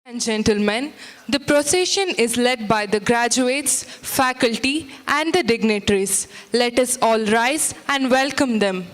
And gentlemen, the procession is led by the graduates, faculty, and the dignitaries. Let us all rise and welcome them.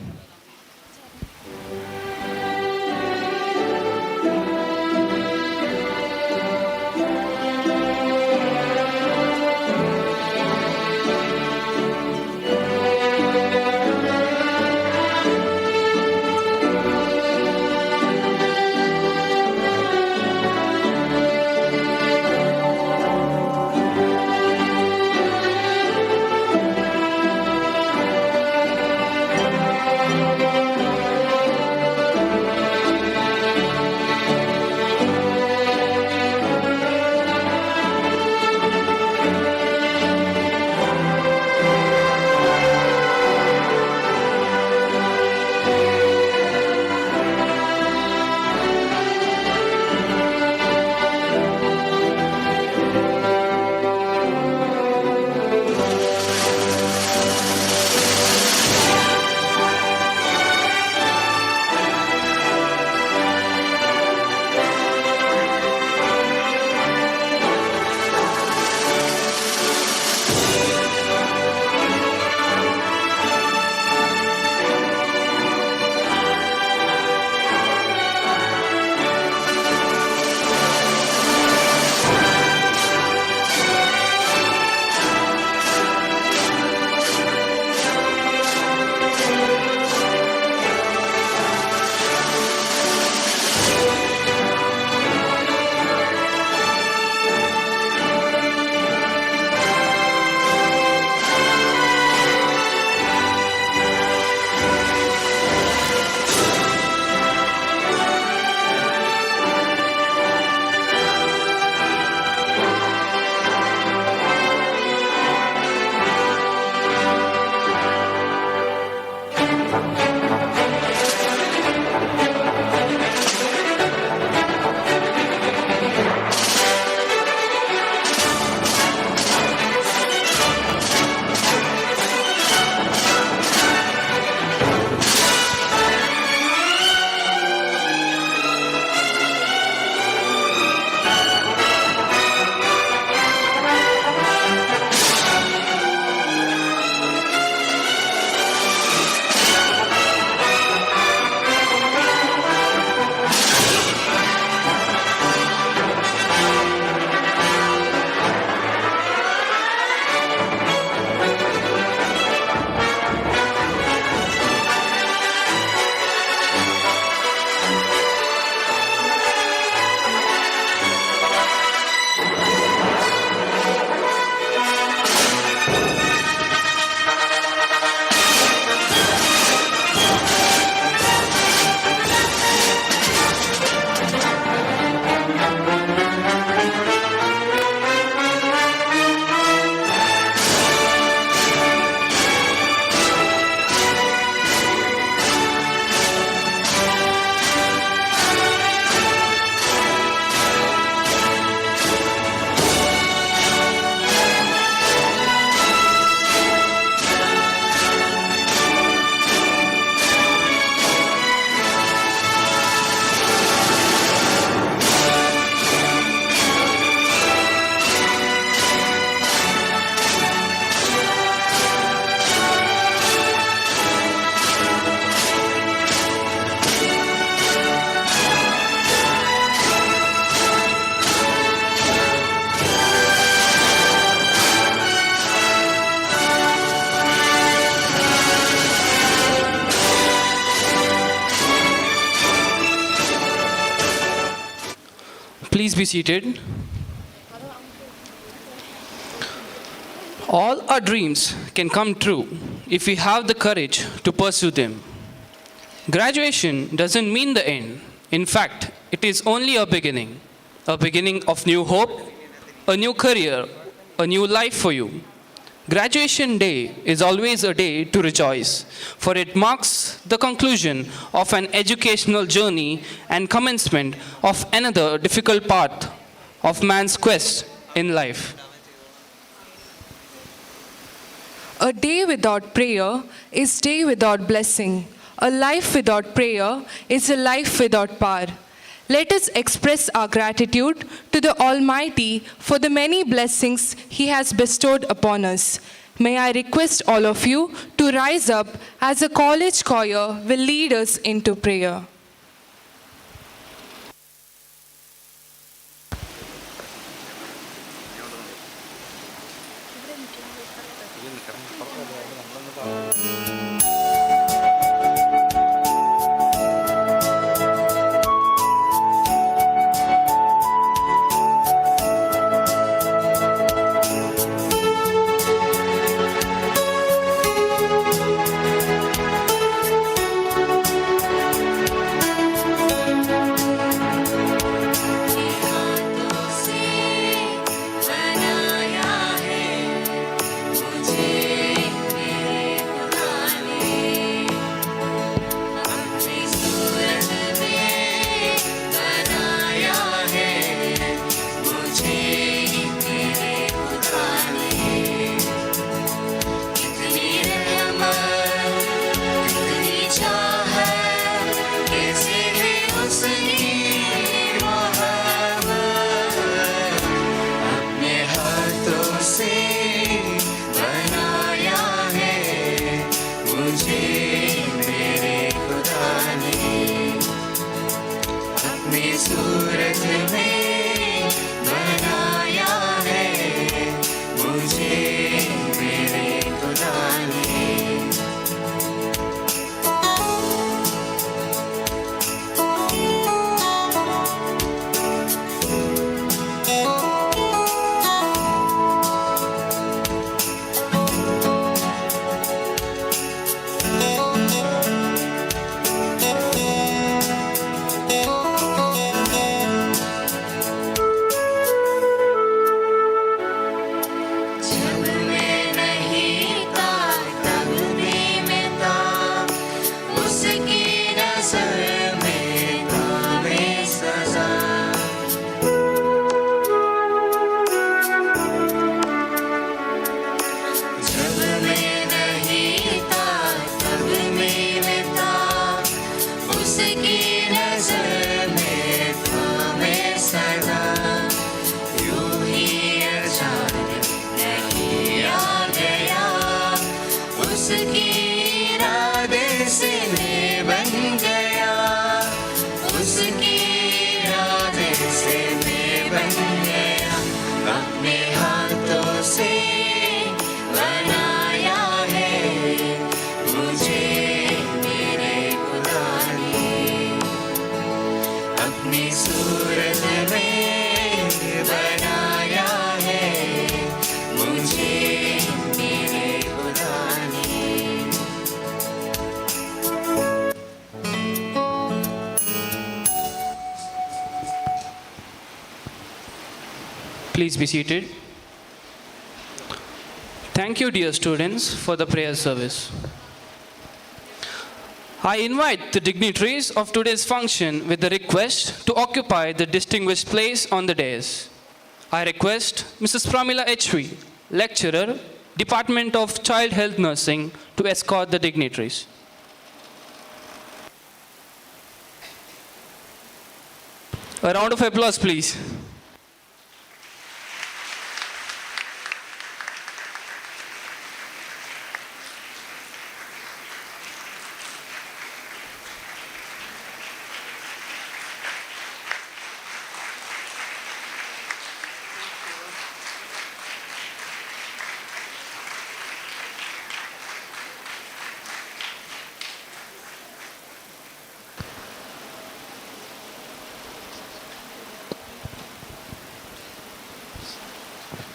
Please be seated. All our dreams can come true if we have the courage to pursue them. Graduation doesn't mean the end. In fact, it is only a beginning of new hope, a new career, a new life for you. Graduation day is always a day to rejoice, for it marks the conclusion of an educational journey and commencement of another difficult path of man's quest in life. A day without prayer is day without blessing. A life without prayer is a life without power. Let us express our gratitude to the Almighty for the many blessings He has bestowed upon us. May I request all of you to rise up as the college choir will lead us into prayer. Please be seated. Thank you, dear students, for the prayer service. I invite the dignitaries of today's function with the request to occupy the distinguished place on the dais. I request Mrs. Pramila H.V., Lecturer, Department of Child Health Nursing, to escort the dignitaries. A round of applause, please.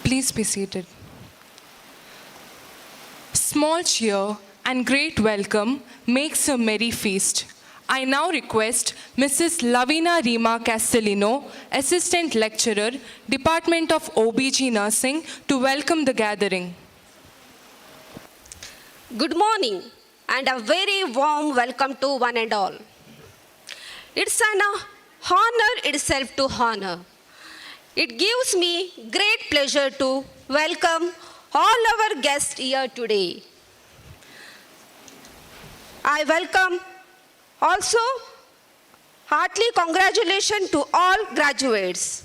Please be seated. Small cheer and great welcome makes a merry feast. I now request Mrs. Lavina Rima Castellino, Assistant Lecturer, Department of OBG Nursing, to welcome the gathering. Good morning and a very warm welcome to one and all. It's an honor itself to honor. It gives me great pleasure to welcome all our guests here today. I welcome also Heartily congratulations to all graduates.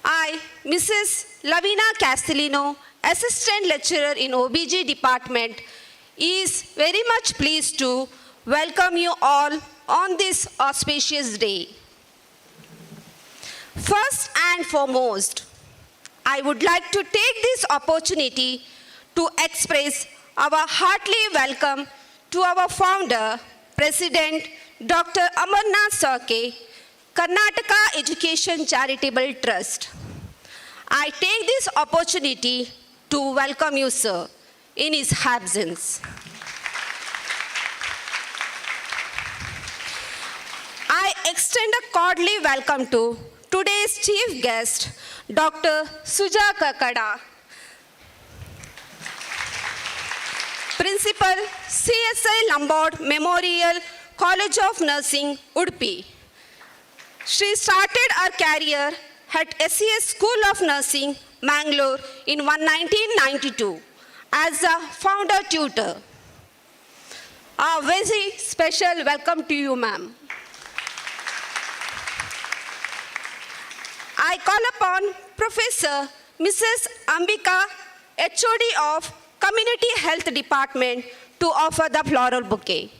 I, Mrs. Lavina Castellino, Assistant Lecturer in OBG Department, is very much pleased to welcome you all on this auspicious day. First and foremost, I would like to take this opportunity to express our hearty welcome to our founder, President Dr. Amarnath Sarke, Karnataka Education Charitable Trust. I take this opportunity to welcome you, sir, in his absence. I extend a cordial welcome to today's chief guest, Dr. Suja Kakada, Principal, CSI Lombard Memorial College of Nursing, Udupi. She started her career at SES School of Nursing, Mangalore in 1992 as a founder tutor. A very special welcome to you, ma'am. I call upon Professor Mrs. Ambika, HOD of Community Health Department, to offer the floral bouquet.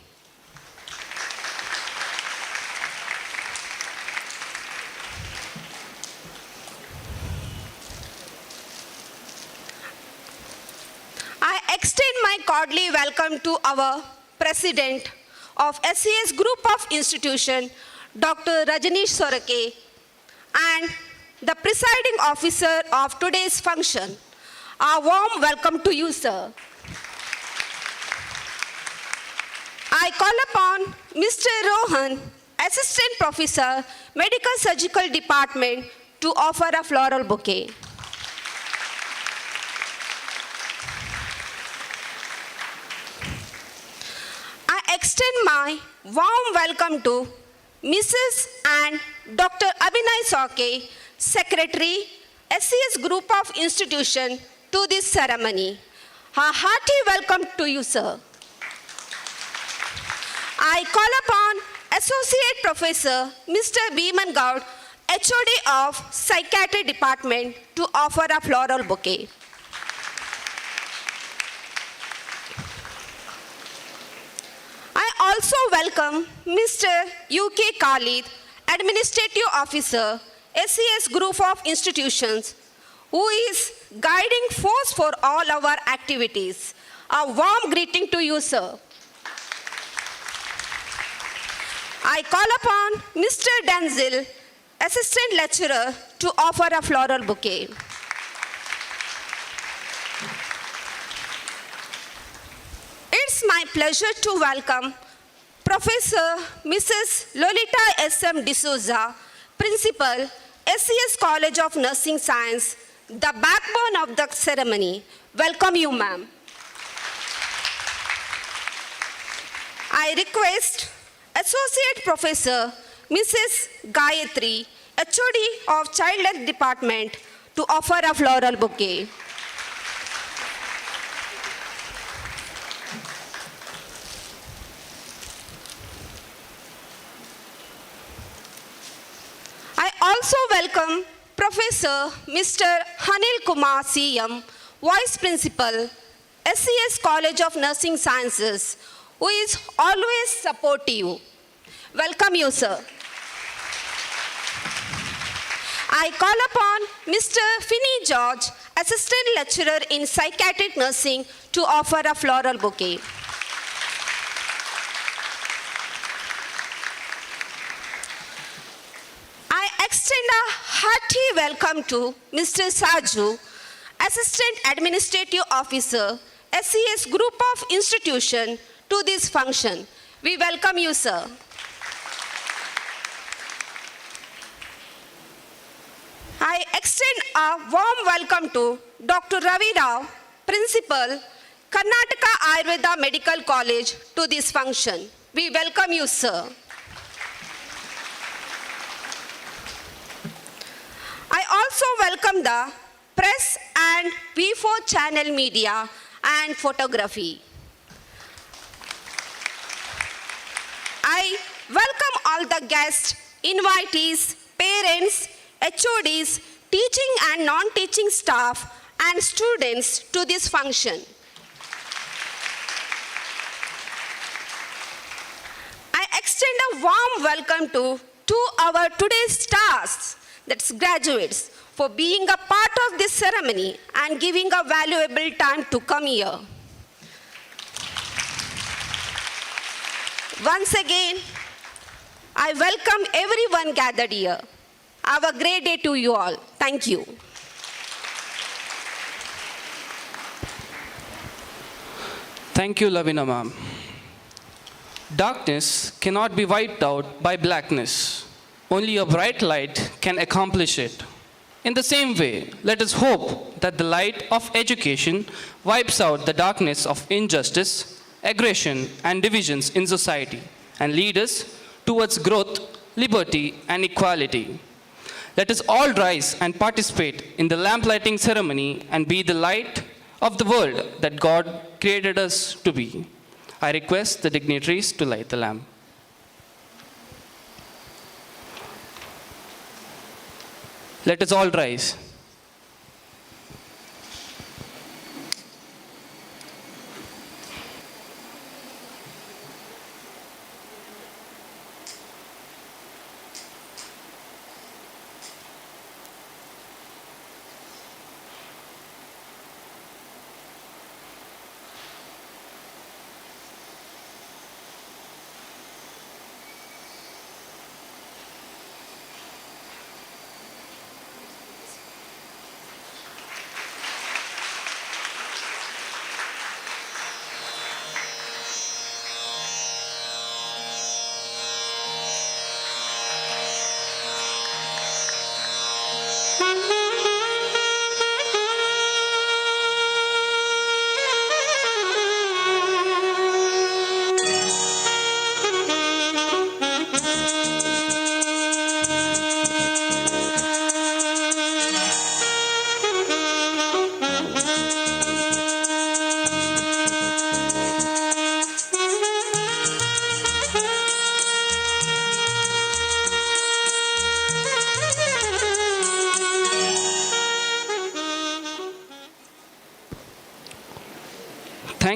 I extend my cordial welcome to our President of SES Group of Institution, Dr. Rajneesh Sorake, and the presiding officer of today's function. A warm welcome to you, sir. I call upon Mr. Rohan, Assistant Professor, Medical Surgical Department, to offer a floral bouquet. I extend my warm welcome to Mrs. and Dr. Abhinay Sarke, Secretary, SES Group of Institution, to this ceremony. A hearty welcome to you, sir. I call upon Associate Professor Mr. Bhiman Gaud, HOD of Psychiatry Department, to offer a floral bouquet. I also welcome Mr. UK Khalid, Administrative Officer, SES Group of Institutions, who is guiding force for all our activities. A warm greeting to you, sir. I call upon Mr. Denzel, Assistant Lecturer, to offer a floral bouquet. It's my pleasure to welcome Professor Mrs. Lolita S.M. D'Souza, Principal, SES College of Nursing Science, the backbone of the ceremony. Welcome you, ma'am. I request Associate Professor Mrs. Gayatri, HOD of Child Health Department, to offer a floral bouquet. I also welcome Professor Mr. Anil Kumar CM, Vice Principal, SES College of Nursing Sciences, who is always supportive. Welcome you, sir. I call upon Mr. Finney George, Assistant Lecturer in Psychiatric Nursing, to offer a floral bouquet. I extend a hearty welcome to Mr. Saju, Assistant Administrative Officer, SES Group of Institution, to this function. We welcome you, sir. I extend a warm welcome to Dr. Ravi Rao, Principal, Karnataka Ayurveda Medical College, to this function. We welcome you, sir. I also welcome the press and V4 channel media and photography. I welcome all the guests, invitees, parents, HODs, teaching and non-teaching staff, and students to this function. I extend a warm welcome to our today's stars, that's graduates, for being a part of this ceremony and giving a valuable time to come here. Once again, I welcome everyone gathered here. Have a great day to you all. Thank you. Thank you, Lavina ma'am. Darkness cannot be wiped out by blackness. Only a bright light can accomplish it. In the same way, let us hope that the light of education wipes out the darkness of injustice, aggression, and divisions in society and lead us towards growth, liberty, and equality. Let us all rise and participate in the lamp lighting ceremony and be the light of the world that God created us to be. I request the dignitaries to light the lamp. Let us all rise.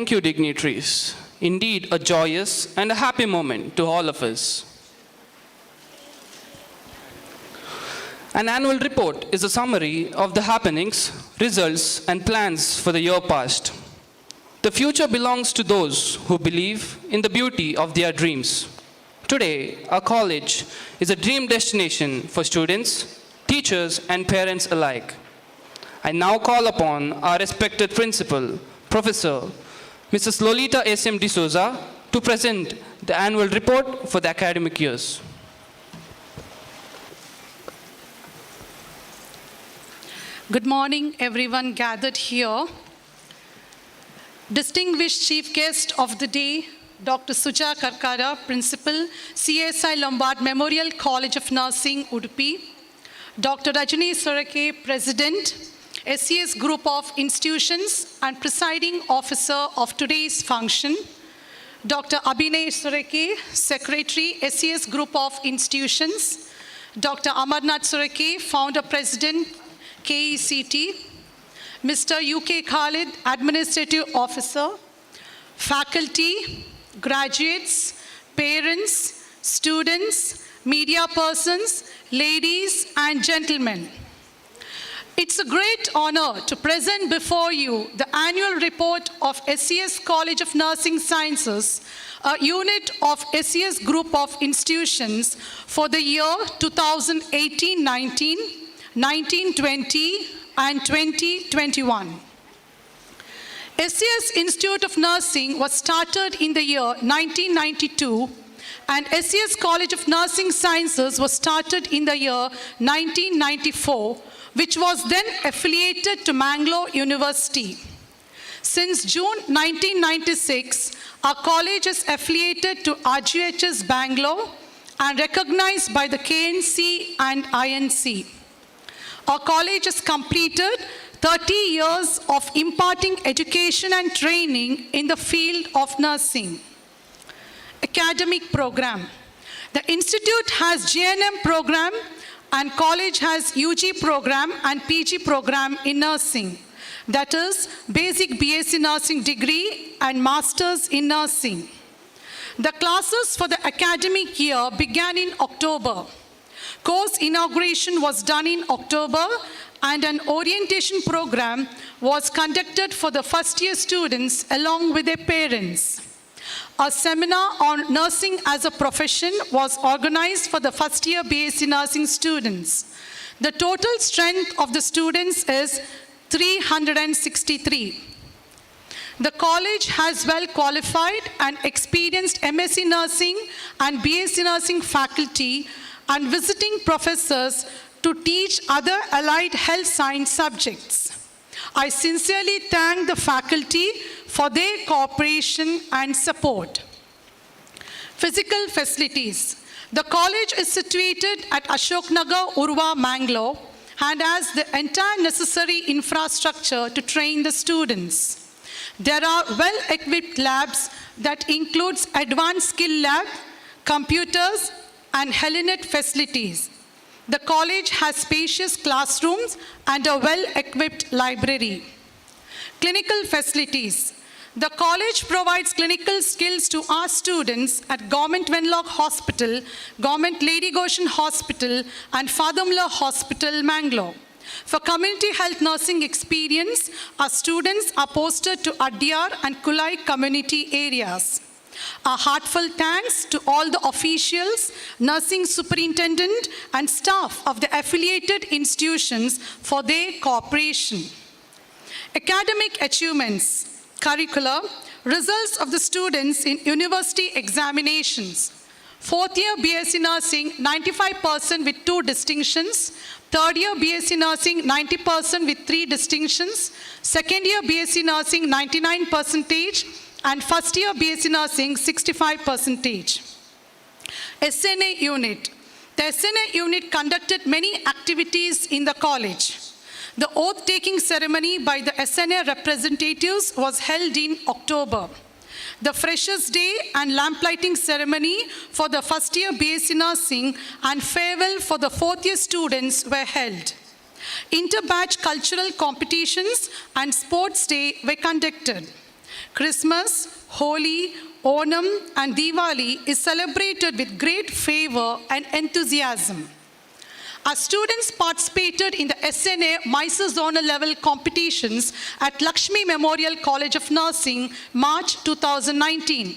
Thank you, dignitaries. Indeed, a joyous and a happy moment to all of us. An annual report is a summary of the happenings, results, and plans for the year past. The future belongs to those who believe in the beauty of their dreams. Today, our college is a dream destination for students, teachers, and parents alike. I now call upon our respected principal, Professor Mrs. Lolita S.M. D'Souza, to present the annual report for the academic years. Good morning, everyone gathered here. Distinguished Chief Guest of the Day, Dr. Suja Karkara, Principal, CSI Lombard Memorial College of Nursing, Udupi. Dr. Rajani Surake, President, SCS Group of Institutions and Presiding Officer of today's function. Dr. Abhinay Surake, Secretary, SCS Group of Institutions. Dr. Amarnath Surake, Founder President, KECT. Mr. UK Khalid, Administrative Officer. Faculty, graduates, parents, students, media persons, ladies and gentlemen. It's a great honor to present before you the annual report of SCS College of Nursing Sciences, a unit of SCS Group of Institutions for the year 2018-19, 19-20, and 2021. SCS Institute of Nursing was started in the year 1992, and SCS College of Nursing Sciences was started in the year 1994, which was then affiliated to Mangalore University. Since June 1996, our college is affiliated to RGHS Bangalore and recognized by the KNC and INC. Our college has completed 30 years of imparting education and training in the field of nursing. Academic program. The institute has JNM program and college has UG program and PG program in nursing. That is basic BSc nursing degree and masters in nursing. The classes for the academic year began in October. Course inauguration was done in October and an orientation program was conducted for the first year students along with their parents. A seminar on nursing as a profession was organized for the first year BSc nursing students. The total strength of the students is 363. The college has well qualified and experienced MSc nursing and BSc nursing faculty and visiting professors to teach other allied health science subjects. I sincerely thank the faculty for their cooperation and support. Physical facilities. The college is situated at Ashok Nagar, Urva, Mangalore, and has the entire necessary infrastructure to train the students. There are well-equipped labs that includes advanced skill lab, computers, and Helinet facilities. The college has spacious classrooms and a well-equipped library. Clinical facilities. The college provides clinical skills to our students at Government Wenlock Hospital, Government Lady Goshen Hospital, and Father-in-law Hospital, Mangalore. For community health nursing experience, our students are posted to Adyar and Kulai community areas. A heartfelt thanks to all the officials, nursing superintendent, and staff of the affiliated institutions for their cooperation. Academic achievements, curricula, results of the students in university examinations. Fourth year BSc Nursing, 95% with 2 distinctions. Third year BSc Nursing, 90% with 3 distinctions. Second year BSc Nursing, 99%. And first year BSc Nursing, 65%. SNA unit. The SNA unit conducted many activities in the college. The oath-taking ceremony by the SNA representatives was held in October. The Freshers' Day and lamplighting ceremony for the first year BSc Nursing and farewell for the fourth year students were held. Inter-batch cultural competitions and sports day were conducted. Christmas, Holi, Onam, and Diwali is celebrated with great fervor and enthusiasm. Our students participated in the SNA Mysore zonal level competitions at Lakshmi Memorial College of Nursing, March 2019.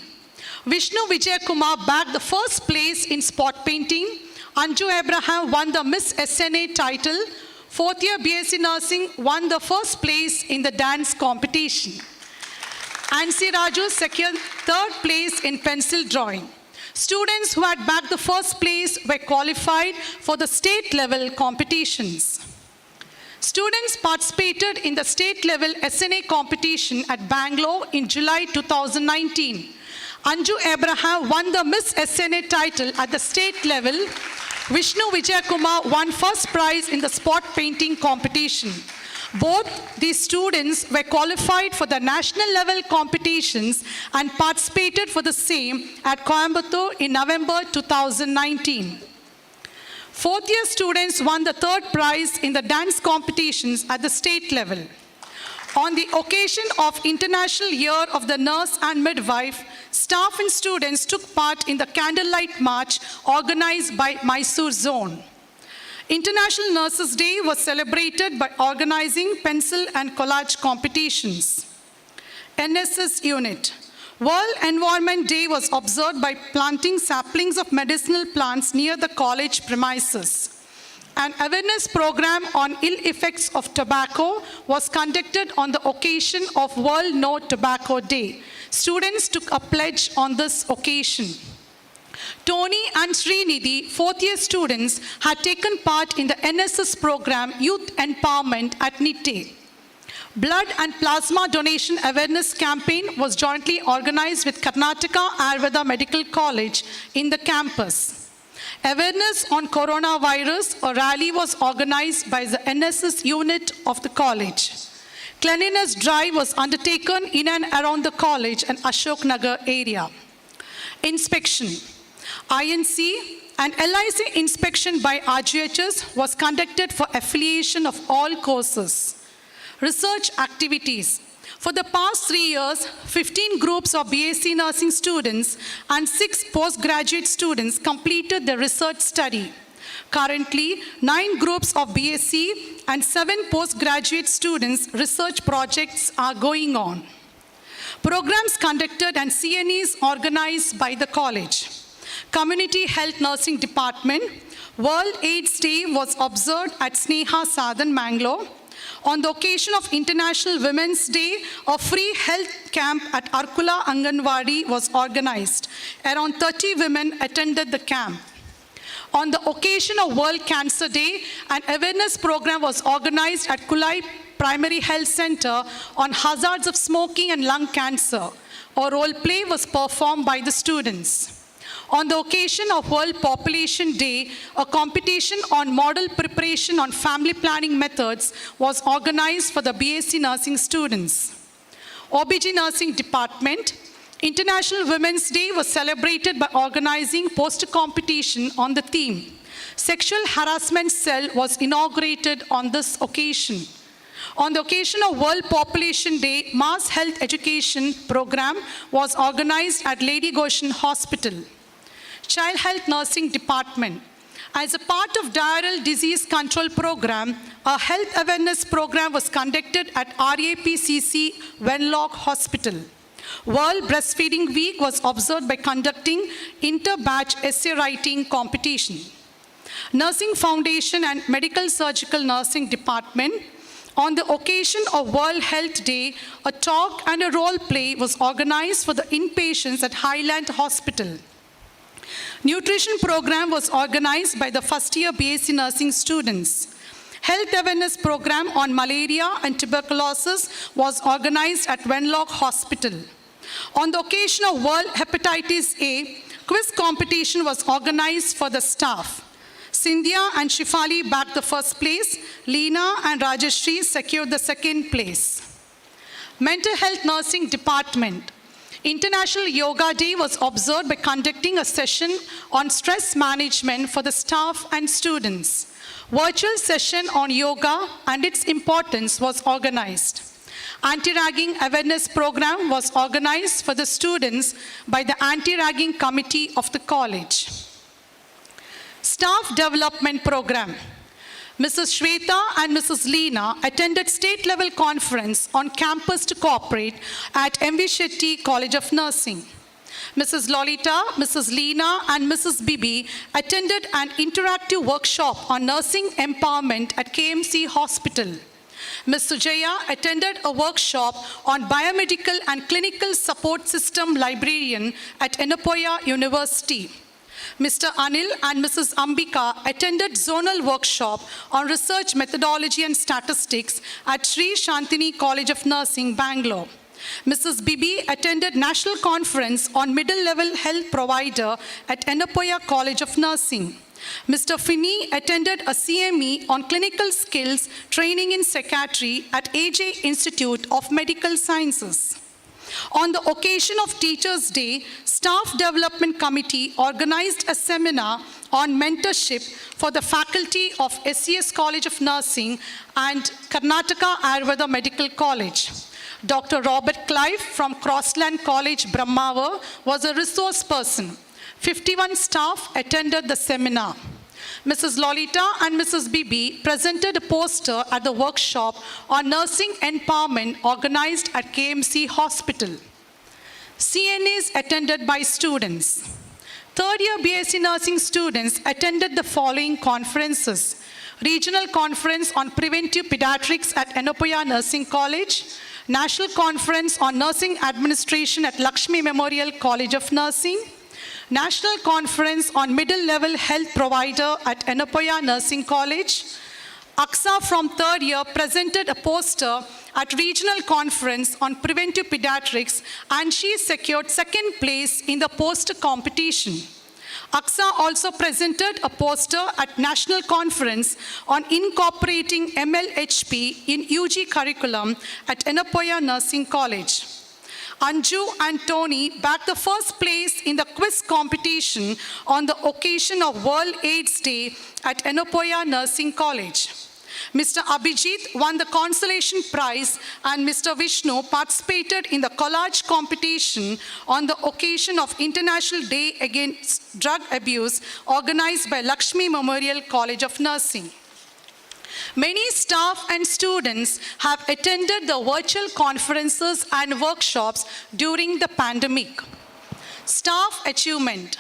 Vishnu Vijay Kumar bagged the first place in spot painting. Anju Abraham won the Miss SNA title. Fourth year BSc Nursing won the first place in the dance competition. Ansi Raju secured third place in pencil drawing. Students who had bagged the first place were qualified for the state level competitions. Students participated in the state level SNA competition at Bangalore in July 2019. Anju Abraham won the Miss SNA title at the state level. Vishnu Vijay Kumar won first prize in the spot painting competition. Both these students were qualified for the national level competitions and participated for the same at Coimbatore in November 2019. Fourth year students won the third prize in the dance competitions at the state level. On the occasion of International Year of the Nurse and Midwife, staff and students took part in the candlelight march organized by Mysore Zone. International Nurses Day was celebrated by organizing pencil and collage competitions. NSS unit. World Environment Day was observed by planting saplings of medicinal plants near the college premises. An awareness program on ill effects of tobacco was conducted on the occasion of World No Tobacco Day. Students took a pledge on this occasion. Tony and Srinidhi, fourth year students, had taken part in the NSS program Youth Empowerment at NITE. Blood and plasma donation awareness campaign was jointly organized with Karnataka Ayurveda Medical College in the campus. Awareness on coronavirus, a rally was organized by the NSS unit of the college. Cleanliness drive was undertaken in and around the college and Ashok Nagar area. Inspection. INC and LIC inspection by RGHS was conducted for affiliation of all courses. Research activities. For the past 3 years, 15 groups of BSc nursing students and 6 postgraduate students completed the research study. Currently, 9 groups of BSc and 7 postgraduate students' research projects are going on. Programs conducted and CNEs organized by the college. Community Health Nursing Department, World AIDS Day was observed at Sneha Sadhan, Mangalore. On the occasion of International Women's Day, a free health camp at Arkula Anganwadi was organized. Around 30 women attended the camp. On the occasion of World Cancer Day, an awareness program was organized at Kulai Primary Health Center on hazards of smoking and lung cancer. A role play was performed by the students. On the occasion of World Population Day, a competition on model preparation on family planning methods was organized for the BSc nursing students. OBG Nursing Department, International Women's Day was celebrated by organizing poster competition on the theme. Sexual Harassment Cell was inaugurated on this occasion. On the occasion of World Population Day, Mass Health Education Program was organized at Lady Goshen Hospital. Child Health Nursing Department. As a part of Diarrheal Disease Control Program, a health awareness program was conducted at RAPCC Wenlock Hospital. World Breastfeeding Week was observed by conducting inter-batch essay writing competition. Nursing Foundation and Medical Surgical Nursing Department. On the occasion of World Health Day, a talk and a role play was organized for the inpatients at Highland Hospital. Nutrition program was organized by the first year BSc nursing students. Health awareness program on malaria and tuberculosis was organized at Wenlock Hospital. On the occasion of World Hepatitis A, quiz competition was organized for the staff. Cynthia and Shifali bagged the first place. Leena and Rajeshri secured the second place. Mental Health Nursing Department. International Yoga Day was observed by conducting a session on stress management for the staff and students. Virtual session on yoga and its importance was organized. Anti-ragging awareness program was organized for the students by the Anti-Ragging Committee of the college. Staff Development Program. Mrs. Shweta and Mrs. Leena attended state-level conference on campus to cooperate at M.V. Shetty College of Nursing. Mrs. Lolita, Mrs. Leena, and Mrs. Bibi attended an interactive workshop on nursing empowerment at KMC Hospital. Ms. Sujaya attended a workshop on biomedical and clinical support system librarian at Ennapoya University. Mr. Anil and Mrs. Ambika attended zonal workshop on research methodology and statistics at Sri Shantini College of Nursing, Bangalore. Mrs. Bibi attended national conference on middle-level health provider at Ennapoya College of Nursing. Mr. Finney attended a CME on clinical skills training in psychiatry at AJ Institute of Medical Sciences. On the occasion of Teachers' Day, Staff Development Committee organized a seminar on mentorship for the faculty of SCS College of Nursing and Karnataka Ayurveda Medical College. Dr. Robert Clive from Crossland College, Brahmawar, was a resource person. 51 staff attended the seminar. Mrs. Lolita and Mrs. Bibi presented a poster at the workshop on nursing empowerment organized at KMC Hospital. CNAs attended by students. Third-year BSc nursing students attended the following conferences: Regional Conference on Preventive Pediatrics at Ennapoya Nursing College, National Conference on Nursing Administration at Lakshmi Memorial College of Nursing, National Conference on Middle-Level Health Provider at Ennapoya Nursing College. AXA from third year presented a poster at Regional Conference on Preventive Pediatrics, and she secured second place in the poster competition. AXA also presented a poster at National Conference on Incorporating MLHP in UG Curriculum at Ennapoya Nursing College. Anju and Tony bagged the first place in the quiz competition on the occasion of World AIDS Day at Enopoya Nursing College. Mr. Abhijit won the consolation prize and Mr. Vishnu participated in the collage competition on the occasion of International Day Against Drug Abuse organized by Lakshmi Memorial College of Nursing. Many staff and students have attended the virtual conferences and workshops during the pandemic. Staff achievement.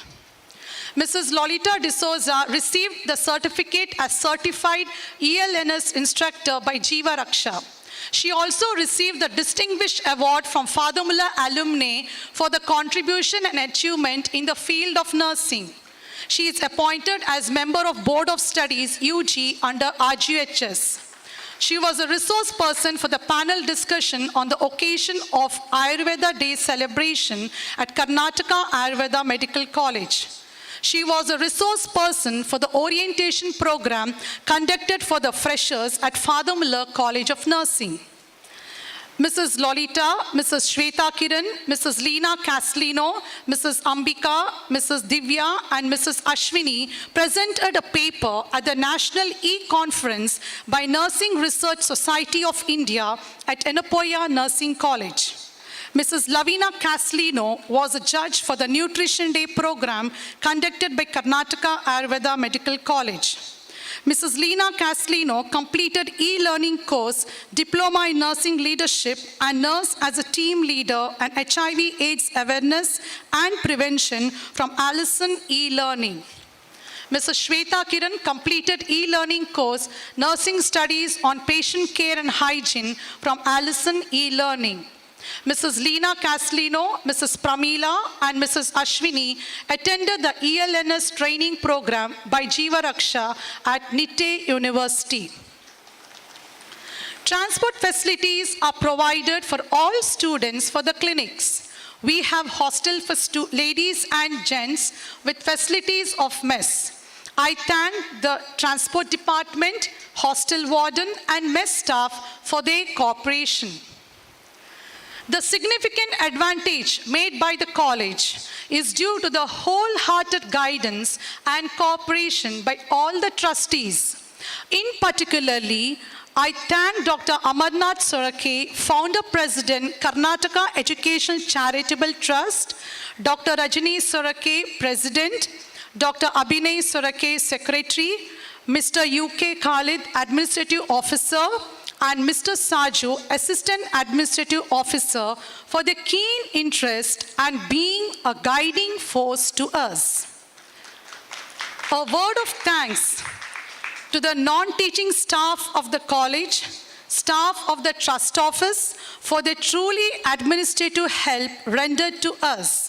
Mrs. Lolita D'Souza received the certificate as Certified ELNS Instructor by Jiva Raksha. She also received the Distinguished Award from Father-Mullah Alumni for the contribution and achievement in the field of nursing. She is appointed as member of Board of Studies UG under RGHS. She was a resource person for the panel discussion on the occasion of Ayurveda Day celebration at Karnataka Ayurveda Medical College. She was a resource person for the orientation program conducted for the freshers at Father-Mullah College of Nursing. Mrs. Lolita, Mrs. Shweta Kiran, Mrs. Leena Castellino, Mrs. Ambika, Mrs. Divya, and Mrs. Ashwini presented a paper at the National E-Conference by Nursing Research Society of India at Enopoya Nursing College. Mrs. Lavina Castellino was a judge for the Nutrition Day program conducted by Karnataka Ayurveda Medical College. Mrs. Leena Castellino completed e-learning course, Diploma in Nursing Leadership and Nurse as a Team Leader and HIV/AIDS Awareness and Prevention from Allison E-Learning. Mrs. Shweta Kiran completed e-learning course, Nursing Studies on Patient Care and Hygiene from Allison E-Learning. Mrs. Leena Castellino, Mrs. Pramila, and Mrs. Ashwini attended the ELNS training program by Jiva Raksha at Nitte University. Transport facilities are provided for all students for the clinics. We have hostel for ladies and gents with facilities of mess. I thank the transport department, hostel warden, and mess staff for their cooperation. The significant advantage made by the college is due to the wholehearted guidance and cooperation by all the trustees. In particularly, I thank Dr. Amarnath Sorake, Founder President, Karnataka Educational Charitable Trust, Dr. Rajani Sorake, President, Dr. Abhinay Sorake, Secretary, Mr. UK Khalid, Administrative Officer, and Mr. Saju, Assistant Administrative Officer, for their keen interest and being a guiding force to us. A word of thanks to the non-teaching staff of the college, staff of the trust office, for their truly administrative help rendered to us.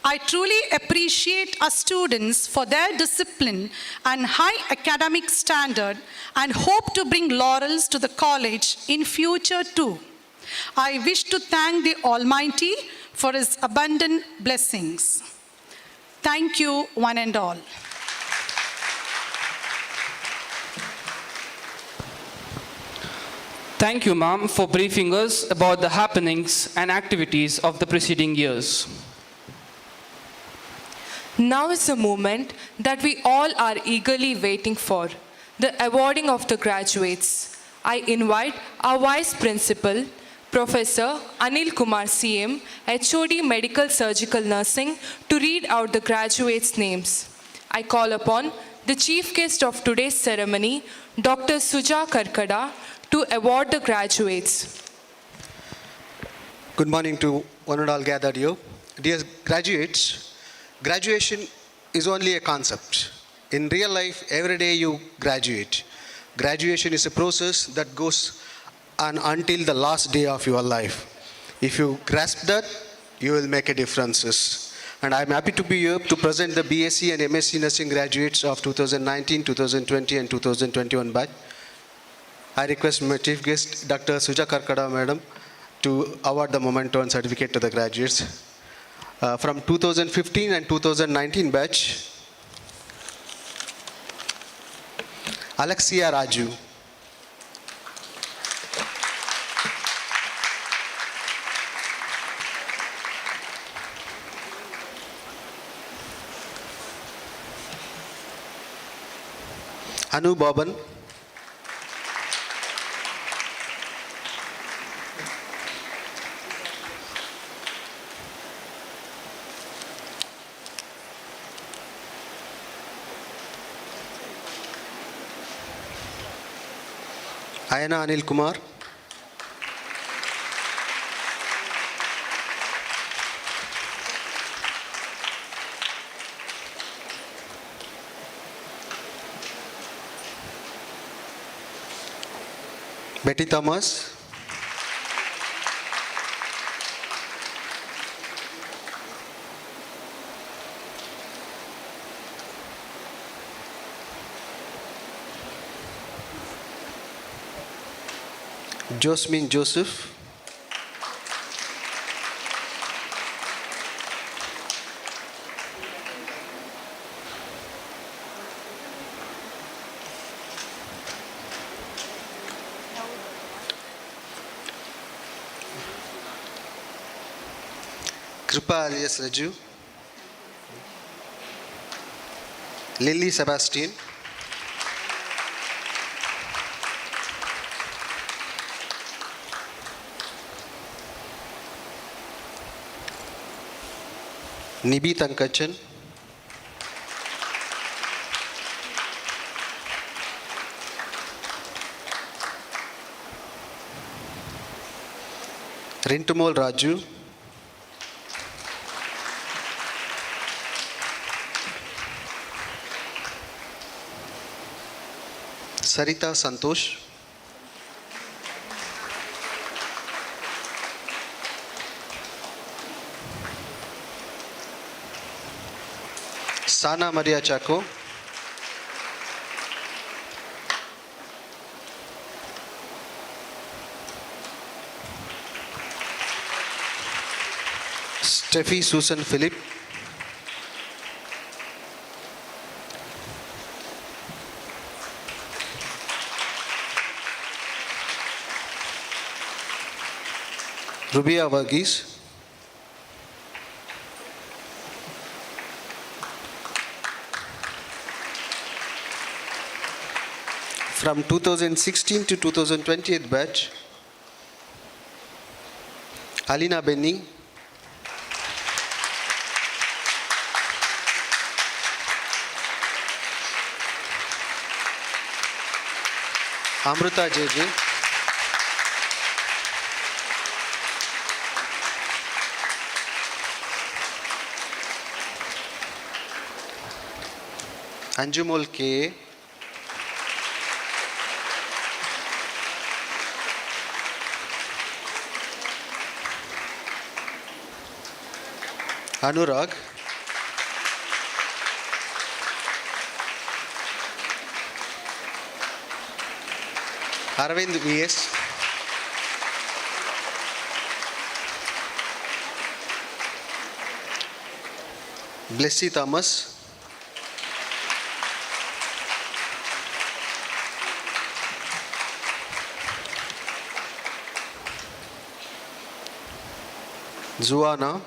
I truly appreciate our students for their discipline and high academic standard and hope to bring laurels to the college in future too. I wish to thank the Almighty for His abundant blessings. Thank you, one and all. Thank you, ma'am, for briefing us about the happenings and activities of the preceding years. Now is the moment that we all are eagerly waiting for, the awarding of the graduates. I invite our Vice Principal, Professor Anil Kumar CM, HOD Medical Surgical Nursing, to read out the graduates' names. I call upon the chief guest of today's ceremony, Dr. Suja Karkada, to award the graduates. Good morning to one and all gathered here. Dear graduates, graduation is only a concept. In real life, every day you graduate. Graduation is a process that goes on until the last day of your life. If you grasp that, you will make a difference. And I'm happy to be here to present the BSc and MSc Nursing graduates of 2019, 2020 and 2021 batch. I request my chief guest, Dr. Suja Karkada Madam, to award the memento and certificate to the graduates. From 2015 and 2019 batch, Alexia Raju. Anu Baban, Ayana Anil Kumar, Betty Thomas, Josmin Joseph, Kripa alias Raju, Lily Sebastian, Nibi Tankachan, Rintumol Raju, Sarita Santosh, Sana Maria Chaco, Steffi Susan Philip, Rubia Varghese, from 2016 to 2028 batch, Alina Benny, Amrita JJ, Anjumol K, Anurag, Arvind VS, Blessy Thomas, Zuana,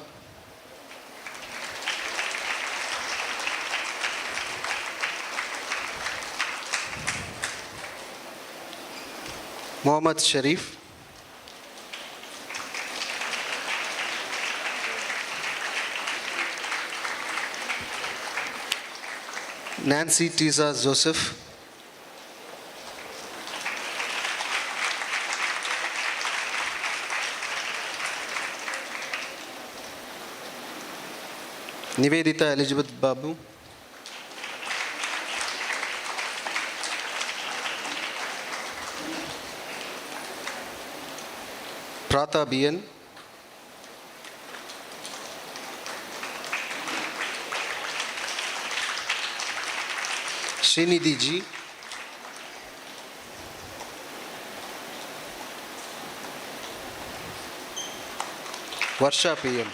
Mohammad Sharif, Nancy Tisa Joseph, Nivedita Elizabeth Babu, Prata BN, Srinidhi G, Varsha PM.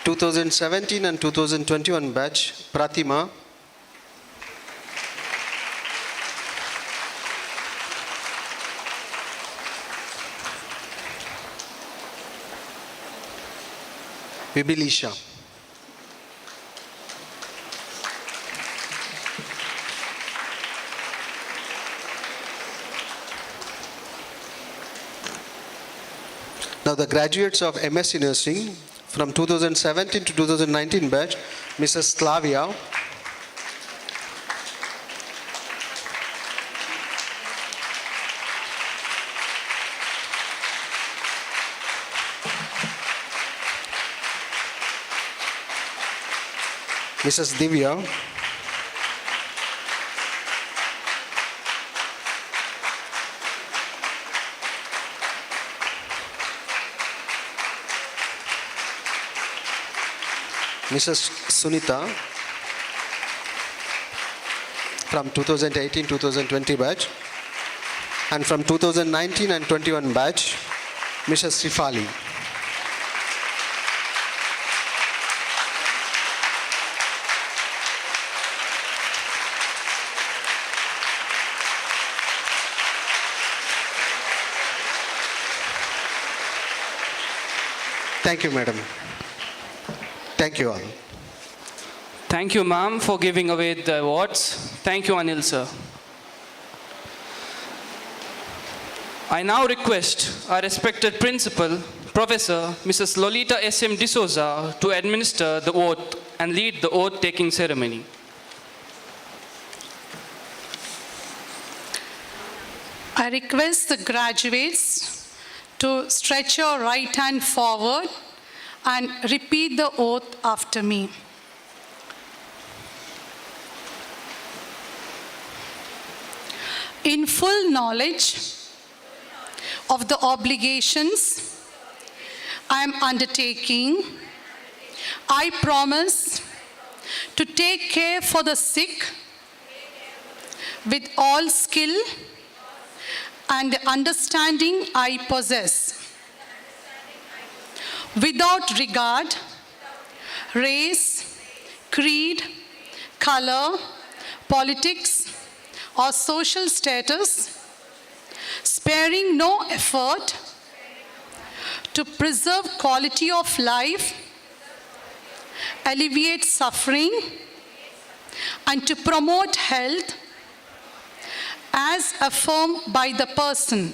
(2017 and 2021 batch, Pratima, Vibilisha. Now the graduates of MSc Nursing from 2017 to 2019 batch, Mrs. Slavia. Mrs. Divya. Mrs. Sunita from 2018-2020 batch, and from 2019 and 21 batch, Mrs. Sifali. Thank you, madam. Thank you all. Thank you, ma'am, for giving away the awards. Thank you, Anil, sir. I now request our respected principal, Professor Mrs. Lolita S.M. D'Souza, to administer the oath and lead the oath-taking ceremony. I request the graduates to stretch your right hand forward and repeat the oath after me. In full knowledge of the obligations I am undertaking, I promise to take care for the sick with all skill and the understanding I possess, without regard, race, creed, color, politics, or social status, sparing no effort to preserve quality of life, alleviate suffering, and to promote health as affirmed by the person.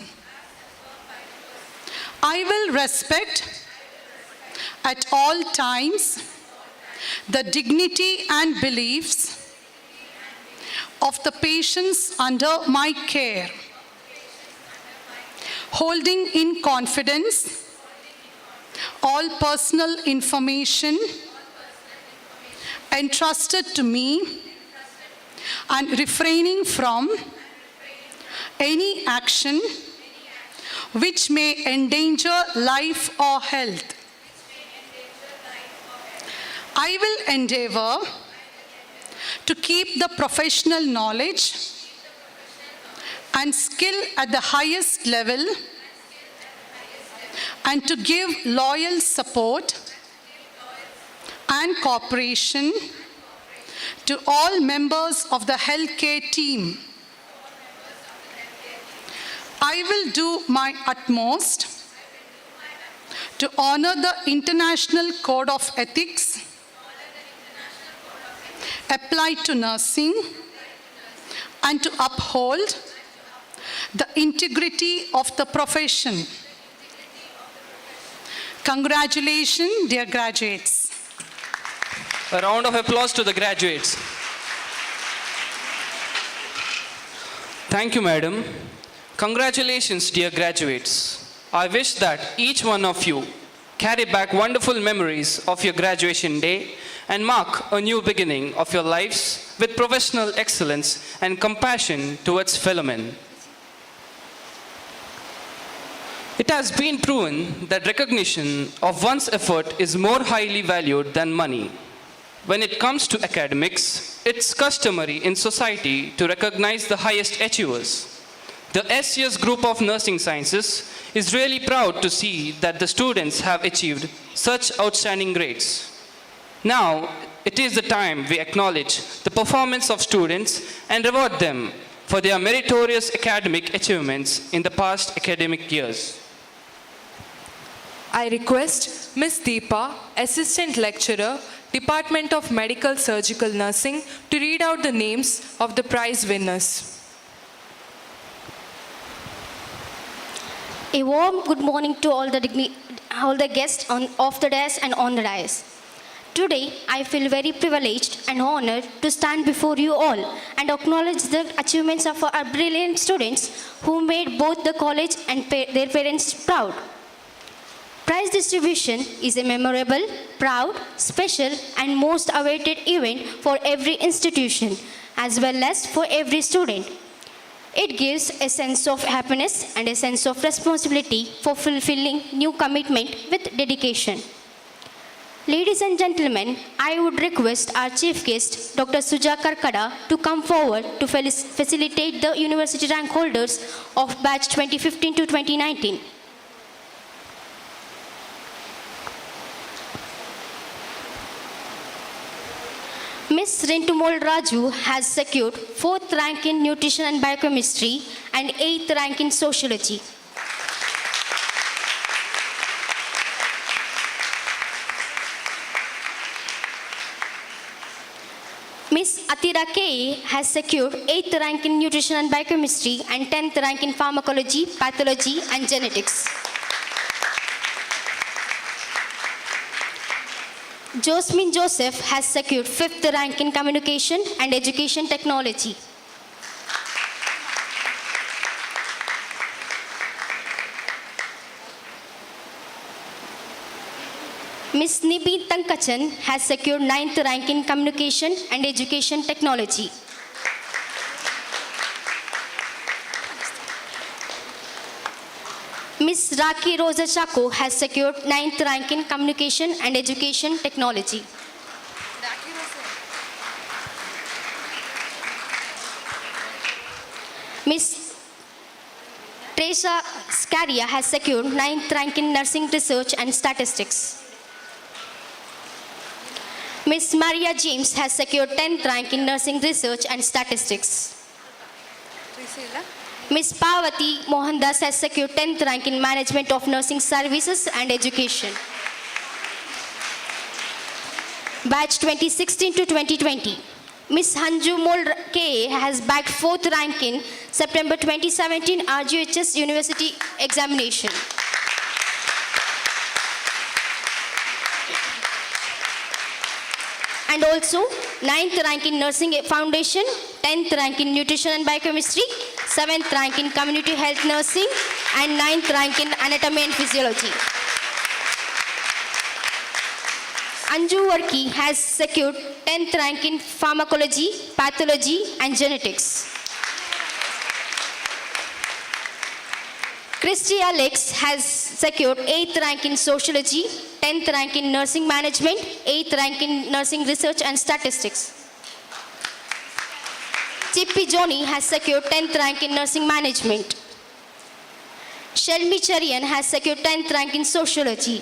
I will respect at all times the dignity and beliefs of the patients under my care, holding in confidence all personal information entrusted to me and refraining from any action which may endanger life or health. I will endeavor to keep the professional knowledge and skill at the highest level and to give loyal support and cooperation to all members of the healthcare team. I will do my utmost to honor the International Code of Ethics applied to nursing and to uphold the integrity of the profession. Congratulations, dear graduates. A round of applause to the graduates. Thank you, madam. Congratulations, dear graduates. I wish that each one of you carry back wonderful memories of your graduation day and mark a new beginning of your lives with professional excellence and compassion towards fellow men. It has been proven that recognition of one's effort is more highly valued than money. When it comes to academics, it's customary in society to recognize the highest achievers. The SCS group of nursing sciences is really proud to see that the students have achieved such outstanding grades. Now, it is the time we acknowledge the performance of students and reward them for their meritorious academic achievements in the past academic years. I request Ms. Deepa, Assistant Lecturer, Department of Medical Surgical Nursing, to read out the names of the prize winners. A warm good morning to all the guests off the dais and on the dais. Today, I feel very privileged and honored to stand before you all and acknowledge the achievements of our brilliant students who made both the college and their parents proud. Prize distribution is a memorable, proud, special, and most awaited event for every institution, as well as for every student. It gives a sense of happiness and a sense of responsibility for fulfilling new commitment with dedication. Ladies and gentlemen, I would request our chief guest, Dr. Suja Karkada, to come forward to facilitate the university rank holders of batch 2015 to 2019. Ms. Rintumol Raju has secured 4th rank in Nutrition and Biochemistry and 8th rank in Sociology. Ms. Atira K. has secured 8th rank in Nutrition and Biochemistry and 10th rank in Pharmacology, Pathology and Genetics. Josmin Joseph has secured 5th rank in Communication and Education Technology. Ms. Nibi Tankachan has secured 9th rank in Communication and Education Technology. Ms. Raki Rosa Chako has secured 9th rank in Communication and Education Technology. Ms. Teresa Scaria has secured 9th rank in Nursing Research and Statistics. Ms. Maria James has secured 10th rank in Nursing Research and Statistics. Ms. Pavati Mohandas has secured 10th rank in Management of Nursing Services and Education. Batch 2016 to 2020. Ms. Hanju Mol K. has bagged 4th rank in September 2017 RGHS University Examination. And also 9th rank in Nursing Foundation, 10th rank in Nutrition and Biochemistry, 7th rank in Community Health Nursing, and 9th rank in Anatomy and Physiology. Anju Varki has secured 10th rank in Pharmacology, Pathology, and Genetics. Christy Alex has secured 8th rank in Sociology, 10th rank in Nursing Management, 8th rank in Nursing Research and Statistics. Chippy Johnny has secured 10th rank in Nursing Management. Shelmi Charian has secured 10th rank in Sociology.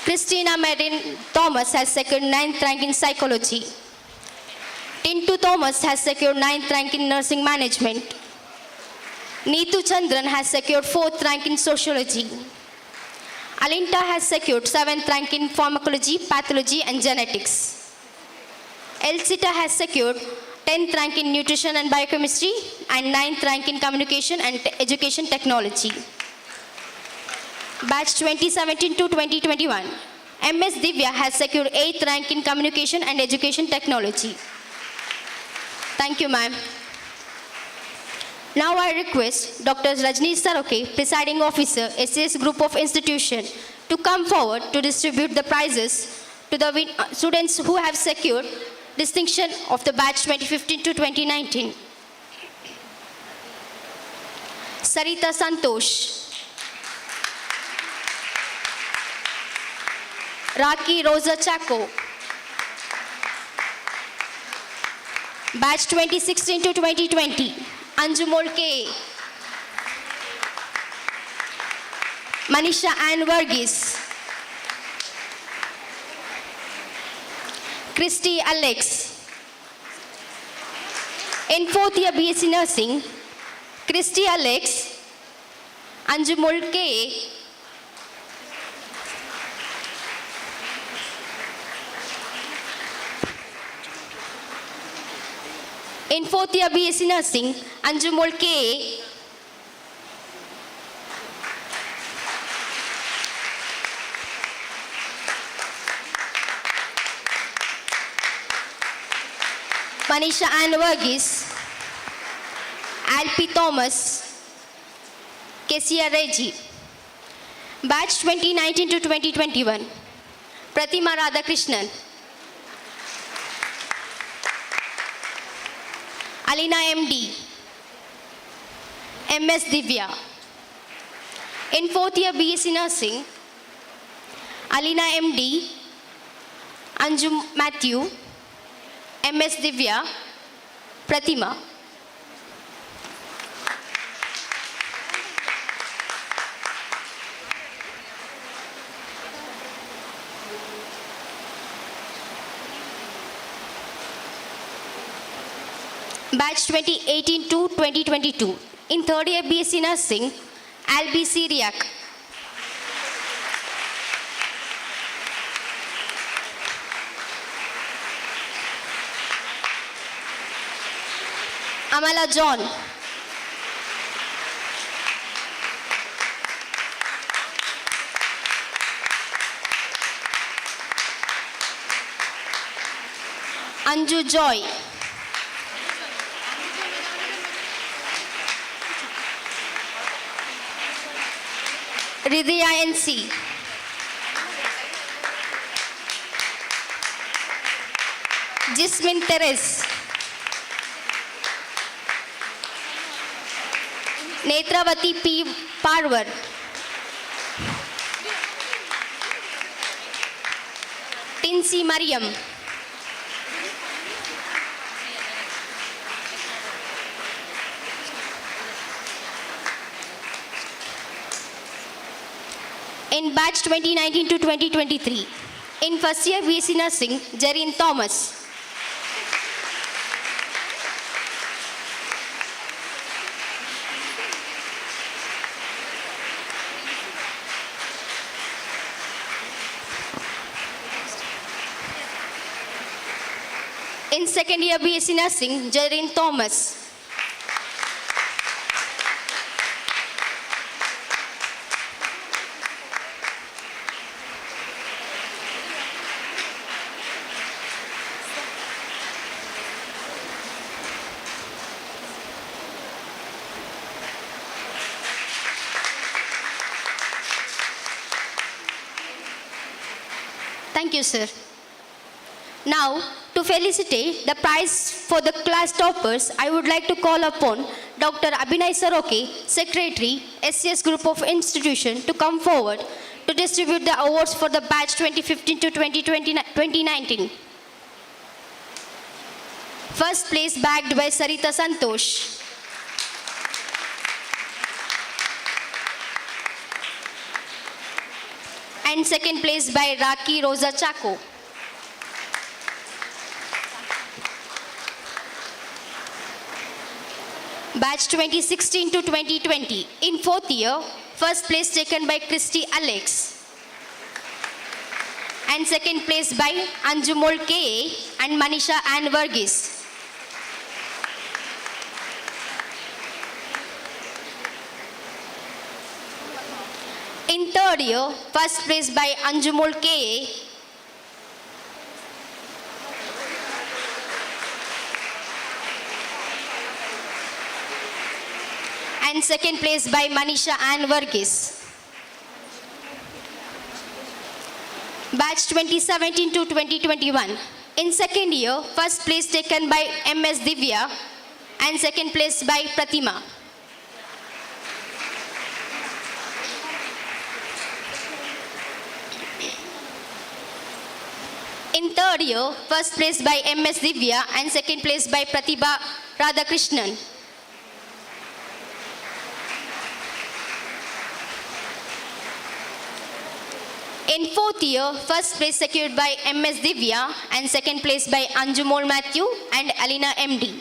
Christina Marin Thomas has secured 9th rank in Psychology. Tintu Thomas has secured 9th rank in Nursing Management. Neetu Chandran has secured 4th rank in Sociology. Alinta has secured 7th rank in Pharmacology, Pathology and Genetics. Elsita has secured 10th rank in Nutrition and Biochemistry and 9th rank in Communication and Education Technology. Batch 2017 to 2021. MS Divya has secured 8th rank in Communication and Education Technology. Thank you, ma'am. Now I request Dr. Rajni Saroke, Presiding Officer, SAS Group of Institution, to come forward to distribute the prizes to the students who have secured distinction of the batch 2015 to 2019. Sarita Santosh. Raki Rosa Chako. Batch 2016 to 2020. Anjumol K. Manisha Ann Varghese. Christy Alex. In 4th year BSc Nursing, Christy Alex, Anjumol K, In fourth year BSc Nursing, Anjumol K. Manisha Ann Verghese, Alpi Thomas, Kesia Reggie. Batch 2019 to 2021, Pratima Radhakrishnan, Alina MD, MS Divya. In fourth year BSc Nursing, Alina MD, Anjum Matthew, MS Divya, Pratima. Batch 2018 to 2022. In third year BSc Nursing, Albi Syriac, Amala John, Anju Joy, Ridhya NC, Jismin Teres, Netravati P. Parwar, Tinsi Mariam, in batch 2019 to 2023. In first year BSc Nursing, Jareen Thomas, in second year BSc Nursing, Jareen Thomas, Thank you, sir. Now, to felicitate the prize for the class toppers, I would like to call upon Dr. Abhinay Saroke, Secretary, SCS Group of Institution, to come forward to distribute the awards for the batch 2015 to 2019. First place bagged by Sarita Santosh. And second place by Raki Rosa Chaco. Batch 2016 to 2020. In fourth year, first place taken by Christy Alex. And second place by Anjumol K. and Manisha Ann Verghese. In third year, first place by Anjumol K. and second place by Manisha Ann Verghese. Batch 2017 to 2021. In second year, first place taken by MS Divya and second place by Pratima. In third year, first place by MS Divya and second place by Pratibha Radhakrishnan. In fourth year, first place secured by MS Divya and second place by Anjumol Matthew and Alina MD.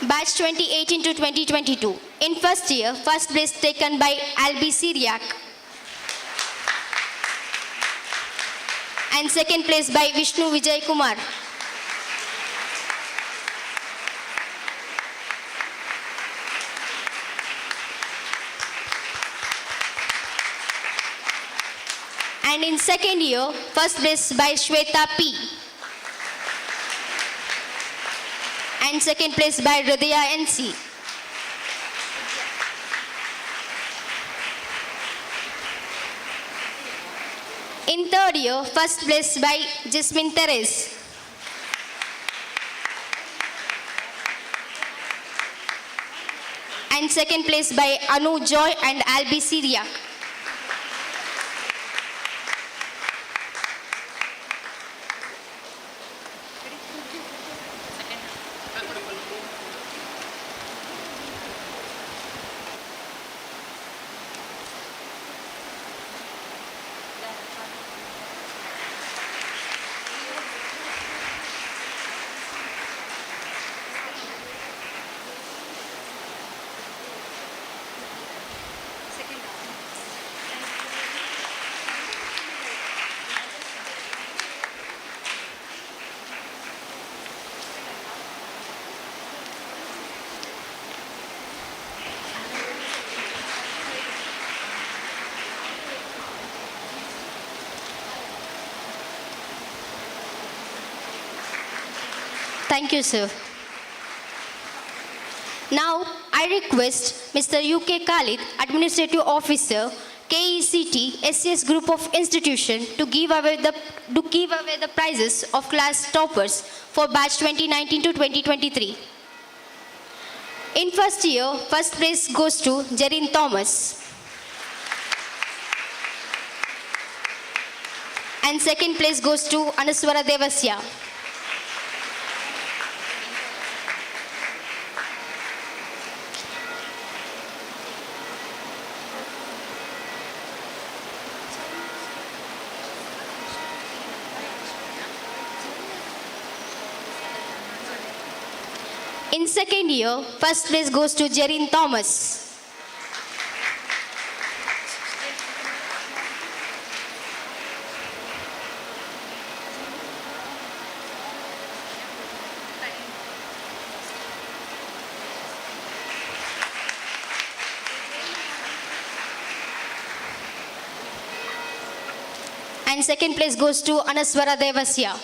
Batch 2018 to 2022. In first year, first place taken by Albi Syriac. And second place by Vishnu Vijay Kumar. And in second year, first place by Shweta P. And second place by Hridaya NC. In third year, first place by Jasmine Teres. And second place by Anu Joy and Albi Syria. Thank you, sir. Now, I request Mr. UK Khalid, Administrative Officer, KECT, SCS Group of Institution, to give away the prizes of class toppers for batch 2019 to 2023. In first year, first place goes to Jerin Thomas. And second place goes to Anuswara Devasya. In second year, first place goes to Jerin Thomas. And second place goes to Anuswara Devasya.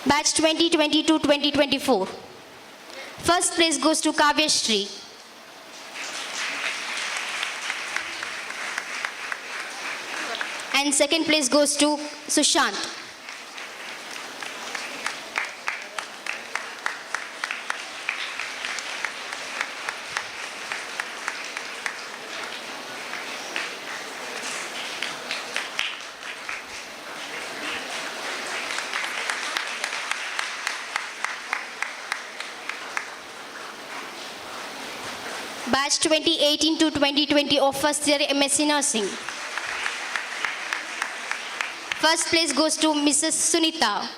Batch 2022-2024. First place goes to Kavya Shri. And second place goes to Sushant. Batch 2018 to 2020 of first year MSc Nursing. First place goes to Mrs. Sunita.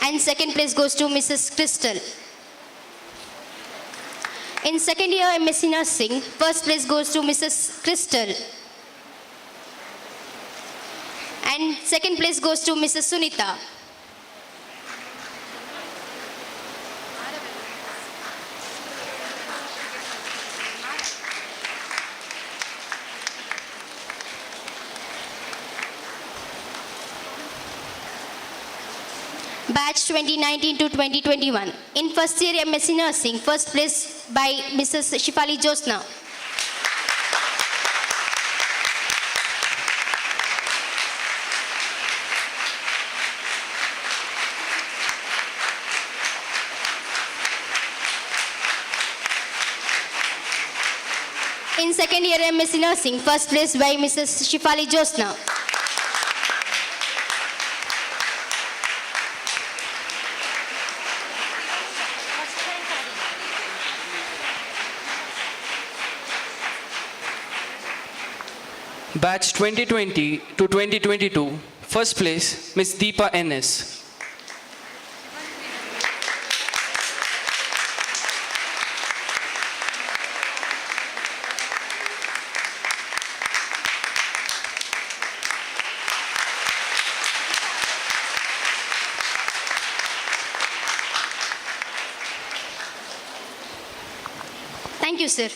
And second place goes to Mrs. Crystal. In second year MSc Nursing, first place goes to Mrs. Crystal. And second place goes to Mrs. Sunita. Batch 2019 to 2021. In first year MSc Nursing, first place by Mrs. Shifali Josna. In second year MSc Nursing, first place by Mrs. Shifali Josna. Batch 2020 to 2022, First place, Ms. Deepa N.S. Thank you, sir.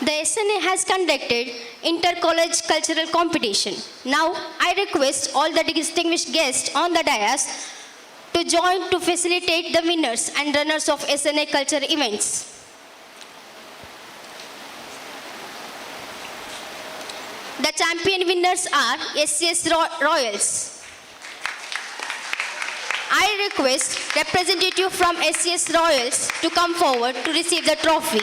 The SNA has conducted inter-college cultural competition. Now, I request all the distinguished guests on the dais to join to facilitate the winners and runners of SNA culture events. The champion winners are SCS Royals. I request representative from SCS Royals to come forward to receive the trophy.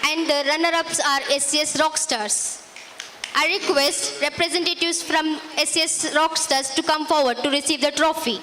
And the runner-ups are SCS Rockstars. I request representatives from SCS Rockstars to come forward to receive the trophy.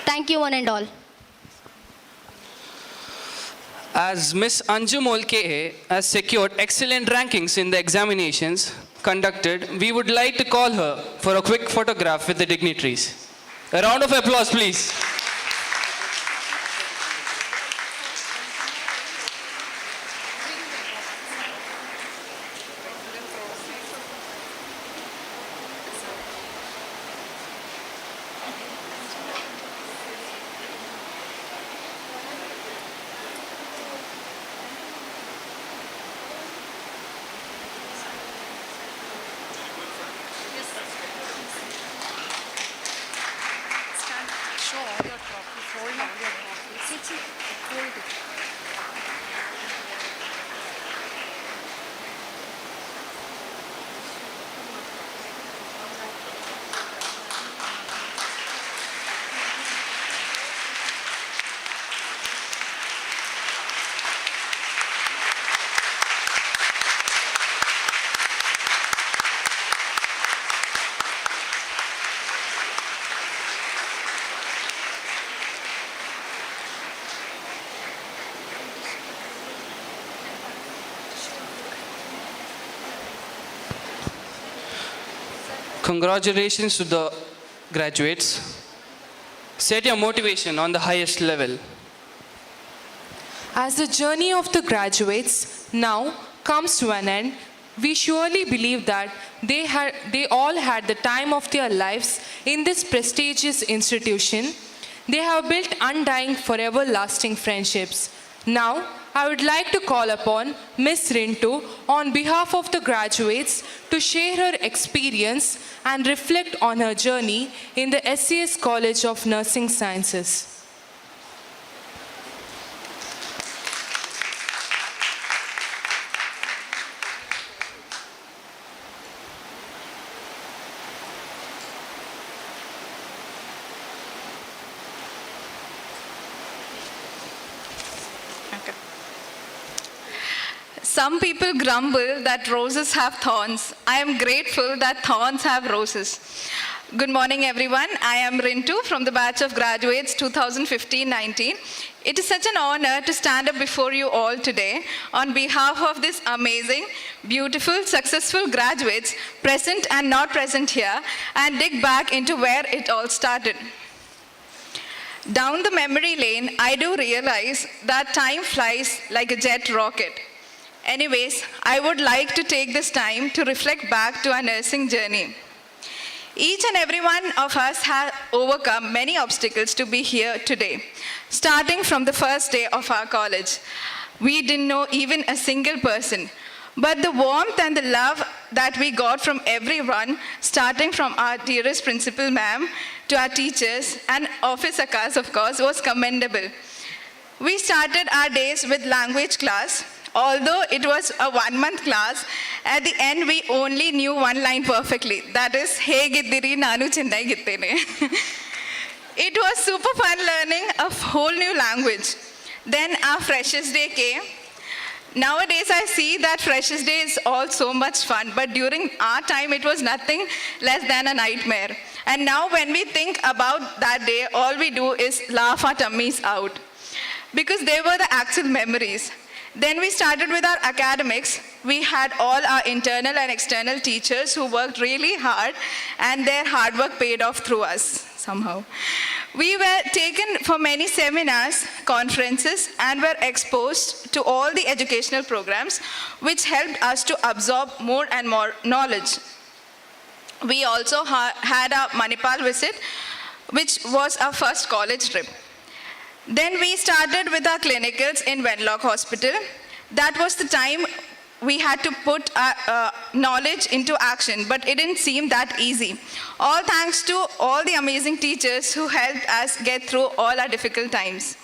Thank you, one and all. As Ms. Anju Molke has secured excellent rankings in the examinations conducted, we would like to call her for a quick photograph with the dignitaries. A round of applause, please. Congratulations to the graduates. Set your motivation on the highest level. As the journey of the graduates now comes to an end, We surely believe that they all had the time of their lives in this prestigious institution. They have built undying, forever lasting friendships. Now, I would like to call upon Ms. Rintu on behalf of the graduates to share her experience and reflect on her journey in the SCS College of Nursing Sciences. Some people grumble that roses have thorns. I am grateful that thorns have roses. Good morning, everyone. I am Rintu from the batch of graduates 2015-19. It is such an honor to stand up before you all today on behalf of this amazing, beautiful, successful graduates present and not present here and dig back into where it all started. Down the memory lane, I do realize that time flies like a jet rocket. Anyways, I would like to take this time to reflect back to our nursing journey. Each and every one of us has overcome many obstacles to be here today, starting from the first day of our college. We didn't know even a single person, but the warmth and the love that we got from everyone, starting from our dearest principal ma'am to our teachers and office accounts, of course, was commendable. We started our days with language class. Although it was a 1-month class, at the end we only knew one line perfectly. That is, Hey Giddiri Nanu Chennai Gittene. It was super fun learning a whole new language. Then our Freshers' Day came. Nowadays I see that Freshers' Day is all so much fun, but during our time it was nothing less than a nightmare. And now when we think about that day, all we do is laugh our tummies out, because they were the actual memories. Then we started with our academics. We had all our internal and external teachers who worked really hard, and their hard work paid off through us somehow. We were taken for many seminars, conferences, and were exposed to all the educational programs, which helped us to absorb more and more knowledge. We also had a Manipal visit, which was our first college trip. Then we started with our clinicals in Wenlock Hospital. That was the time we had to put our knowledge into action, but it didn't seem that easy. All thanks to all the amazing teachers who helped us get through all our difficult times.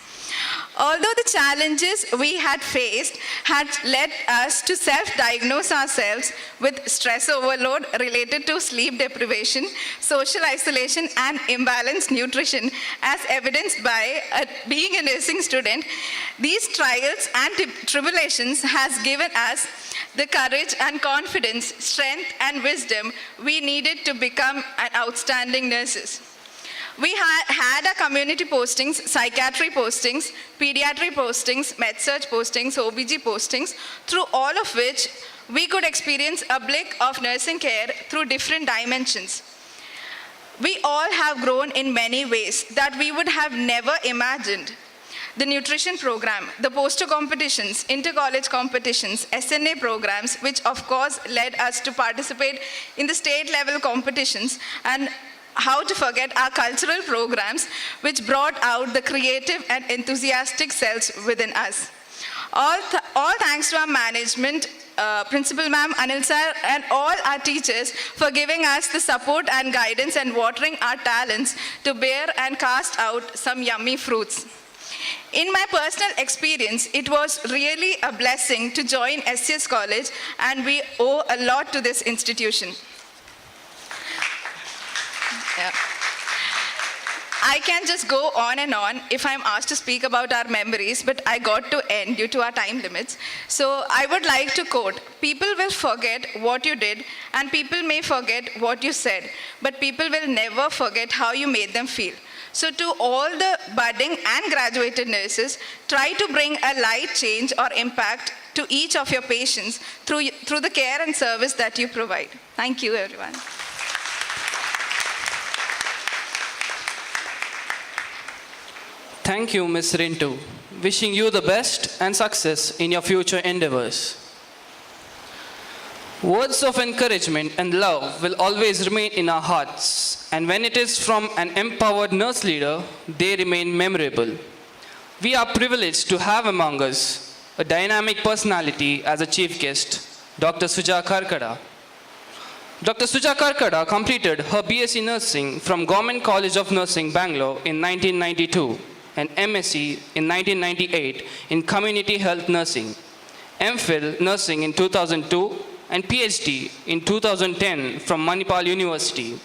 Although the challenges we had faced had led us to self-diagnose ourselves with stress overload related to sleep deprivation, social isolation, and imbalanced nutrition, as evidenced by being a nursing student, these trials and tribulations has given us the courage and confidence, strength and wisdom we needed to become an outstanding nurses. We had our community postings, psychiatry postings, pediatry postings, med-surg postings, OBG postings, through all of which we could experience a blick of nursing care through different dimensions. We all have grown in many ways that we would have never imagined. The nutrition program, the poster competitions, inter-college competitions, SNA programs, which of course led us to participate in the state level competitions, and how to forget our cultural programs, which brought out the creative and enthusiastic selves within us. All thanks to our management, Principal Ma'am, Anil Sir, and all our teachers for giving us the support and guidance and watering our talents to bear and cast out some yummy fruits. In my personal experience, it was really a blessing to join SCS College, and we owe a lot to this institution. Yeah. I can just go on and on if I'm asked to speak about our memories, but I got to end due to our time limits. So I would like to quote, "People will forget what you did, and people may forget what you said, but people will never forget how you made them feel." So to all the budding and graduated nurses, try to bring a light change or impact to each of your patients through the care and service that you provide. Thank you, everyone. Thank you, Ms. Rintu. Wishing you the best and success in your future endeavors. Words of encouragement and love will always remain in our hearts, and when it is from an empowered nurse leader, they remain memorable. We are privileged to have among us a dynamic personality as a chief guest, Dr. Suja Karkada. Dr. Suja Karkada completed her BSc Nursing from Government College of Nursing, Bangalore in 1992 and MSc in 1998 in Community Health Nursing, MPhil Nursing in 2002 and PhD in 2010 from Manipal University.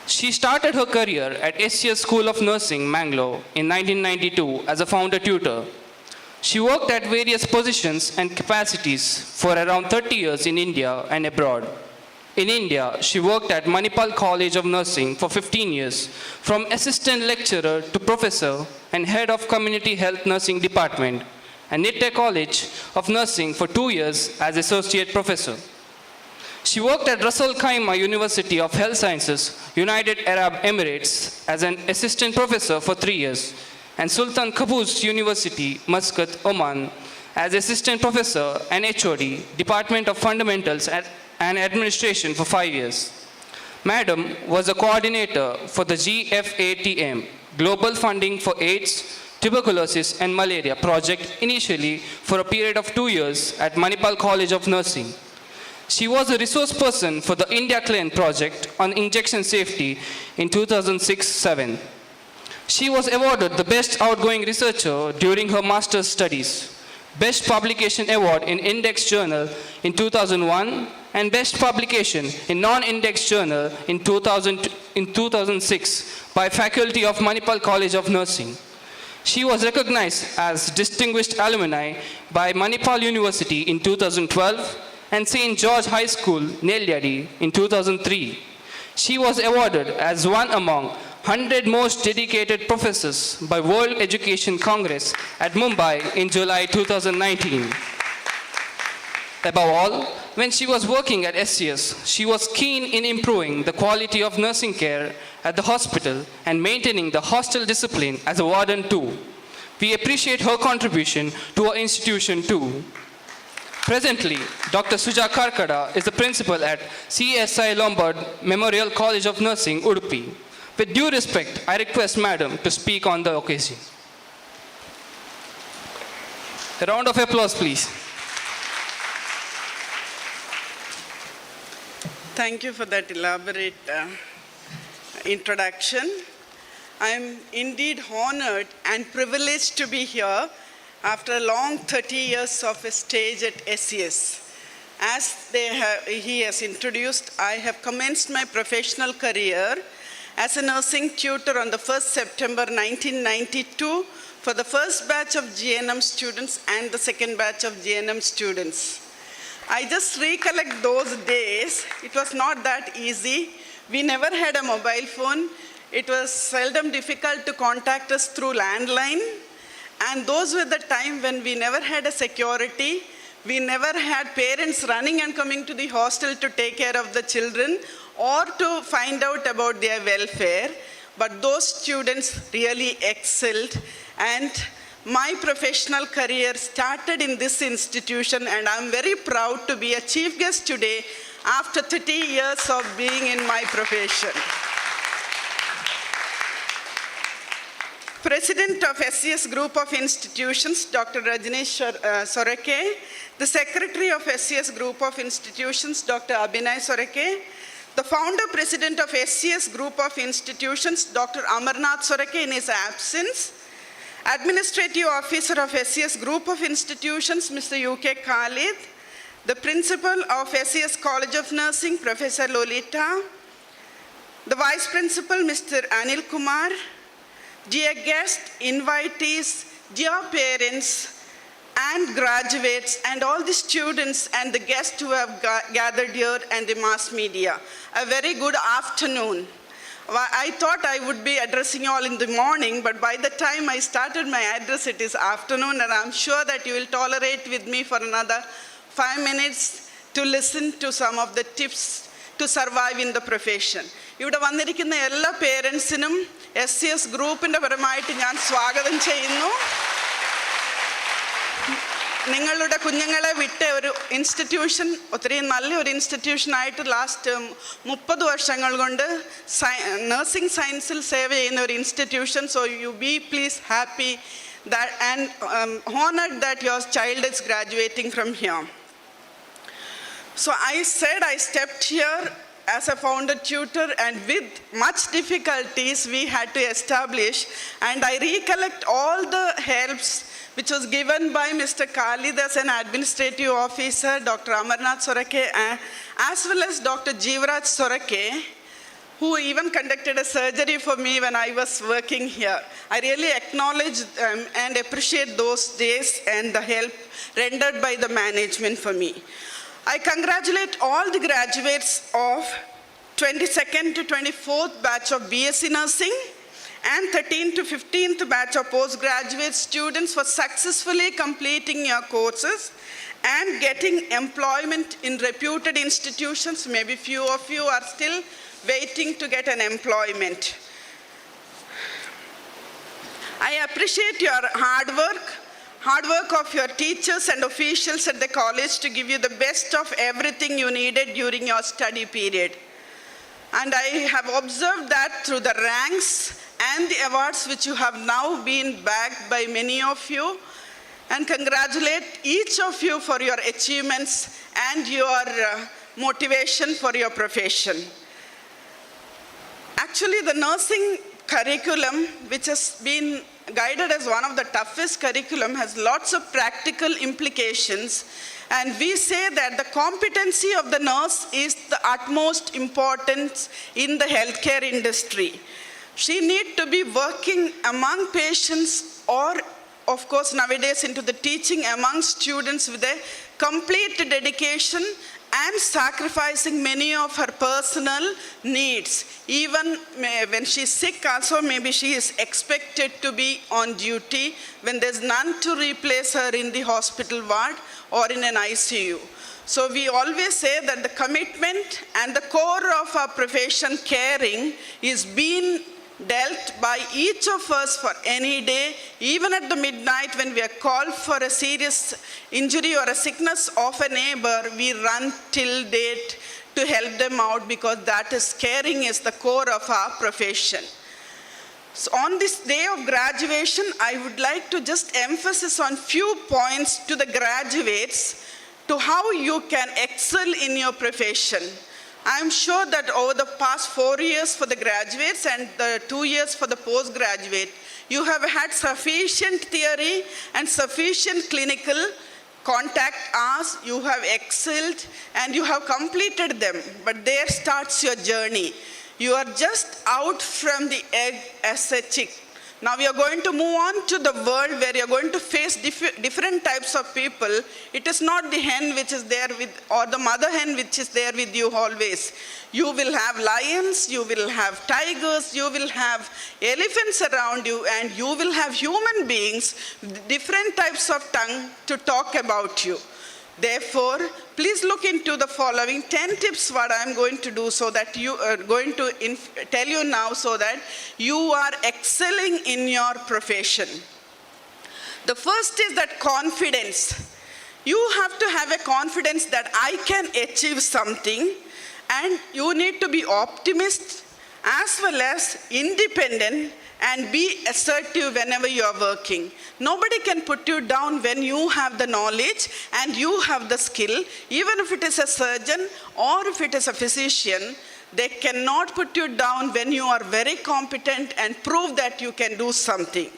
She started her career at SCS School of Nursing, Mangalore in 1992 as a founder tutor. She worked at various positions and capacities for around 30 years in India and abroad. In India, she worked at Manipal College of Nursing for 15 years, from assistant lecturer to professor and head of Community Health Nursing Department, and Nitte College of Nursing for 2 years as associate professor. She worked at Ras Al Khaimah University of Health Sciences, United Arab Emirates as an assistant professor for 3 years, and Sultan Qaboos University, Muscat, Oman as assistant professor and HOD, Department of Fundamentals and Administration for 5 years. Madam was a coordinator for the GFATM, Global Funding for AIDS, Tuberculosis and Malaria project, initially for a period of 2 years at Manipal College of Nursing. She was a resource person for the India Clean project on injection safety in 2006-07. She was awarded the Best Outgoing Researcher during her master's studies, Best Publication Award in Index Journal in 2001, and Best Publication in Non-Index Journal in 2006 by faculty of Manipal College of Nursing. She was recognized as Distinguished Alumni by Manipal University in 2012 and St. George High School, Nelladi in 2003. She was awarded as one among 100 most dedicated professors by World Education Congress at Mumbai in July 2019. Above all, when she was working at SCS, she was keen in improving the quality of nursing care at the hospital and maintaining the hostel discipline as a warden too. We appreciate her contribution to our institution too. Presently, Dr. Suja Karkada is the principal at CSI Lombard Memorial College of Nursing, Udupi. With due respect, I request Madam to speak on the occasion. A round of applause, please. Thank you for that elaborate introduction. I am indeed honored and privileged to be here after a long 30 years of a stage at SCS. As he has introduced, I have commenced my professional career as a nursing tutor on the 1st September 1992 for the first batch of GNM students and the second batch of GNM students. I just recollect those days. It was not that easy. We never had a mobile phone. It was seldom difficult to contact us through landline. And those were the time when we never had a security. We never had parents running and coming to the hostel to take care of the children or to find out about their welfare. But those students really excelled. And my professional career started in this institution, and I'm very proud to be a chief guest today after 30 years of being in my profession. President of SCS Group of Institutions, Dr. Rajni Sorake, the Secretary of SCS Group of Institutions, Dr. Abhinay Sorake, the Founder President of SCS Group of Institutions, Dr. Amarnath Sorake in his absence, Administrative Officer of SCS Group of Institutions, Mr. UK Khalid, the Principal of SCS College of Nursing, Professor Lolita, the Vice Principal, Mr. Anil Kumar, dear guests, invitees, dear parents, and graduates, and all the students and the guests who have gathered here and the mass media. A very good afternoon. I thought I would be addressing you all in the morning, but by the time I started my address, it is afternoon, and I'm sure that you will tolerate with me for another 5 minutes to listen to some of the tips to survive in the profession. ഇവിടെ വന്നിരിക്കുന്ന എല്ലാ പേരൻസിനും SCS ഗ്രൂപ്പിൻ്റെ പരമായിട്ട് ഞാൻ സ്വാഗതം ചെയ്യുന്നു. നിങ്ങളുടെ കുഞ്ഞുങ്ങളെ വിട്ട ഒരു ഇൻസ്റ്റിറ്റ്യൂഷൻ ഒത്തിരി നല്ലൊരു ഇൻസ്റ്റിറ്റ്യൂഷനായിട്ട് ലാസ്റ്റ് 30 വർഷങ്ങൾ കൊണ്ട് നഴ്സിംഗ് സയൻസിൽ സേവ ചെയ്യുന്ന ഒരു institution. So you B please happy that and honored that your child is graduating from here. So I said I stepped here as a founder tutor, and with much difficulties we had to establish, and I recollect all the helps which was given by Mr. Kalidas, an administrative officer, Dr. Amarnath Sorake, as well as Dr. Jivraj Sorake, who even conducted a surgery for me when I was working here. I really acknowledge and appreciate those days and the help rendered by the management for me. I congratulate all the graduates of 22nd to 24th batch of BSc Nursing and 13th to 15th batch of postgraduate students for successfully completing your courses and getting employment in reputed institutions. Maybe few of you are still waiting to get an employment. I appreciate your hard work of your teachers and officials at the college to give you the best of everything you needed during your study period. And I have observed that through the ranks and the awards which you have now been bagged by many of you, and congratulate each of you for your achievements and your motivation for your profession. Actually, the nursing curriculum, which has been guided as one of the toughest curriculum, has lots of practical implications, and we say that the competency of the nurse is the utmost importance in the healthcare industry. She needs to be working among patients, or of course nowadays into the teaching among students, with a complete dedication and sacrificing many of her personal needs. Even when she's sick also, maybe she is expected to be on duty when there's none to replace her in the hospital ward or in an ICU. So we always say that the commitment and the core of our profession, caring, is being dealt by each of us for any day, even at the midnight when we are called for a serious injury or a sickness of a neighbor. We run till date to help them out, because that is caring is the core of our profession. So on this day of graduation, I would like to just emphasize on few points to the graduates to how you can excel in your profession. I'm sure that over the past 4 years for the graduates and the 2 years for the postgraduate, you have had sufficient theory and sufficient clinical contact hours. You have excelled and you have completed them, but there starts your journey. You are just out from the egg as a chick. Now we are going to move on to the world where you are going to face different types of people. It is not the hen which is there with, or the mother hen which is there with you always. You will have lions, you will have tigers, you will have elephants around you, and you will have human beings with different types of tongue to talk about you. Therefore, please look into the following 10 tips what I am going to do, so that you are going to tell you now, so that you are excelling in your profession. The first is that confidence. You have to have a confidence that I can achieve something, and you need to be optimist as well as independent and be assertive whenever you are working. Nobody can put you down when you have the knowledge and you have the skill. Even if it is a surgeon or if it is a physician, they cannot put you down when you are very competent and prove that you can do something.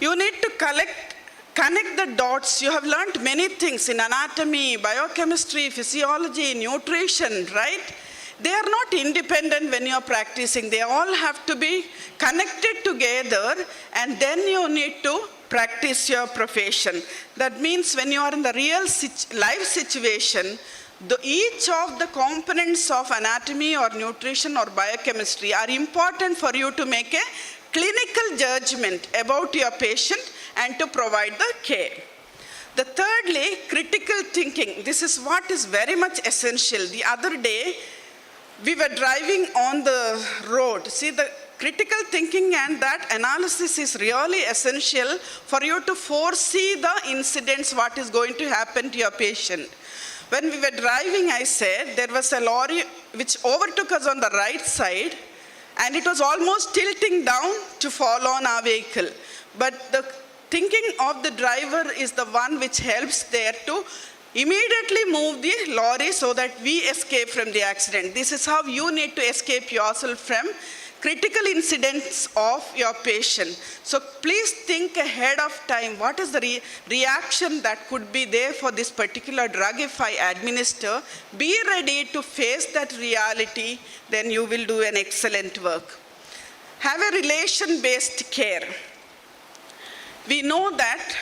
You need to connect the dots. You have learned many things in anatomy, biochemistry, physiology, nutrition, right? They are not independent when you are practicing. They all have to be connected together, and then you need to practice your profession. That means when you are in the real life situation, each of the components of anatomy or nutrition or biochemistry are important for you to make a clinical judgment about your patient and to provide the care. The thirdly, critical thinking. This is what is very much essential. The other day, we were driving on the road. See, the critical thinking and that analysis is really essential for you to foresee the incidents, what is going to happen to your patient. When we were driving, I said, there was a lorry which overtook us on the right side, and it was almost tilting down to fall on our vehicle. But the thinking of the driver is the one which helps there to immediately move the lorry so that we escape from the accident. This is how you need to escape yourself from critical incidents of your patient. So please think ahead of time, what is the reaction that could be there for this particular drug if I administer? Be ready to face that reality, then you will do an excellent work. Have a relation-based care. We know that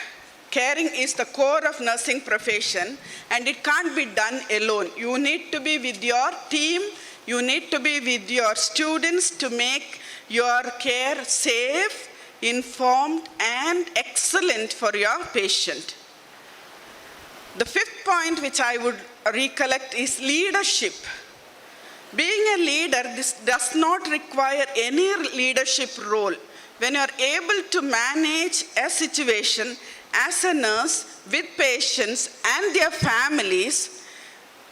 caring is the core of nursing profession and it can't be done alone. You need to be with your team, you need to be with your students to make your care safe, informed, and excellent for your patient. The fifth point which I would recollect is leadership. Being a leader, this does not require any leadership role. When you are able to manage a situation as a nurse with patients and their families,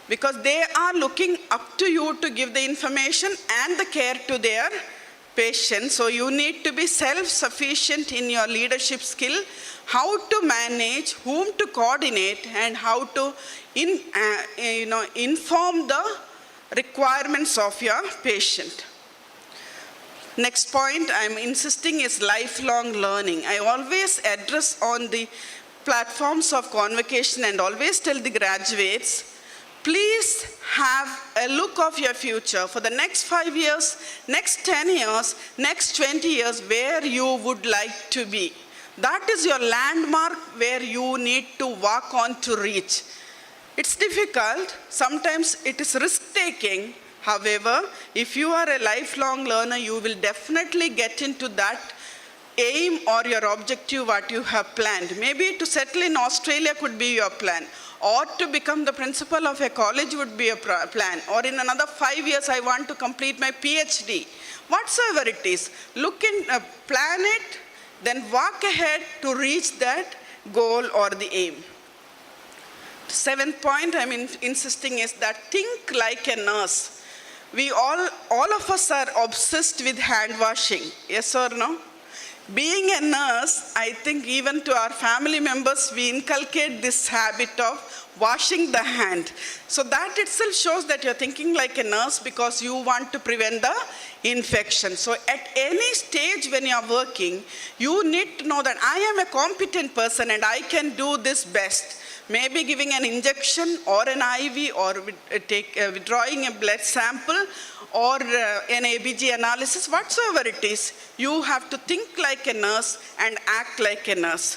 because they are looking up to you to give the information and the care to their patients. So you need to be self-sufficient in your leadership skill, how to manage, whom to coordinate, and how to inform the requirements of your patient. Next point I'm insisting is lifelong learning. I always address on the platforms of convocation and always tell the graduates, please have a look of your future for the next 5 years, next 10 years, next 20 years, where you would like to be. That is your landmark where you need to walk on to reach. It's difficult, sometimes it is risk-taking. However, if you are a lifelong learner, you will definitely get into that aim or your objective what you have planned. Maybe to settle in Australia could be your plan, or to become the principal of a college would be a plan, or in another 5 years I want to complete my PhD. Whatsoever it is, look in, plan it, then walk ahead to reach that goal or the aim. Seventh point I'm insisting is that think like a nurse. We all of us are obsessed with hand washing, yes or no? Being a nurse, I think even to our family members, we inculcate this habit of washing the hand. So that itself shows that you're thinking like a nurse because you want to prevent the infection. So at any stage when you're working, you need to know that I am a competent person and I can do this best. Maybe giving an injection or an IV or withdrawing a blood sample or an ABG analysis, whatsoever it is, you have to think like a nurse and act like a nurse.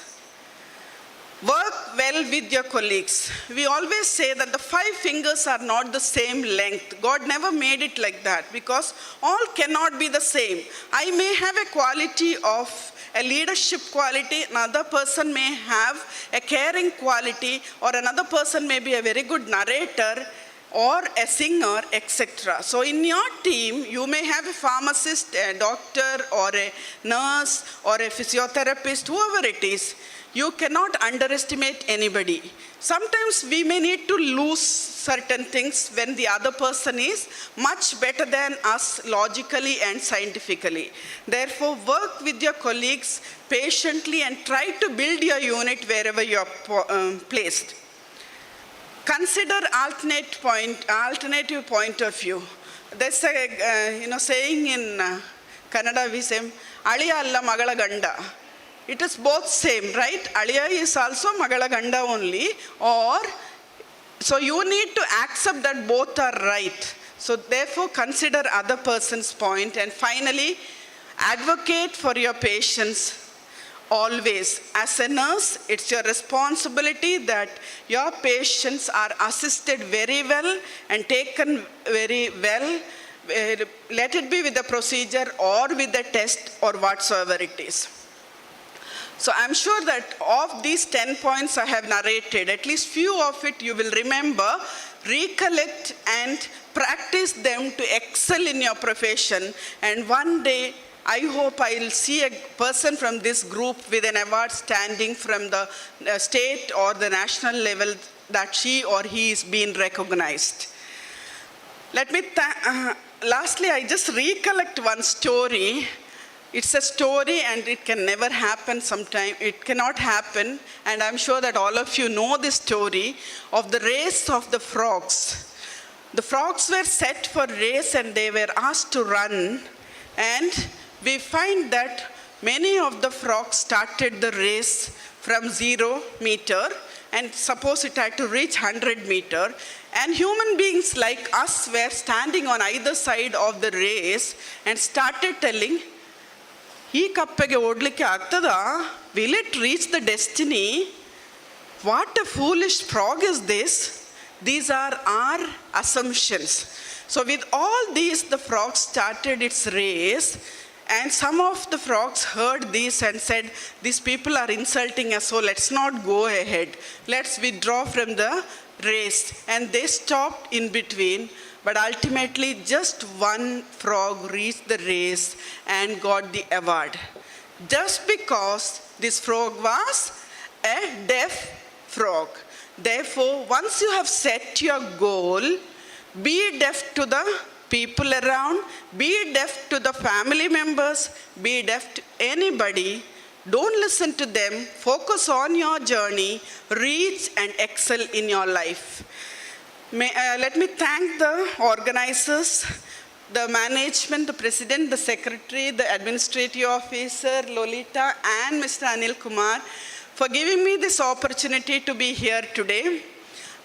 Work well with your colleagues. We always say that the 5 fingers are not the same length. God never made it like that because all cannot be the same. I may have a quality of a leadership quality, another person may have a caring quality, or another person may be a very good narrator or a singer, etc. So in your team, you may have a pharmacist, a doctor, or a nurse, or a physiotherapist, whoever it is. You cannot underestimate anybody. Sometimes we may need to lose certain things when the other person is much better than us logically and scientifically. Therefore, work with your colleagues patiently and try to build your unit wherever you are placed. Consider alternative point of view. There's a saying in Kannada, we say, "Aliya alla magala ganda." It is both same, right? Aliya is also magala ganda only, or so you need to accept that both are right. So therefore consider other person's point, and finally advocate for your patients always. As a nurse, it's your responsibility that your patients are assisted very well and taken very well. Let it be with the procedure or with the test or whatsoever it is. So I'm sure that of these 10 points I have narrated, at least few of it you will remember, recollect and practice them to excel in your profession, and one day I hope I will see a person from this group with an award standing from the state or the national level that she or he is being recognized. Let me, lastly, I just recollect one story. It's a story and it can never happen sometime. It cannot happen. And I'm sure that all of you know this story of the race of the frogs. The frogs were set for race and they were asked to run. And we find that many of the frogs started the race from 0 meter and suppose it had to reach 100 meter. And human beings like us were standing on either side of the race and started telling, "Ee kappege odlikke agtada? Will it reach the destiny? What a foolish frog is this?" These are our assumptions. So with all these, the frog started its race. And some of the frogs heard this and said, "These people are insulting us, so let's not go ahead. Let's withdraw from the race." And they stopped in between, but ultimately just one frog reached the race and got the award. Just because this frog was a deaf frog. Therefore, once you have set your goal, be deaf to the people around, be deaf to the family members, be deaf to anybody. Don't listen to them. Focus on your journey, reach and excel in your life. Let me thank the organizers, the management, the president, the secretary, the administrative officer, Lolita, and Mr. Anil Kumar for giving me this opportunity to be here today.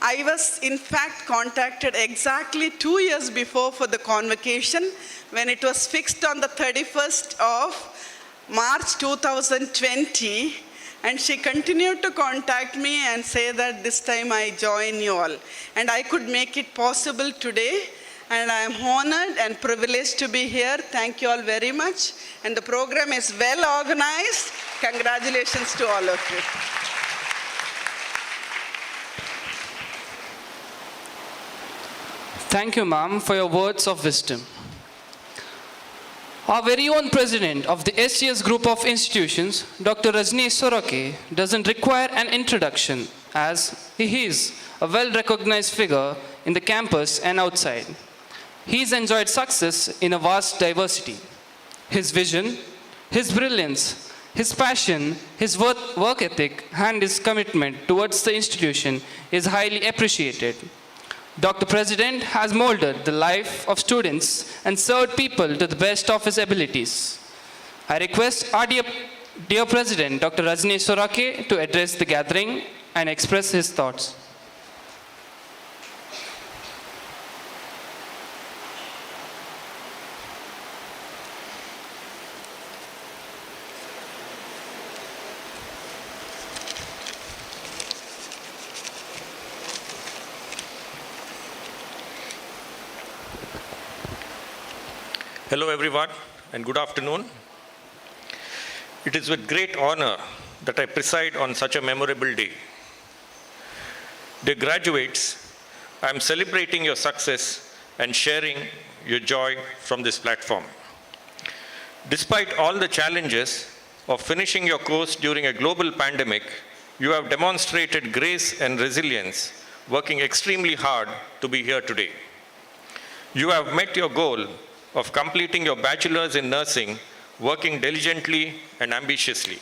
I was in fact contacted exactly 2 years before for the convocation when it was fixed on the 31st of March 2020, and she continued to contact me and say that this time I join you all. And I could make it possible today, and I am honored and privileged to be here. Thank you all very much. And the program is well organized. Congratulations to all of you. Thank you, ma'am, for your words of wisdom. Our very own president of the SCS group of institutions, Dr. Rajneesh Sorake, doesn't require an introduction as he is a well-recognized figure in the campus and outside. He's enjoyed success in a vast diversity. His vision, his brilliance, his passion, his work ethic, and his commitment towards the institution is highly appreciated. Dr. President has molded the life of students and served people to the best of his abilities. I request our dear President, Dr. Rajneesh Sorake, to address the gathering and express his thoughts. Hello everyone and good afternoon. It is with great honor that I preside on such a memorable day. Dear graduates, I am celebrating your success and sharing your joy from this platform. Despite all the challenges of finishing your course during a global pandemic, you have demonstrated grace and resilience, working extremely hard to be here today. You have met your goal of completing your bachelor's in nursing, working diligently and ambitiously.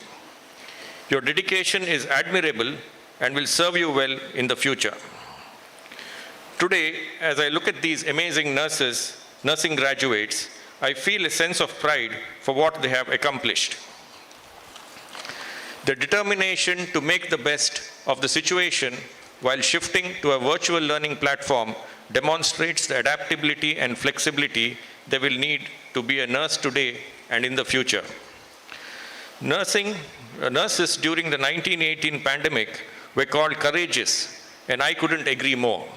Your dedication is admirable and will serve you well in the future. Today, as I look at these amazing nursing graduates, I feel a sense of pride for what they have accomplished. The determination to make the best of the situation while shifting to a virtual learning platform demonstrates the adaptability and flexibility they will need to be a nurse today and in the future. Nurses during the 1918 pandemic were called courageous, and I couldn't agree more.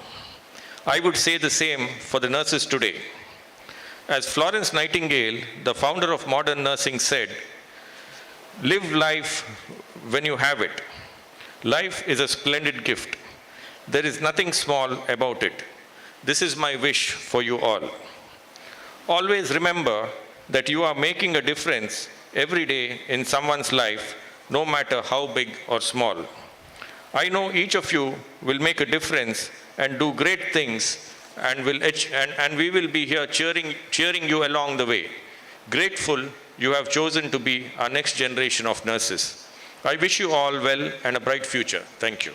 I would say the same for the nurses today. As Florence Nightingale, the founder of modern nursing, said, "Live life when you have it. Life is a splendid gift. There is nothing small about it. This is my wish for you all. Always remember that you are making a difference every day in someone's life, no matter how big or small. I know each of you will make a difference and do great things, and we will be here cheering you along the way. Grateful you have chosen to be our next generation of nurses. I wish you all well and a bright future. Thank you.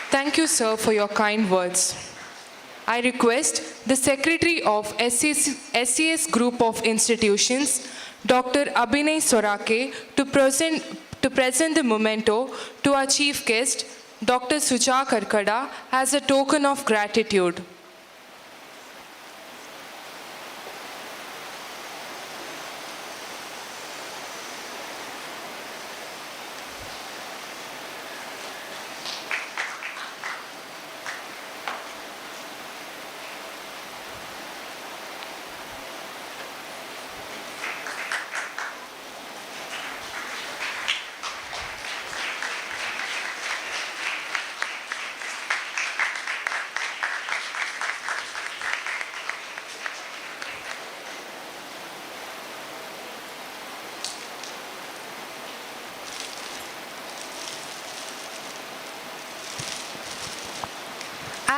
Thank you, sir, for your kind words. I request the Secretary of SES Group of Institutions, Dr. Abhinay Sorake, to present the memento to our chief guest, Dr. Suja Karkada, as a token of gratitude.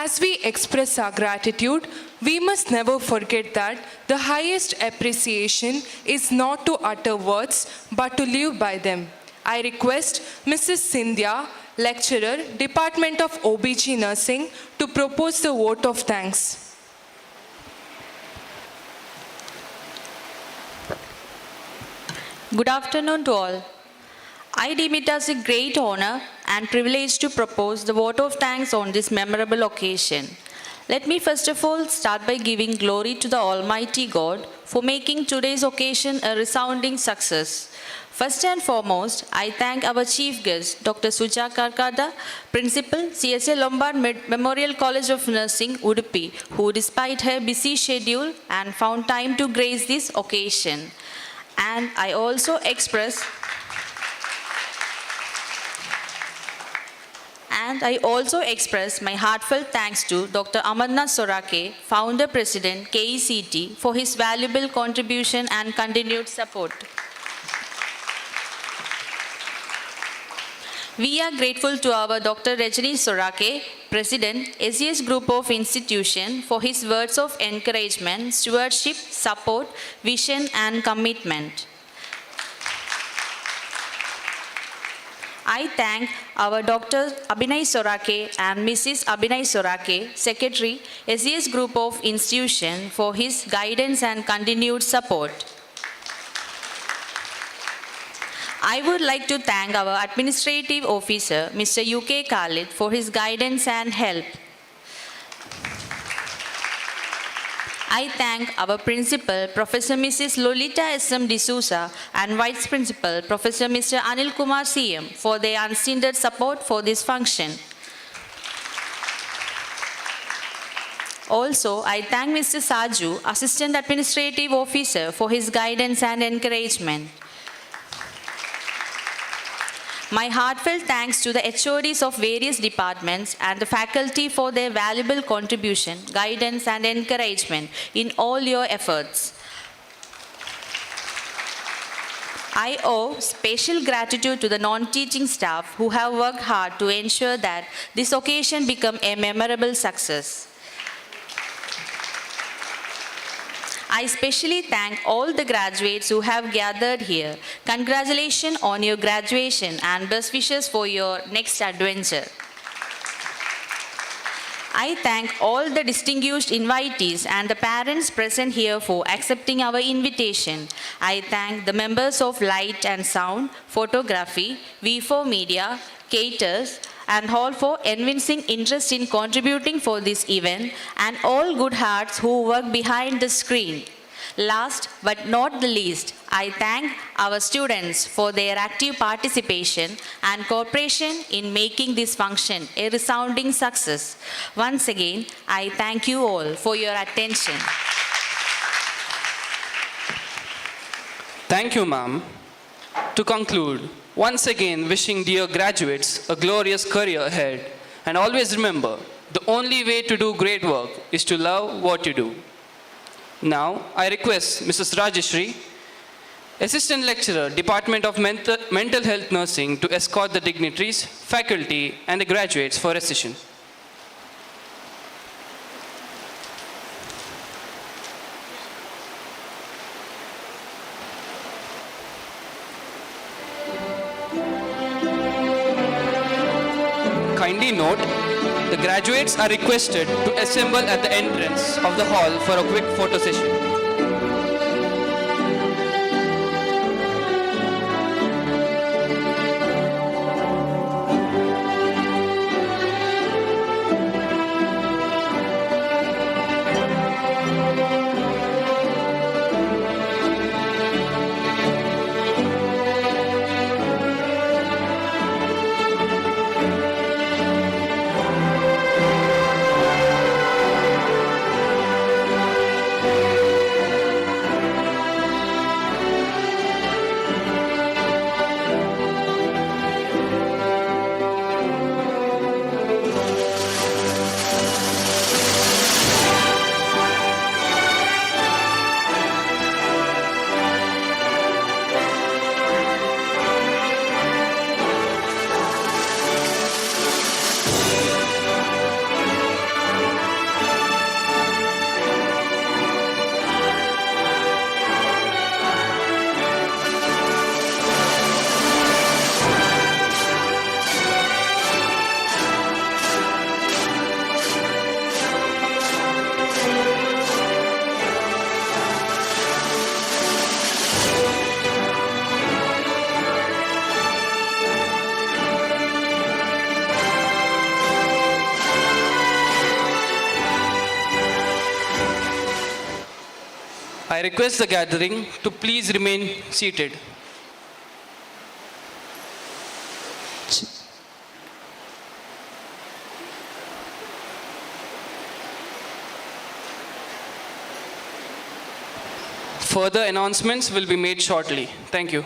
As we express our gratitude, we must never forget that the highest appreciation is not to utter words, but to live by them. I request Mrs. Sindhya, Lecturer, Department of OBG Nursing, to propose the vote of thanks. Good afternoon to all. I deem it as a great honor and privilege to propose the vote of thanks on this memorable occasion. Let me first of all start by giving glory to the Almighty God for making today's occasion a resounding success. First and foremost, I thank our chief guest, Dr. Suja Karkada, Principal, CSA Lombard Memorial College of Nursing, Udupi, who despite her busy schedule and found time to grace this occasion. And I also express my heartfelt thanks to Dr. Amarnath Sorake, Founder President, KECT, for his valuable contribution and continued support. We are grateful to our Dr. Rajani Sorake, President, SES Group of Institution, for his words of encouragement, stewardship, support, vision, and commitment. I thank our Dr. Abhinay Sorake and Mrs. Abhinay Sorake, Secretary, SES Group of Institution, for his guidance and continued support. I would like to thank our Administrative Officer, Mr. UK Khalid, for his guidance and help. I thank our Principal, Professor Mrs. Lolita S.M. D'Souza, and Vice Principal, Professor Mr. Anil Kumar C.M., for their unstinted support for this function. Also, I thank Mr. Saju, Assistant Administrative Officer, for his guidance and encouragement. My heartfelt thanks to the HODs of various departments and the faculty for their valuable contribution, guidance, and encouragement in all your efforts. I owe special gratitude to the non-teaching staff who have worked hard to ensure that this occasion become a memorable success. I especially thank all the graduates who have gathered here. Congratulations on your graduation and best wishes for your next adventure. I thank all the distinguished invitees and the parents present here for accepting our invitation. I thank the members of Light and Sound, Photography, V4 Media, caterers, and all for evincing interest in contributing for this event, and all good hearts who work behind the screen. Last but not the least, I thank our students for their active participation and cooperation in making this function a resounding success. Once again, I thank you all for your attention. Thank you, ma'am. To conclude, once again wishing dear graduates a glorious career ahead, and always remember, the only way to do great work is to love what you do. Now, I request Mrs. Rajeshri, Assistant Lecturer, Department of Mental Health Nursing, to escort the dignitaries, faculty, and the graduates for a session. Kindly note, the graduates are requested to assemble at the entrance of the hall for a quick photo session. I request the gathering to please remain seated. Further announcements will be made shortly. Thank you.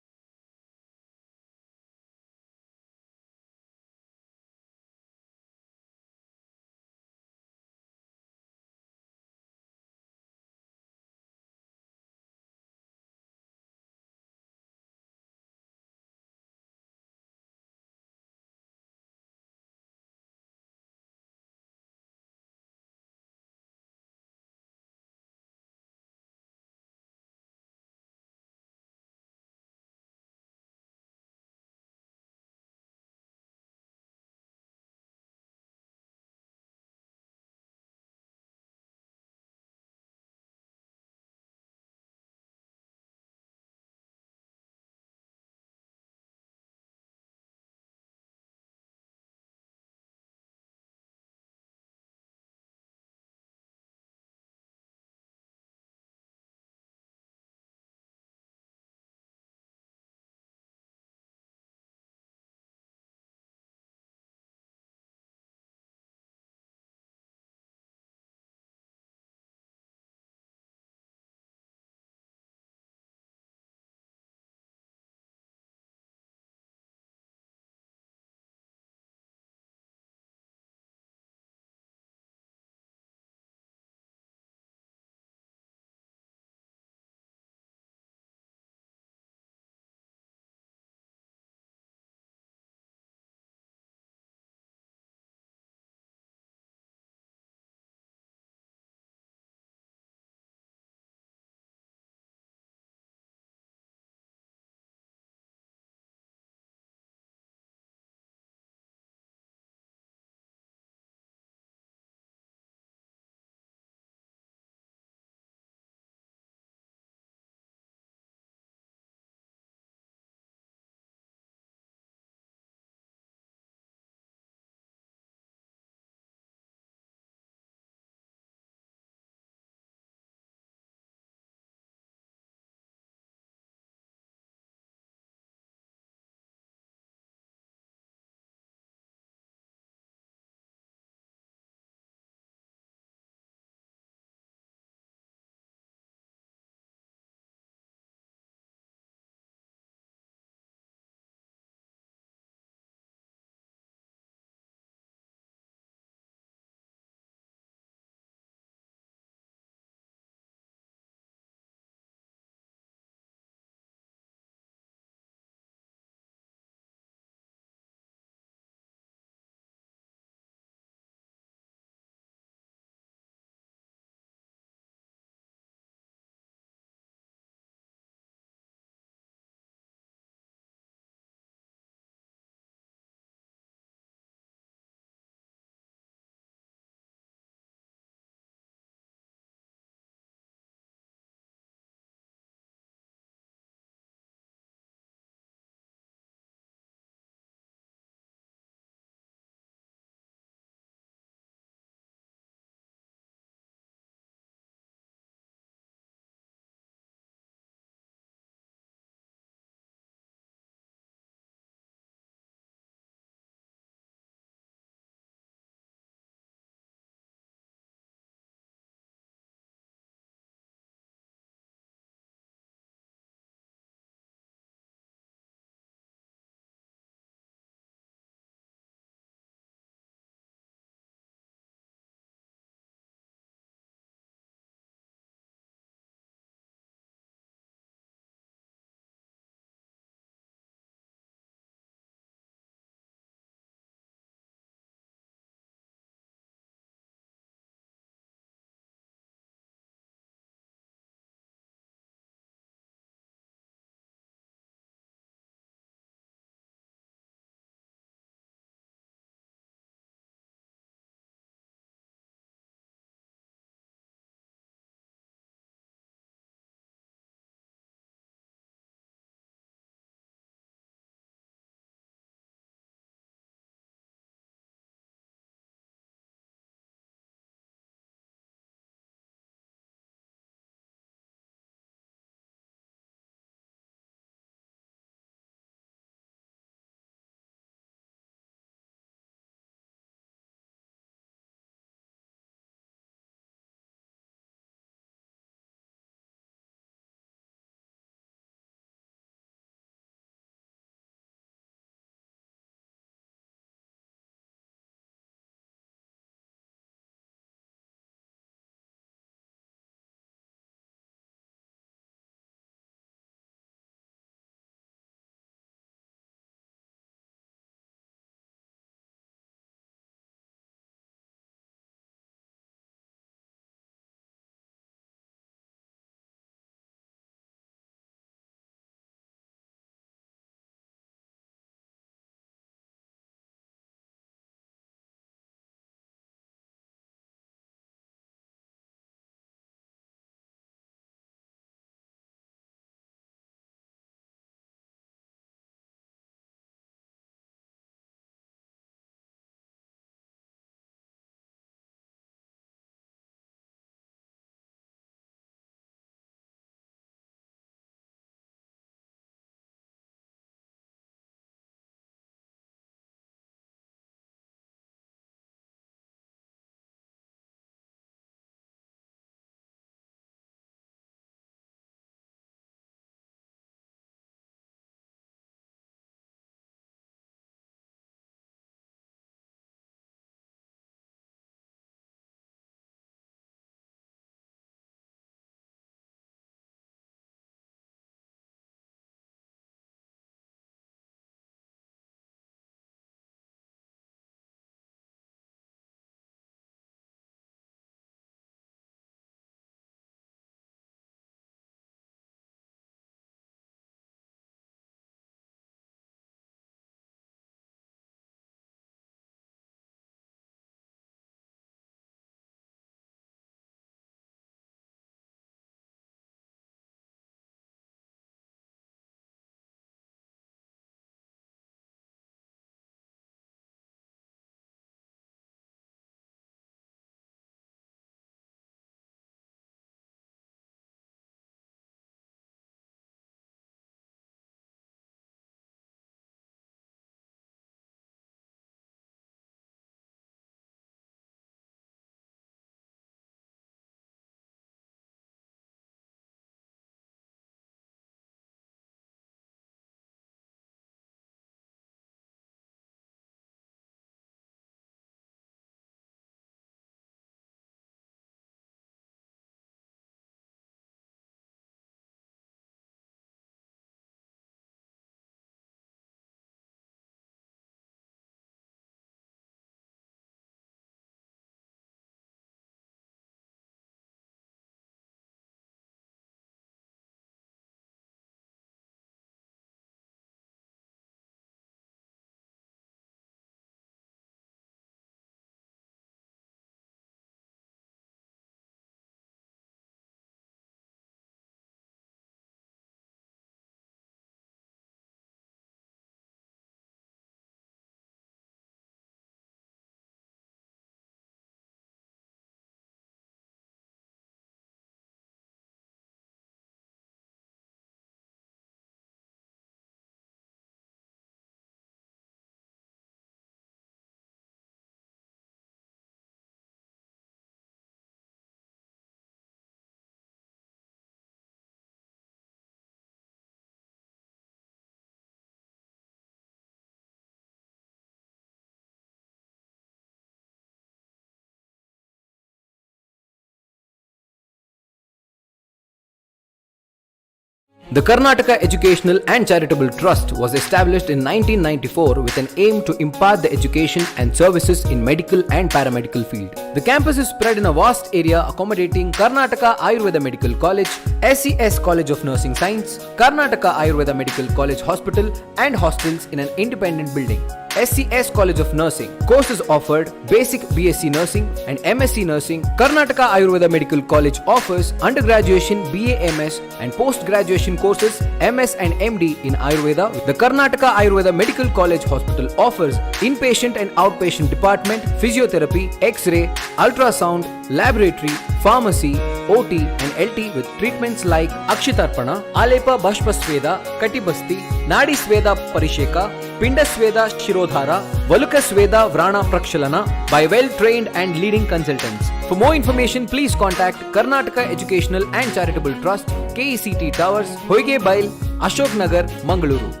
The Karnataka Educational and Charitable Trust was established in 1994 with an aim to impart the education and services in medical and paramedical field. The campus is spread in a vast area accommodating Karnataka Ayurveda Medical College, SES College of Nursing Science, Karnataka Ayurveda Medical College Hospital and hostels in an independent building. SCS College of Nursing. Courses offered: Basic BSc Nursing and MSc Nursing. Karnataka Ayurveda Medical College offers undergraduation BA MS and post-graduation courses MS and MD in Ayurveda. The Karnataka Ayurveda Medical College Hospital offers inpatient and outpatient department, physiotherapy, X-ray, ultrasound, laboratory, pharmacy, OT and LT with treatments like Akshitarpana, Alepa Bhashpasveda, Katibasti, Nadi Sveda Parisheka, Pindasveda Shirodhara, Valukasveda Vrana Prakshalana by well-trained and leading consultants. For more information, please contact Karnataka Educational and Charitable Trust, KECT Towers, Hoige Bail, Ashok Nagar, Mangaluru.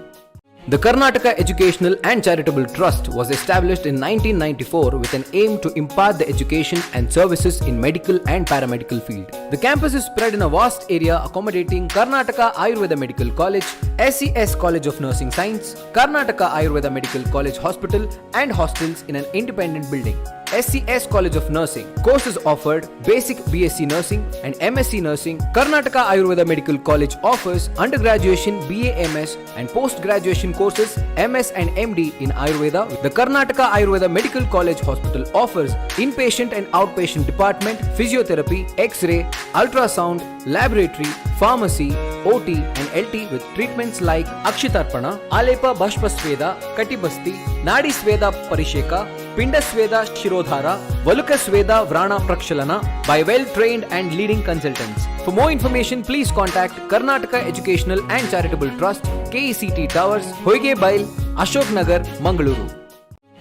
The Karnataka Educational and Charitable Trust was established in 1994 with an aim to impart the education and services in medical and paramedical field. The campus is spread in a vast area accommodating Karnataka Ayurveda Medical College, SES College of Nursing Science, Karnataka Ayurveda Medical College Hospital and hostels in an independent building. SCS College of Nursing. Courses offered: Basic BSc Nursing and MSc Nursing. Karnataka Ayurveda Medical College offers undergraduation BA MS and post-graduation courses MS and MD in Ayurveda. The Karnataka Ayurveda Medical College Hospital offers inpatient and outpatient department, physiotherapy, X-ray, ultrasound, laboratory, pharmacy, OT and LT with treatments like Akshitarpana, Alepa Bhashpasveda, Katibasti, Nadi Sveda Parisheka, Pindasveda Shirodhara, Valukasveda Vrana Prakshalana by well-trained and leading consultants. For more information, please contact Karnataka Educational and Charitable Trust, KECT Towers, Hoige Bail, Ashok Nagar, Mangaluru.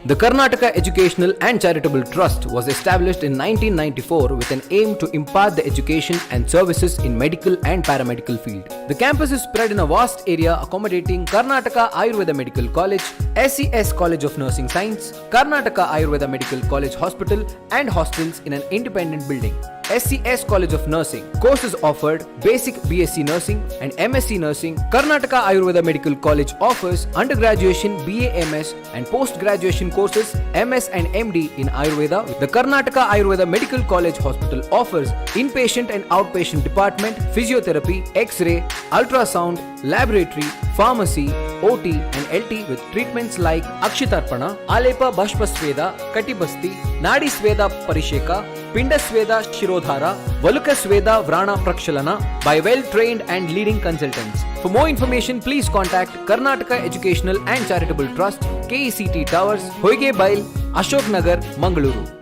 The Karnataka Educational and Charitable Trust was established in 1994 with an aim to impart the education and services in medical and paramedical field. The campus is spread in a vast area accommodating Karnataka Ayurveda Medical College, SES College of Nursing Science, Karnataka Ayurveda Medical College Hospital and hostels in an independent building. SCS College of Nursing. Courses offered: Basic BSc Nursing and MSc Nursing. Karnataka Ayurveda Medical College offers undergraduation BA MS and post-graduation courses MS and MD in Ayurveda. The Karnataka Ayurveda Medical College Hospital offers inpatient and outpatient department, physiotherapy, X-ray, ultrasound, laboratory, pharmacy, OT and LT with treatments like Akshitarpana, Alepa Bhashpasveda, Katibasti, Nadi Sveda Parisheka, Pindasveda Shirodhara, Valukasveda Vrana Prakshalana by well-trained and leading consultants. For more information, please contact Karnataka Educational and Charitable Trust, KECT Towers, Hoige Bail, Ashok Nagar, Mangaluru.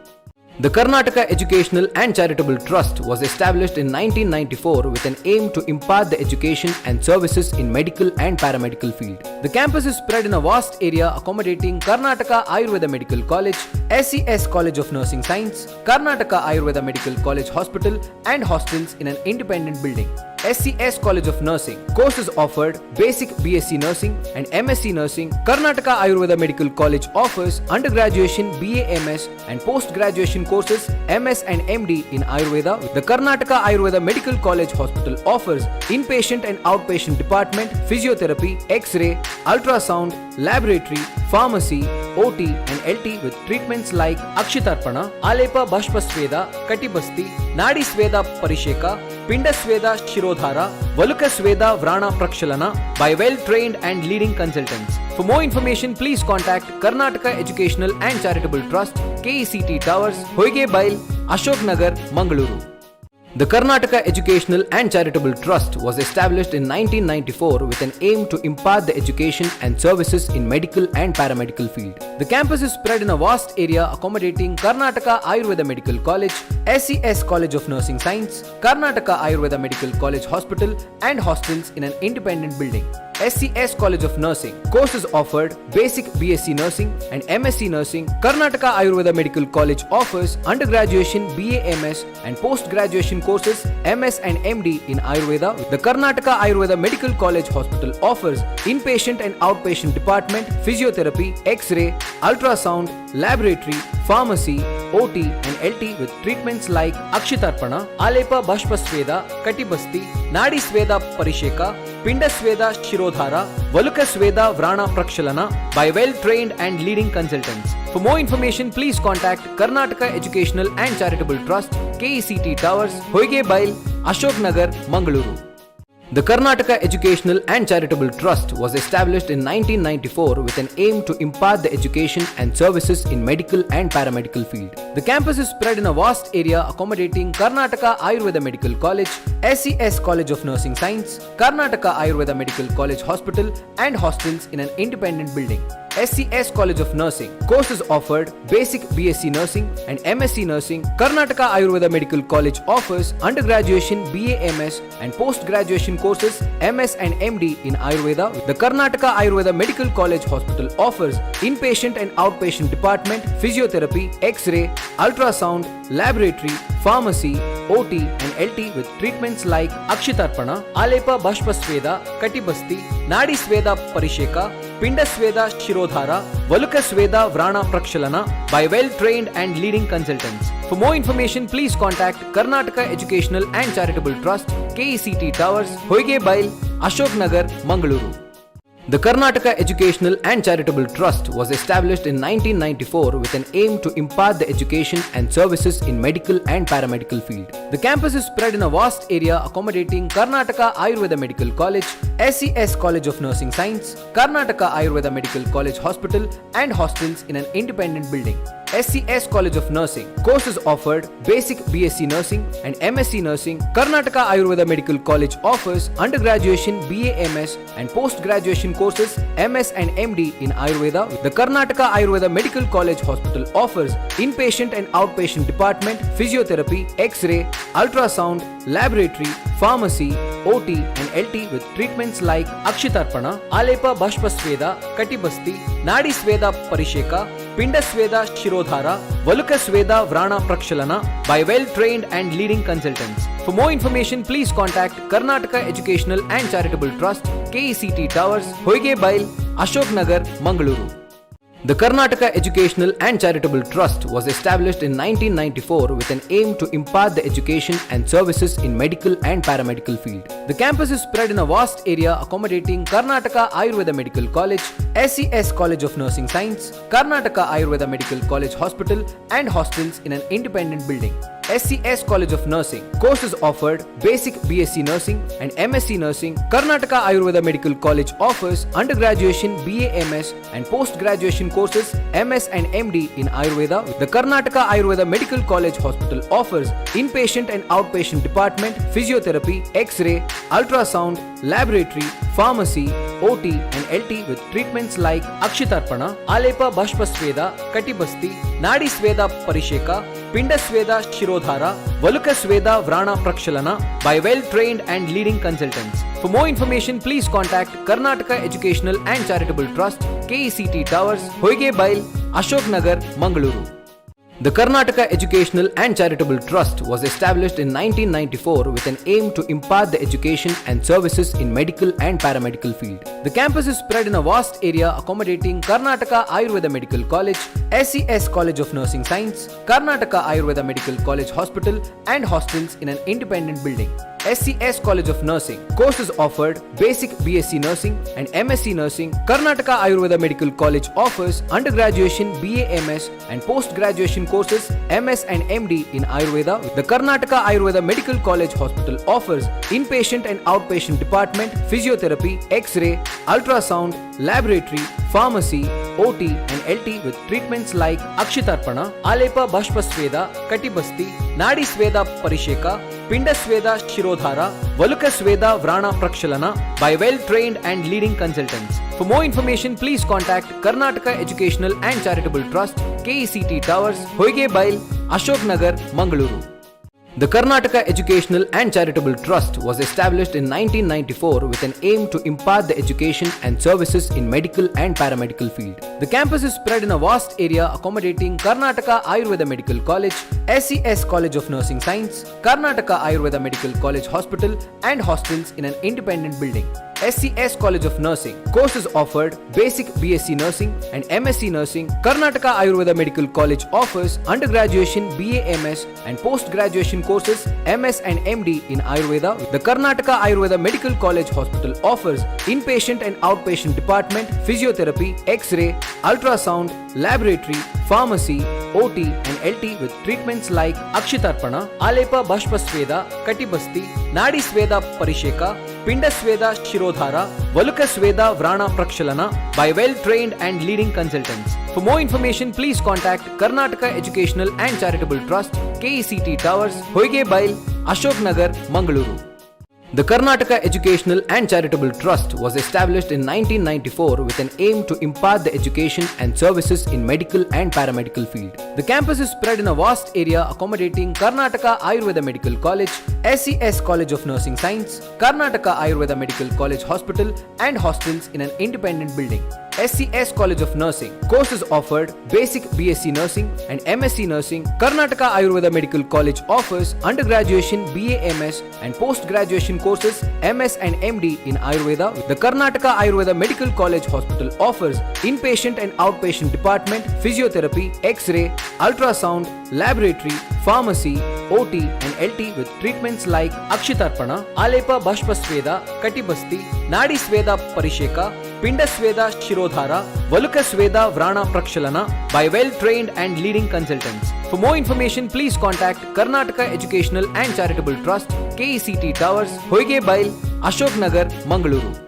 The Karnataka Educational and Charitable Trust was established in 1994 with an aim to impart the education and services in medical and paramedical field. The campus is spread in a vast area accommodating Karnataka Ayurveda Medical College, SES College of Nursing Science, Karnataka Ayurveda Medical College Hospital and hostels in an independent building. SCS College of Nursing. Courses offered: Basic BSc Nursing and MSc Nursing. Karnataka Ayurveda Medical College offers undergraduation BA MS and post-graduation courses MS and MD in Ayurveda. The Karnataka Ayurveda Medical College Hospital offers inpatient and outpatient department, physiotherapy, X-ray, ultrasound, laboratory, pharmacy, OT and LT with treatments like Akshitarpana, Alepa Bhashpasveda, Katibasti, Nadi Sveda Parisheka, Pindasveda Shirodhara, Valukasveda Vrana Prakshalana by well-trained and leading consultants. For more information, please contact Karnataka Educational and Charitable Trust, KECT Towers, Hoige Bail, Ashok Nagar, Mangaluru. The Karnataka Educational and Charitable Trust was established in 1994 with an aim to impart the education and services in medical and paramedical field. The campus is spread in a vast area accommodating Karnataka Ayurveda Medical College, SES College of Nursing Science, Karnataka Ayurveda Medical College Hospital and hostels in an independent building. SCS College of Nursing. Courses offered: Basic BSc Nursing and MSc Nursing. Karnataka Ayurveda Medical College offers undergraduation BA MS and post-graduation courses MS and MD in Ayurveda. The Karnataka Ayurveda Medical College Hospital offers inpatient and outpatient department, physiotherapy, X-ray, ultrasound, laboratory, pharmacy, OT and LT with treatments like Akshitarpana, Alepa Bhashpasveda, Katibasti, Nadi Sveda Parisheka, Pindasveda Shirodhara, Valukasveda Vrana Prakshalana by well-trained and leading consultants. For more information, please contact Karnataka Educational and Charitable Trust, KECT Towers, Hoige Bail, Ashok Nagar, Mangaluru. The Karnataka Educational and Charitable Trust was established in 1994 with an aim to impart the education and services in medical and paramedical field. The campus is spread in a vast area accommodating Karnataka Ayurveda Medical College, SES College of Nursing Science, Karnataka Ayurveda Medical College Hospital and hostels in an independent building. SCS College of Nursing. Courses offered: Basic BSc Nursing and MSc Nursing. Karnataka Ayurveda Medical College offers undergraduation BA MS and post-graduation courses MS and MD in Ayurveda. The Karnataka Ayurveda Medical College Hospital offers inpatient and outpatient department, physiotherapy, X-ray, ultrasound, laboratory, pharmacy, OT and LT with treatments like Akshitarpana, Alepa Bashpasveda, Katibasti, Nadi Sveda Parisheka, Pindasveda Shirodhara, Valukasveda Vrana Prakshalana by well-trained and leading consultants. For more information, please contact Karnataka Educational and Charitable Trust, KECT Towers, Hoige Bail, Ashok Nagar, Mangaluru. The Karnataka Educational and Charitable Trust was established in 1994 with an aim to impart the education and services in medical and paramedical field. The campus is spread in a vast area accommodating Karnataka Ayurveda Medical College, SES College of Nursing Science, Karnataka Ayurveda Medical College Hospital and hostels in an independent building. SCS College of Nursing. Courses offered: Basic BSc Nursing and MSc Nursing. Karnataka Ayurveda Medical College offers undergraduation BA MS and post-graduation courses MS and MD in Ayurveda. The Karnataka Ayurveda Medical College Hospital offers inpatient and outpatient department, physiotherapy, X-ray, ultrasound, laboratory, pharmacy, OT and LT with treatments like Akshitarpana, Alepa Bashpasveda, Katibasti, Nadi Sveda Parisheka, Pindasveda Shirodhara, Valukasveda Vrana Prakshalana by well-trained and leading consultants. For more information, please contact Karnataka Educational and Charitable Trust, KECT Towers, Hoige Bail, Ashok Nagar, Mangaluru. The Karnataka Educational and Charitable Trust was established in 1994 with an aim to impart the education and services in medical and paramedical field. The campus is spread in a vast area accommodating Karnataka Ayurveda Medical College, SES College of Nursing Science, Karnataka Ayurveda Medical College Hospital and hostels in an independent building. SCS College of Nursing. Courses offered: Basic BSc Nursing and MSc Nursing. Karnataka Ayurveda Medical College offers undergraduation BA MS and post-graduation courses MS and MD in Ayurveda. The Karnataka Ayurveda Medical College Hospital offers inpatient and outpatient department, physiotherapy, X-ray, ultrasound, laboratory, pharmacy, OT and LT with treatments like Akshitarpana, Alepa Bashpasveda, Katibasti, Nadi Sveda Parisheka, Pindasveda Shirodhara, Valukasveda Vrana Prakshalana by well-trained and leading consultants. For more information, please contact Karnataka Educational and Charitable Trust, KECT Towers, Hoige Bail, Ashok Nagar, Mangaluru. The Karnataka Educational and Charitable Trust was established in 1994 with an aim to impart the education and services in medical and paramedical field. The campus is spread in a vast area accommodating Karnataka Ayurveda Medical College, SES College of Nursing Science, Karnataka Ayurveda Medical College Hospital and hostels in an independent building. SCS College of Nursing. Courses offered: Basic BSc Nursing and MSc Nursing. Karnataka Ayurveda Medical College offers undergraduation BA MS and post-graduation courses MS and MD in Ayurveda. The Karnataka Ayurveda Medical College Hospital offers inpatient and outpatient department, physiotherapy, X-ray, ultrasound, laboratory, pharmacy, OT and LT with treatments like Akshitarpana, Alepa Bashpasveda, Katibasti, Nadi Sveda Parisheka, Pindasveda Shirodhara, Valukasveda Vrana Prakshalana by well-trained and leading consultants. For more information, please contact Karnataka Educational and Charitable Trust, KECT Towers, Hoige Bail, Ashok Nagar, Mangaluru. The Karnataka Educational and Charitable Trust was established in 1994 with an aim to impart the education and services in medical and paramedical field. The campus is spread in a vast area accommodating Karnataka Ayurveda Medical College, SES College of Nursing Science, Karnataka Ayurveda Medical College Hospital and hostels in an independent building. SCS College of Nursing. Courses offered: Basic BSc Nursing and MSc Nursing. Karnataka Ayurveda Medical College offers undergraduation BA MS and post-graduation courses MS and MD in Ayurveda. The Karnataka Ayurveda Medical College Hospital offers inpatient and outpatient department, physiotherapy, X-ray, ultrasound, laboratory, pharmacy, OT and LT with treatments like Akshitarpana, Alepa Bhashpasveda, Katibasti, Nadi Sveda Parisheka, Pinda Sveda Shirodhara, Valuka Sveda Vrana Prakshalana by well-trained and leading consultants. For more information, please contact Karnataka Educational and Charitable Trust, KECT Towers, Hoige Bail, Ashok Nagar, Mangaluru. The Karnataka Educational and Charitable Trust was established in 1994 with an aim to impart the education and services in medical and paramedical field. The campus is spread in a vast area accommodating Karnataka Ayurveda Medical College, SCS College of Nursing Science, Karnataka Ayurveda Medical College Hospital and hostels in an independent building. SCS College of Nursing. Courses offered: Basic BSc Nursing and MSc Nursing. Karnataka Ayurveda Medical College offers undergraduation BA MS and post-graduation courses MS and MD in Ayurveda. The Karnataka Ayurveda Medical College Hospital offers inpatient and outpatient department, physiotherapy, X-ray, ultrasound, laboratory, pharmacy, OT and LT with treatments like Akshitarpana, Alepa Bhashpasveda, Katibasti, Nadi Sveda Parisheka, Pinda Sveda Shirodhara, Valuka Sveda Vrana Prakshalana by well-trained and leading consultants. For more information, please contact Karnataka Educational and Charitable Trust, KECT Towers, Hoige Bail, Ashok Nagar, Mangaluru.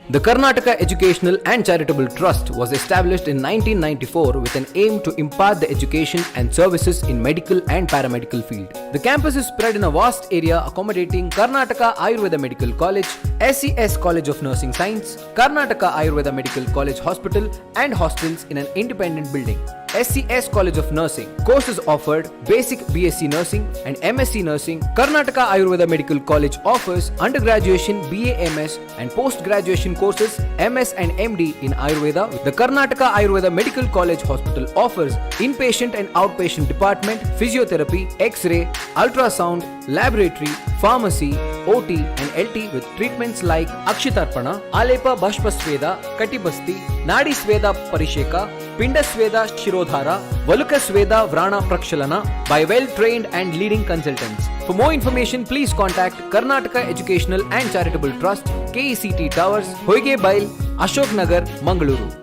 The Karnataka Educational and Charitable Trust was established in 1994 with an aim to impart the education and services in medical and paramedical field. The campus is spread in a vast area accommodating Karnataka Ayurveda Medical College, SCS College of Nursing Science, Karnataka Ayurveda Medical College Hospital and hostels in an independent building. SCS College of Nursing. Courses offered: Basic BSc Nursing and MSc Nursing. Karnataka Ayurveda Medical College offers undergraduation BA MS and post-graduation courses MS and MD in Ayurveda. The Karnataka Ayurveda Medical College Hospital offers inpatient and outpatient department, physiotherapy, X-ray, ultrasound, laboratory, pharmacy, OT and LT with treatments like Akshitarpana, Alepa Bhashpasveda, Katibasti, Nadi Sveda Parisheka, Pinda Sveda Shirodhara, Valuka Sveda Vrana Prakshalana by well-trained and leading consultants. For more information, please contact Karnataka Educational and Charitable Trust, KECT Towers, Hoige Bail, Ashok Nagar, Mangaluru.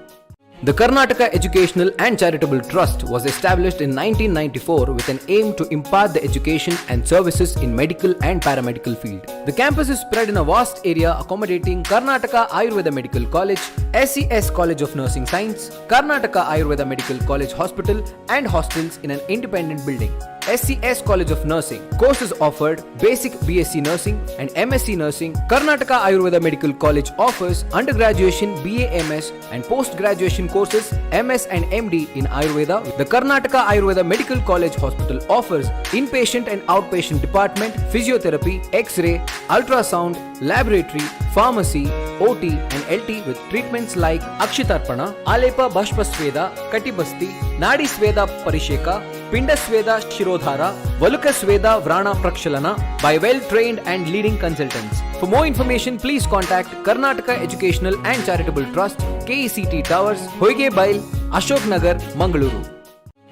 The Karnataka Educational and Charitable Trust was established in 1994 with an aim to impart the education and services in medical and paramedical field. The campus is spread in a vast area accommodating Karnataka Ayurveda Medical College, SCS College of Nursing Science, Karnataka Ayurveda Medical College Hospital and hostels in an independent building. SCS College of Nursing. Courses offered: Basic BSc Nursing and MSc Nursing. Karnataka Ayurveda Medical College offers undergraduation BA MS and post-graduation courses MS and MD in Ayurveda. The Karnataka Ayurveda Medical College Hospital offers inpatient and outpatient department, physiotherapy, X-ray, ultrasound, laboratory, pharmacy, OT and LT with treatments like Akshitarpana, Alepa Bhashpasveda, Katibasti, Nadi Sveda Parisheka, Pinda Sveda Shirodhara, Valuka Sveda Vrana Prakshalana by well-trained and leading consultants. For more information, please contact Karnataka Educational and Charitable Trust, KECT Towers, Hoige Bail, Ashok Nagar, Mangaluru.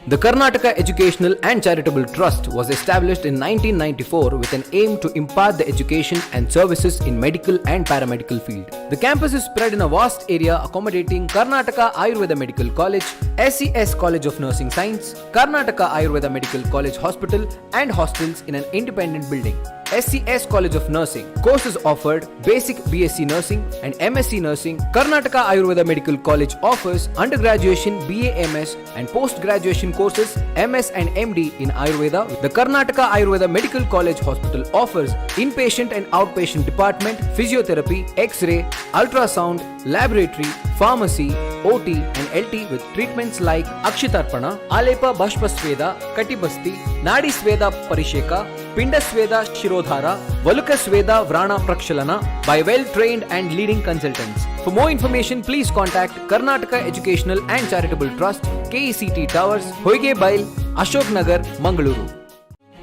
The Karnataka Educational and Charitable Trust was established in 1994 with an aim to impart the education and services in medical and paramedical field. The campus is spread in a vast area accommodating Karnataka Ayurveda Medical College, SCS College of Nursing Science, Karnataka Ayurveda Medical College Hospital and hostels in an independent building. SCS College of Nursing. Courses offered: Basic BSc Nursing and MSc Nursing. Karnataka Ayurveda Medical College offers undergraduation BA MS and post-graduation courses MS and MD in Ayurveda. The Karnataka Ayurveda Medical College Hospital offers inpatient and outpatient department, physiotherapy, X-ray, ultrasound, laboratory, pharmacy, OT and LT with treatments like Akshitarpana, Alepa Bhashpasveda, Katibasti, Nadi Sveda Parisheka, Pinda Sveda Shirodhara, Valuka Sveda Vrana Prakshalana by well-trained and leading consultants. For more information, please contact Karnataka Educational and Charitable Trust, KECT Towers, Hoige Bail, Ashok Nagar, Mangaluru.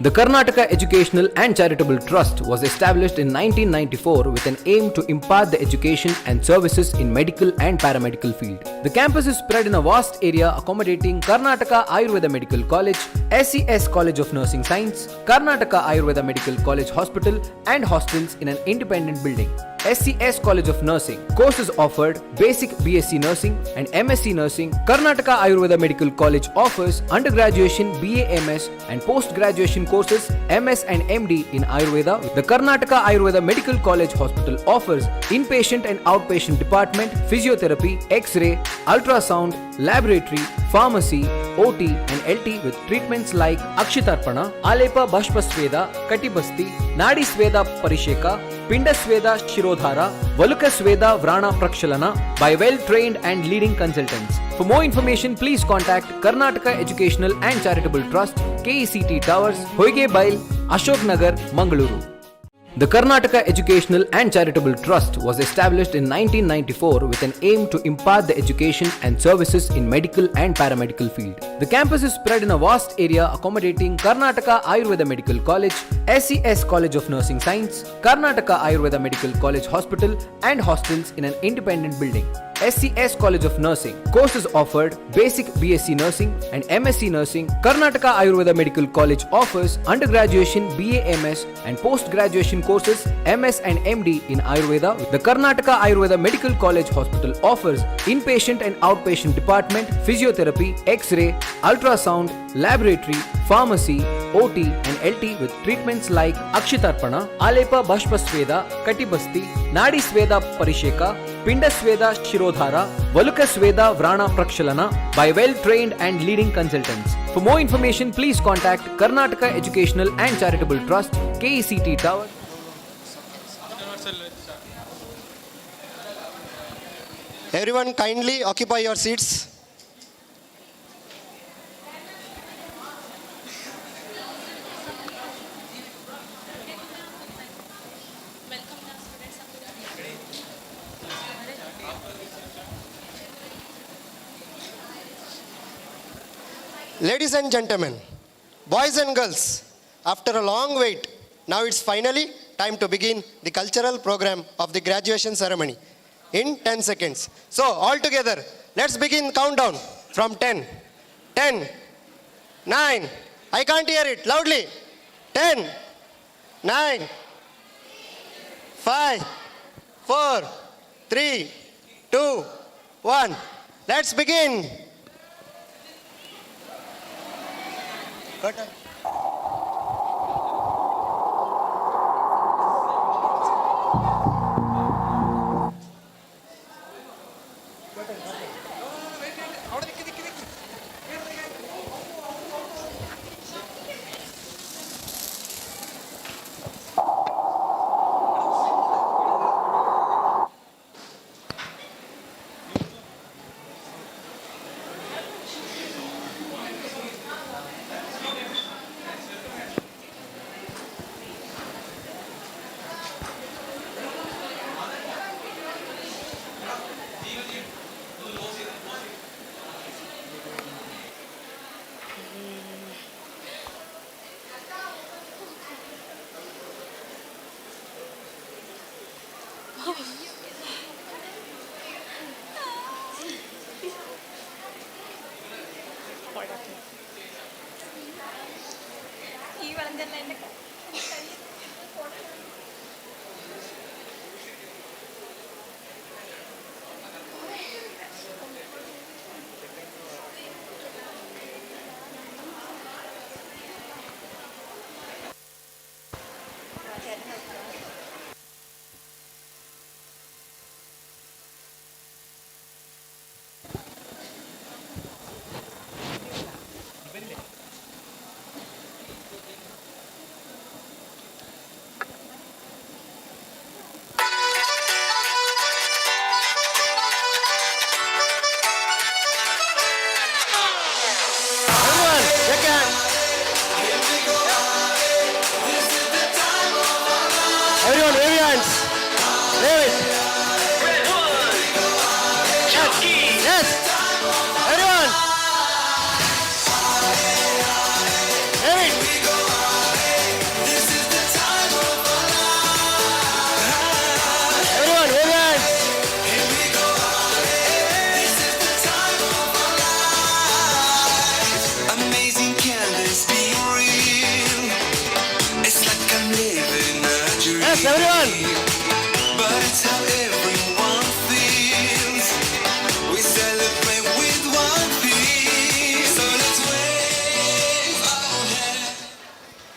The Karnataka Educational and Charitable Trust was established in 1994 with an aim to impart the education and services in medical and paramedical field. The campus is spread in a vast area accommodating Karnataka Ayurveda Medical College, SES College of Nursing Science, Karnataka Ayurveda Medical College Hospital and hostels in an independent building. SCS College of Nursing. Courses offered: Basic BSc Nursing and MSc Nursing. Karnataka Ayurveda Medical College offers undergraduation BA MS and post-graduation courses MS and MD in Ayurveda. The Karnataka Ayurveda Medical College Hospital offers inpatient and outpatient department, physiotherapy, X-ray, ultrasound, laboratory, pharmacy, OT and LT with treatments like Akshitarpana, Alepa Bhashpasveda, Katibasti, Nadi Sveda Parisheka, Pindasveda Shirodhara, Valukasveda Vrana Prakshalana by well-trained and leading consultants. For more information, please contact Karnataka Educational and Charitable Trust, KECT Towers, Hoige Bail, Ashok Nagar, Mangaluru. The Karnataka Educational and Charitable Trust was established in 1994 with an aim to impart the education and services in medical and paramedical field. The campus is spread in a vast area accommodating Karnataka Ayurveda Medical College, SES College of Nursing Science, Karnataka Ayurveda Medical College Hospital and hostels in an independent building. SCS College of Nursing. Courses offered: Basic BSc Nursing and MSc Nursing. Karnataka Ayurveda Medical College offers undergraduation BA MS and post-graduation courses MS and MD in Ayurveda. The Karnataka Ayurveda Medical College Hospital offers inpatient and outpatient department, physiotherapy, X-ray, ultrasound, laboratory, pharmacy, OT and LT with treatments like Akshitarpana, Alepa Bhashpasveda, Katibasti, Nadi Sveda Parisheka, Pindasveda Shirodhara, Valukasveda Vrana Prakshalana by well-trained and leading consultants. For more information, please contact Karnataka Educational and Charitable Trust, KECT Tower. Everyone kindly occupy your seats. Ladies and gentlemen, boys and girls, after a long wait, now it's finally time to begin the cultural program of the graduation ceremony in 10 seconds. So all together, let's begin countdown from 10. 10, 9, I can't hear it, loudly. 10, 9, 5, 4, 3, 2, 1. Let's begin. Everyone, wave your hands. Wave it. Yes. Everyone. Wave it.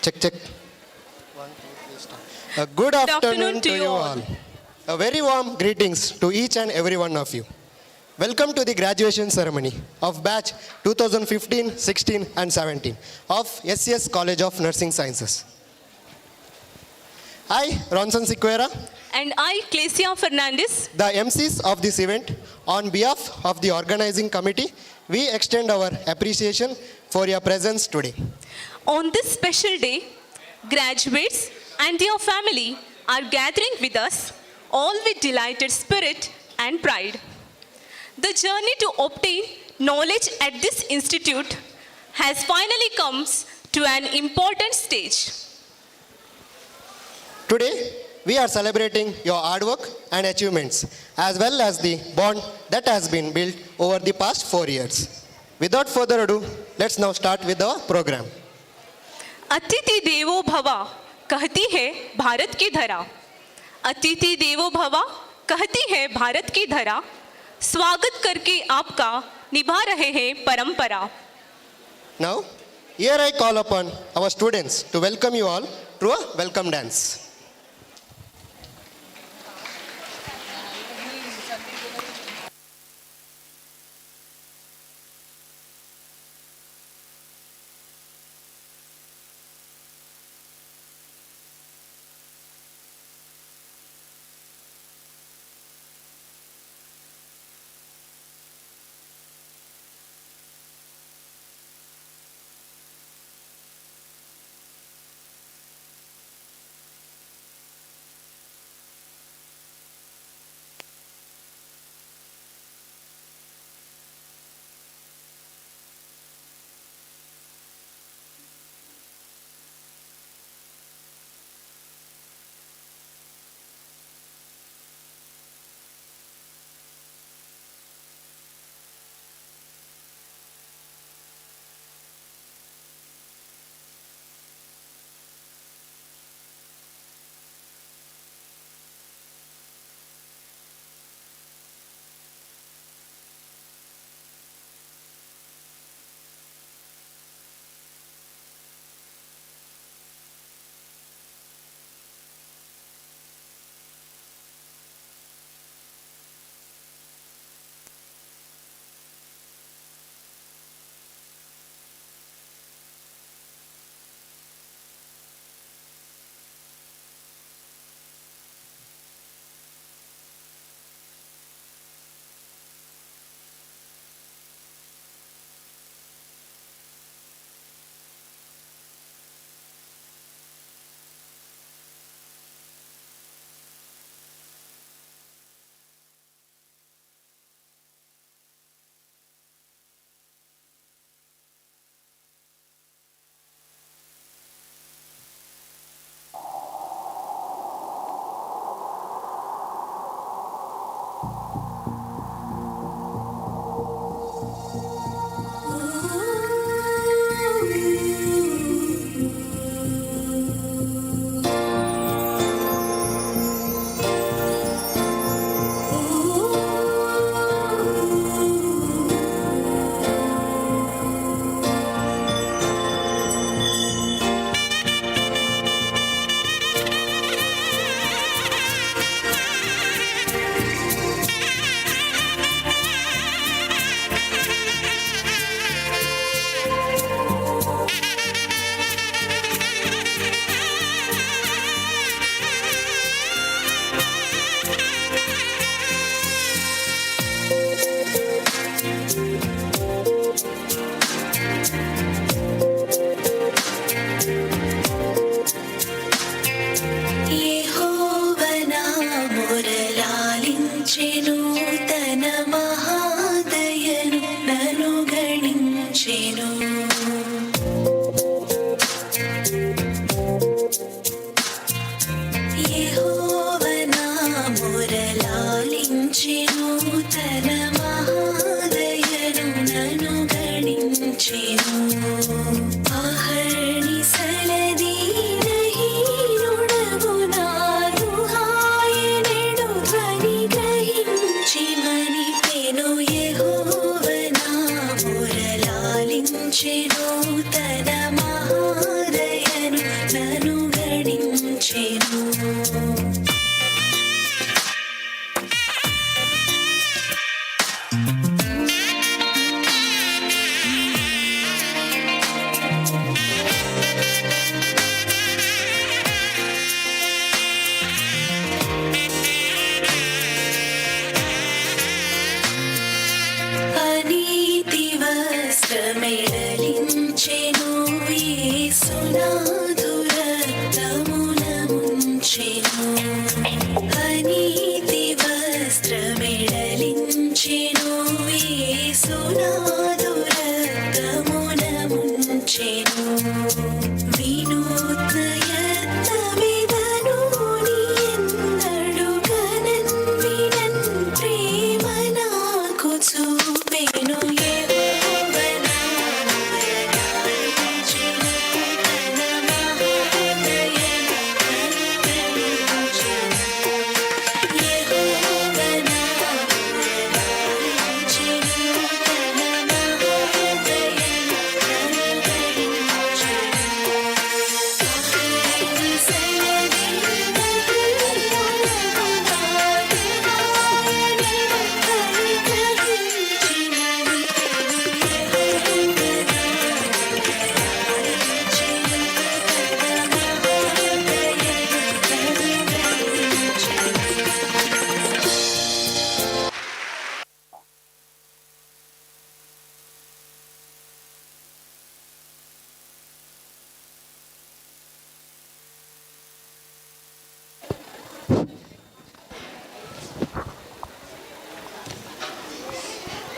Check. 1, 2, 3, start. Good afternoon to you all. A very warm greetings to each and every one of you. Welcome to the graduation ceremony of batch 2015, 16 and 17 of SCS College of Nursing Sciences. I, Ronson Siqueira, And I, Clesia Fernandez, the MCs of this event, on behalf of the organizing committee, we extend our appreciation for your presence today. on this special day, graduates and their family are gathering with us, all with delighted spirit and pride. The journey to obtain knowledge at this institute has finally come to an important stage. Today, we are celebrating your hard work and achievements, as well as the bond that has been built over the past 4 years. Without further ado, let's now start with the program. अतिथि देवो भव कहती है भारत की धरा। अतिथि देवो भव कहती है भारत की धरा। स्वागत करके आपका निभा रहे हैं परंपरा। Now, here I call upon our students to welcome you all through a welcome dance.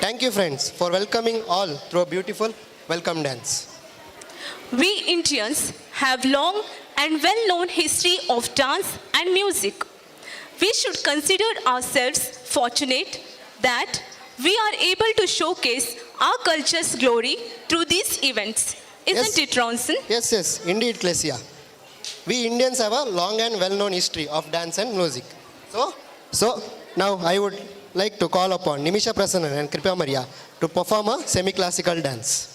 Thank you, friends, for welcoming all through a beautiful welcome dance. We Indians have long and well-known history of dance and music. We should consider ourselves fortunate that we are able to showcase our culture's glory through these events. Isn't it, Ronson? Yes, indeed, Klesia. We Indians have a long and well-known history of dance and music. So now I would like to call upon Nimisha Prasannan and Kripa Maria to perform a semi-classical dance.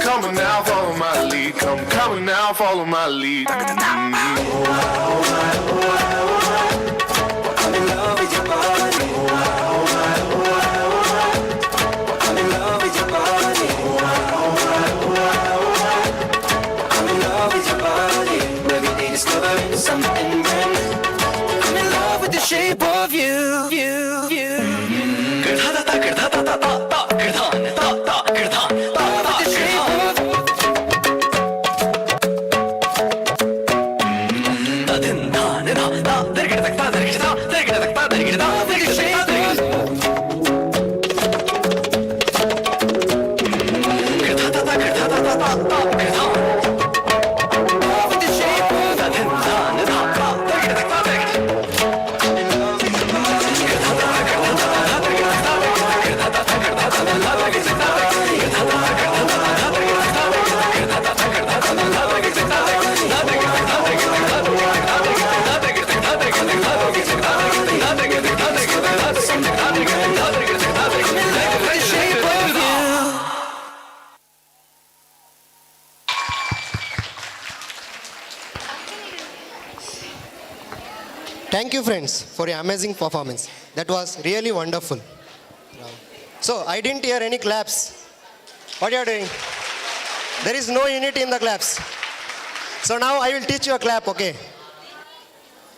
Come now, follow my lead. Come now, follow my lead. I'm in love with your body. I'm in love with your body. I'm in love with your body. Every day discovering something brand new. I'm in love with the shape of you. Thank you, friends, for your amazing performance. That was really wonderful. So, I didn't hear any claps. What are you doing? There is no unity in the claps. So now I will teach you a clap, okay?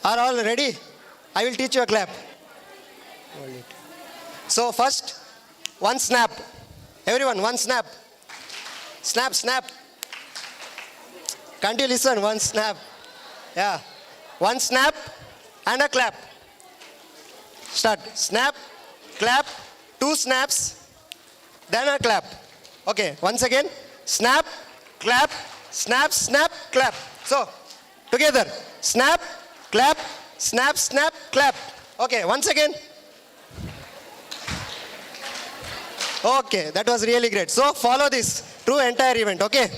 Are all ready? I will teach you a clap. So first, one snap. Everyone, one snap. Snap, snap. Can't you listen? One snap. Yeah. One snap and a clap. Start. Snap, clap, two snaps, then a clap. Okay, once again. Snap, clap, snap, snap, clap. So, together. Snap, clap, snap, snap, clap. Okay, once again. Okay, that was really great. So, follow this through entire event, okay?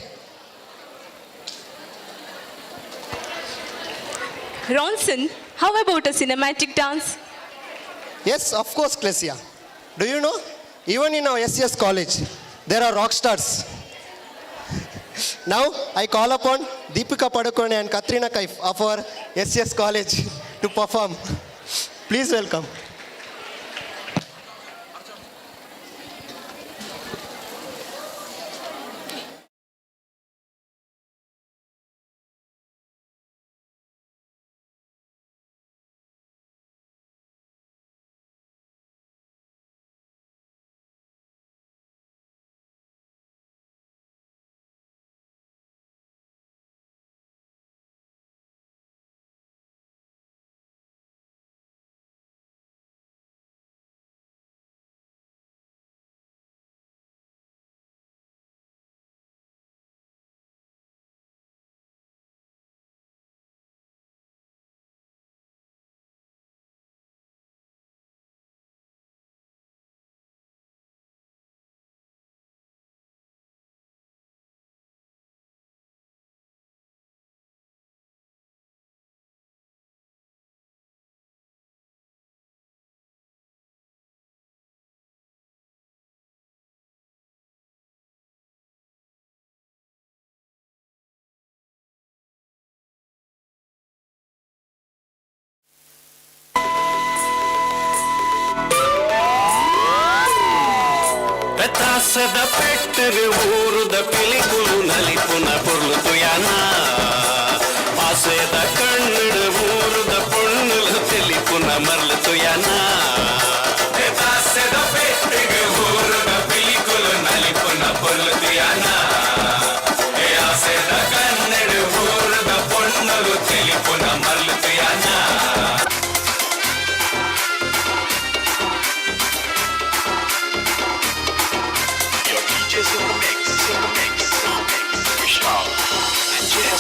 Ronson, how about a cinematic dance? Yes, of course, Klesia. Do you know? Even in our SES college, there are rock stars. Now, I call upon Deepika Padukone and Katrina Kaif of our SES college to perform. Please welcome. పెద్దాసద పెట్టరు ఊరుద పిలికులు నలిపున పొర్లుతుయానా ఆసేద కಣ್ಣుడు ఊరుద పొన్నులు తెలిపున మర్లుతుయానా పెద్దాసద పెట్టరు ఊరుద పిలికులు నలిపున పొర్లుతుయానా ఆసేద కಣ್ಣుడు ఊరుద పొన్నులు తెలిపున మర్లుతుయానా just in the mix, Vishal and Jay.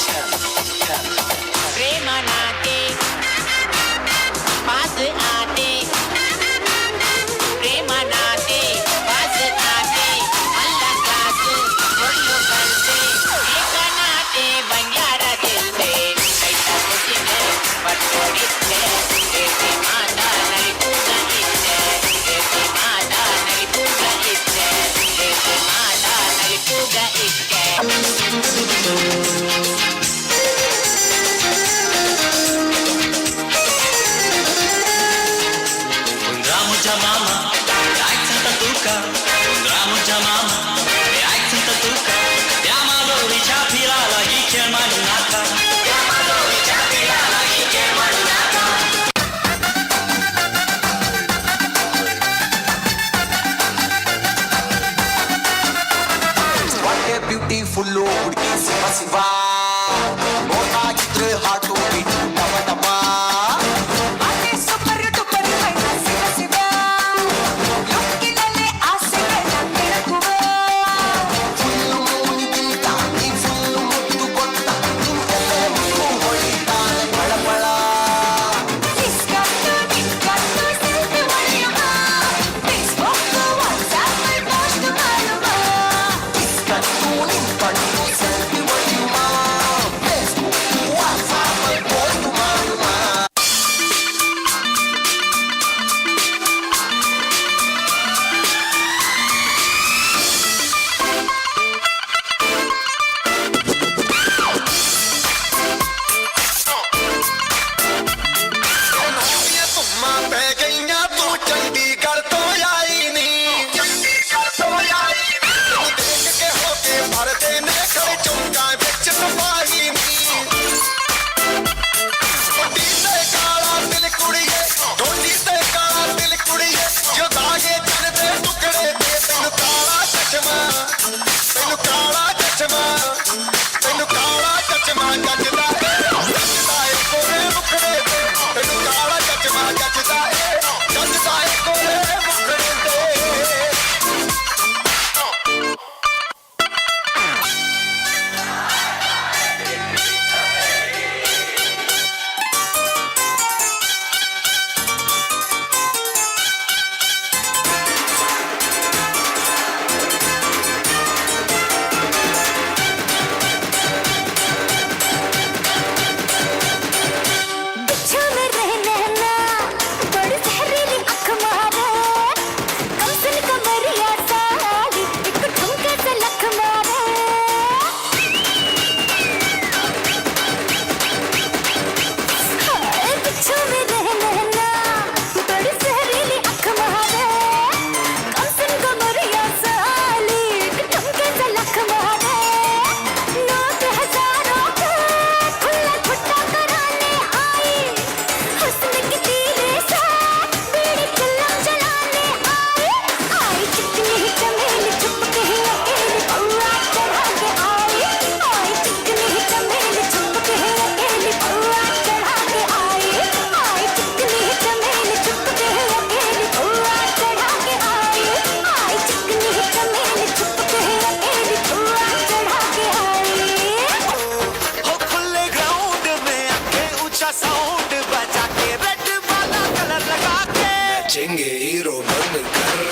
बजा के red वाला colour लगा के नचेंगे hero बनकर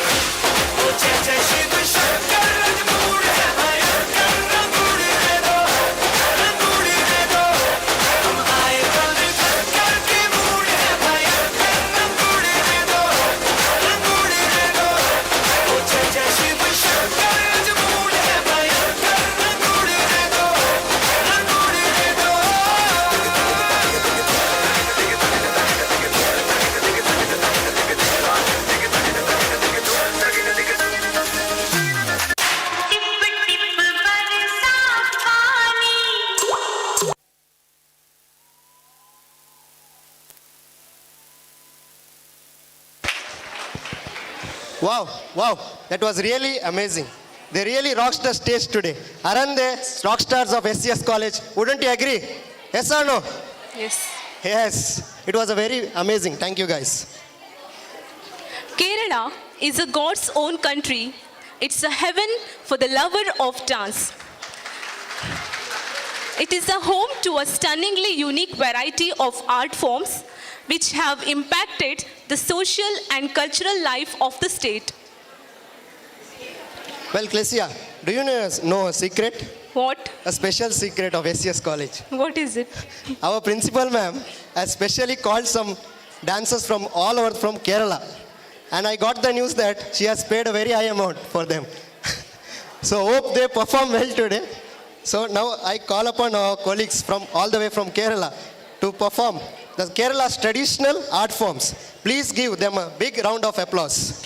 ओ जय जय शिव शंकर रंगूड़ है भयंकर रंगूड़ है दो हम आए बंद करके मूड है भयंकर रंगूड़ है दो ओ जय जय शिव शंकर रंगूड़ है भयंकर रंगूड़ है दो Wow, that was really amazing. They really rocked the stage today. Aren't they rock stars of SCS College? Wouldn't you agree? Yes or no? Yes. Yes, it was a very amazing. Thank you guys. Kerala is a God's own country. It's a heaven for the lover of dance. It is a home to a stunningly unique variety of art forms which have impacted the social and cultural life of the state. Well, Klesia, do you know a secret? What? A special secret of SCS College. What is it? Our principal ma'am has specially called some dancers from all over from Kerala. And I got the news that she has paid a very high amount for them. So hope they perform well today. So now I call upon our colleagues from all the way from Kerala to perform the Kerala's traditional art forms. Please give them a big round of applause.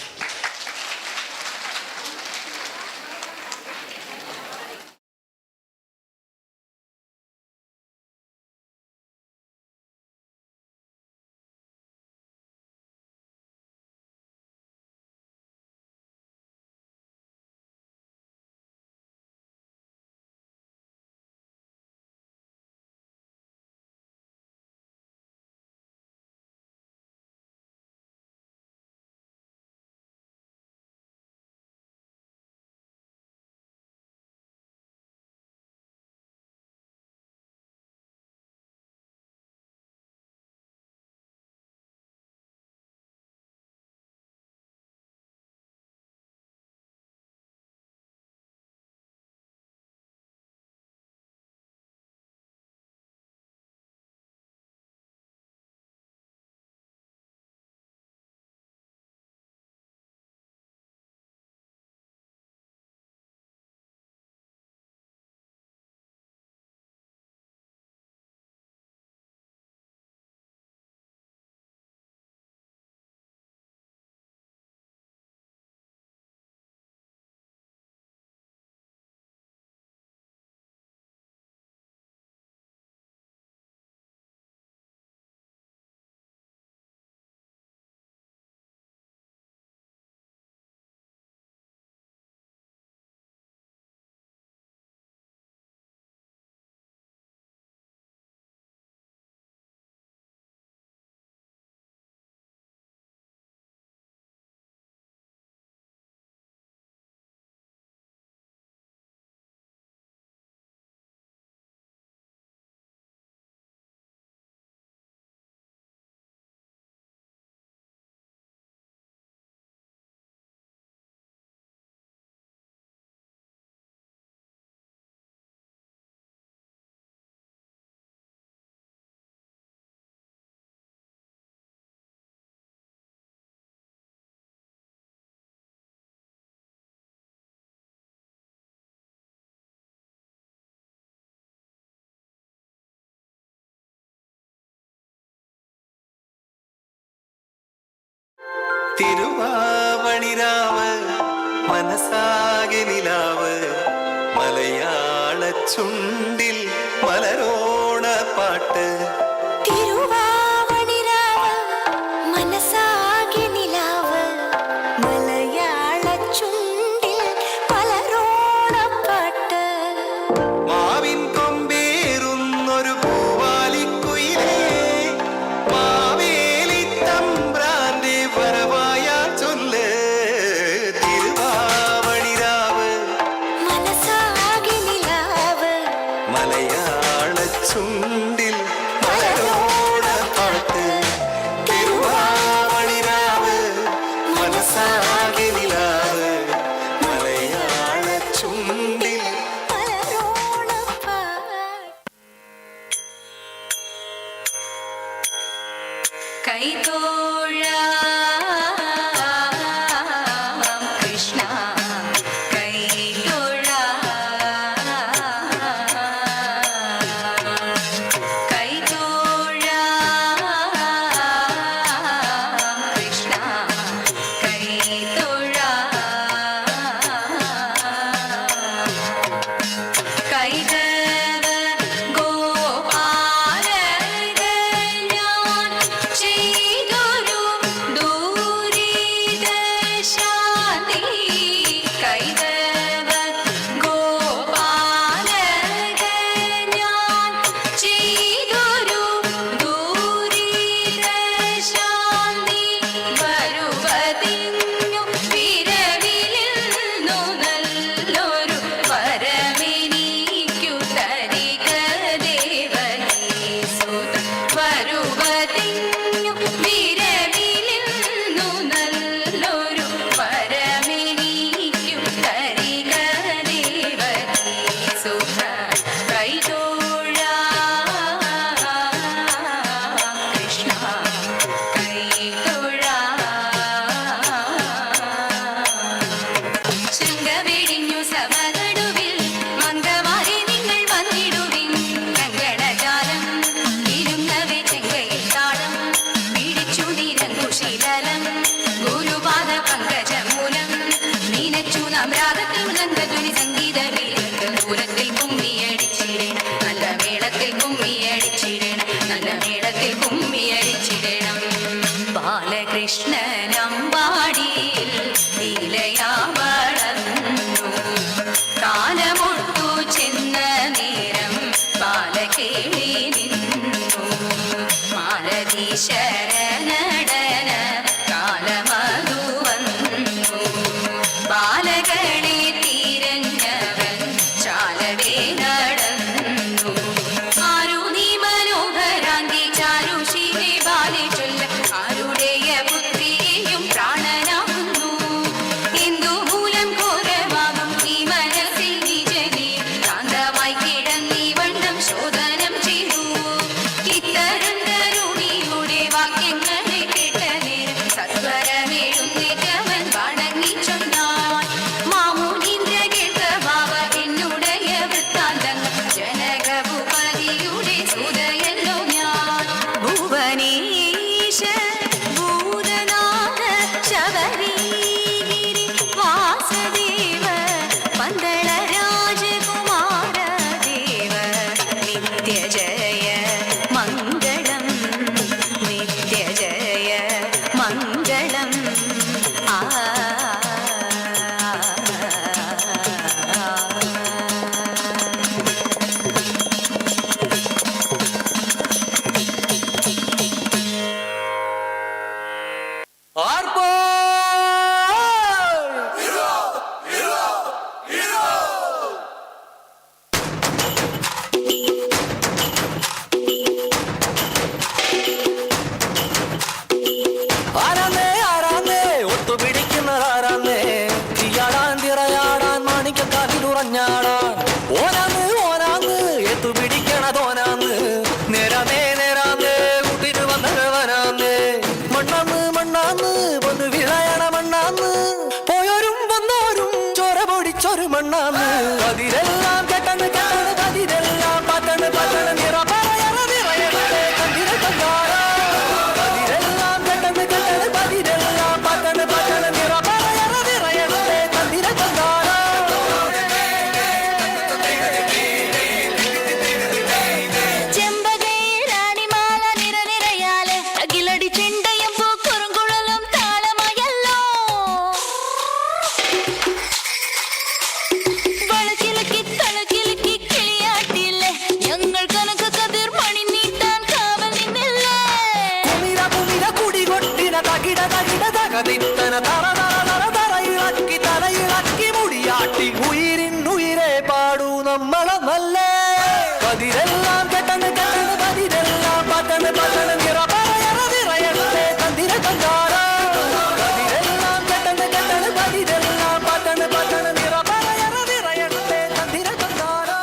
തിരുവാവണിരാവ് മനസാകെ നിലാവ് മലയാള ചുണ്ടിൽ മലരോണ പാട്ട് തിരുവാവണിരാവ് മനസാകെ നിലാവ് മലയാള ചുണ്ടിൽ മലരോണ പാട്ട് മാവിൻ കൊമ്പേറുന്നൊരു പൂവാലിക്കുയിലേ മാവേലി തമ്പ്രാന്റെ വരവായ ചൊല്ല് തിരുവാവണിരാവ് മനസാകെ നിലാവ് മലയാള ബാലകൃഷ്ണനമ്പാടിയിൽ ലീലയാ വളർന്നു കാലമൊട്ടു ചെന്ന നേരം ബാലകേളി നിന്നു മാലതി ശരണടന കാലമതു വന്നു ബാലകളെ തിരഞ്ഞവൻ ചാലവേ നടന്നു ആരു നീ മനോഹരാങ്കി ചാരു ശിവേ ബാലെ ചൊല്ല ആരുടെയ പുത്രിയെയും പ്രാണനാകുന്നു എന്തു മൂലം ഘോരമാകും ഈ മനസ്സിൽ നിജനെ കാന്തമായി കിടന്നീ വണ്ണം ശോധനം ചെയ്തു ഇത്തരം തരുണിയുടെ വാക്യങ്ങളെ കേട്ട നേരം സത്വരമേഴുന്നേറ്റവൻ വണങ്ങി ചൊന്നാൻ മാമുനീന്ദ്ര കേട്ട ഭാവ എന്നുടയ വൃത്താന്തങ്ങൾ ജനകഭൂപതിയുടെ സുതയല്ലോ ഞാൻ ഭുവനേശ ഭൂതനാഥ ശബരീഗിരി വാസദേവ പന്തള രാജകുമാര ദേവ നിത്യജയ മംഗളം നിത്യജയ മംഗളം ആ ആരാന്നേ ആരാന്നേ ഒത്തുപിടിക്കുന്നതാരാന്നേ തീയാടാൻ തിറയാടാൻ മാണിക്കക്കാതിലുറഞ്ഞാടാൻ ഓനാന്ന് ഓനാന്ന് എത്തുപിടിക്കണതോനാന്ന് നേരാന്നേ നേരാന്നേ കൂട്ടിന് വന്നവനാന്നേ മണ്ണാന്ന് മണ്ണാന്ന് പൊന്നു വിളയണ മണ്ണാന്ന് പോയോരും വന്നോരും ചോര പൊടിച്ചൊരു മണ്ണാന്ന് അതിരെല്ലാം കെട്ടണ് കെട്ടണ് അതിരെല്ലാം പത്തണ് പത്തണ് നിറ പറയണ നിറയണേ കണ്ടിര കണ്ടാരാ അതിരെല്ലാം കെട്ടണ് കെട്ടണ് അതിരെല്ലാം പത്തണ് പത്തണ് നിറ പറയണ നിറയണേ കണ്ടിര കണ്ടാരാ ചെമ്പകേ റാണിമാല നിരനിരയാലെ അകിലടി ചെണ്ടയും പൂക്കുറുങ്കുഴലും താളമയല്ലോ വളക്കിലക്കി തളക്കിലക്കി കിളിയാട്ടില്ലേ ഞങ്ങൾ കനക കതിർ മണി നീട്ടാൻ കാവൽ നിന്നില്ലേ കുമിര കുമിര കുടി കൊട്ടിന തകിട തകിട തകതിത്തന തറ തറ തറ തറയിളക്കി തലയിളക്കി മുടിയാട്ടി ഉയിരിനുയിരെ പാടൂ നമ്മളെ നല്ലേ പതിരെല്ലാം കെട്ടണ് കെട്ടണ് പതിരെല്ലാം പത്തണ് പത്തണ് നിറ പറയണ നിറയണേ തന്തിര കണ്ടാരാ പതിരെല്ലാം കെട്ടണ് കെട്ടണ് പതിരെല്ലാം പത്തണ് പത്തണ് നിറ പറയണ നിറയണേ തന്തിര കണ്ടാരാ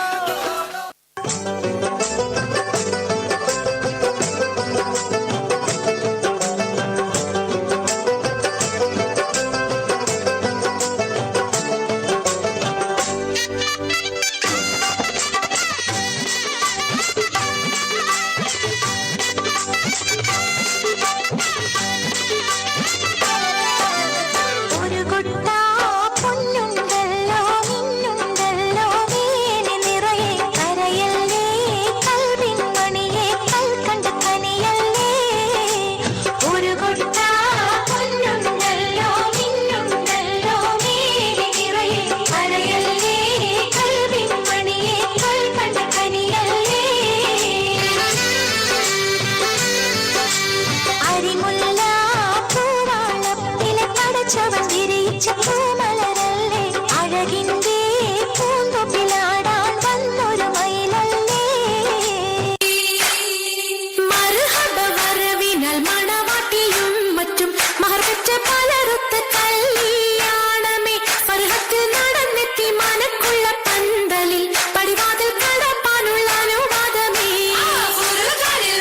പലരുത്ത കല്യാണമേ ഫർഹത്ത് നടന്നെത്തി മനക്കുള്ള പന്തലിൽ പടിവാതിൽ കടപ്പാനുള്ള അനുവാദമേ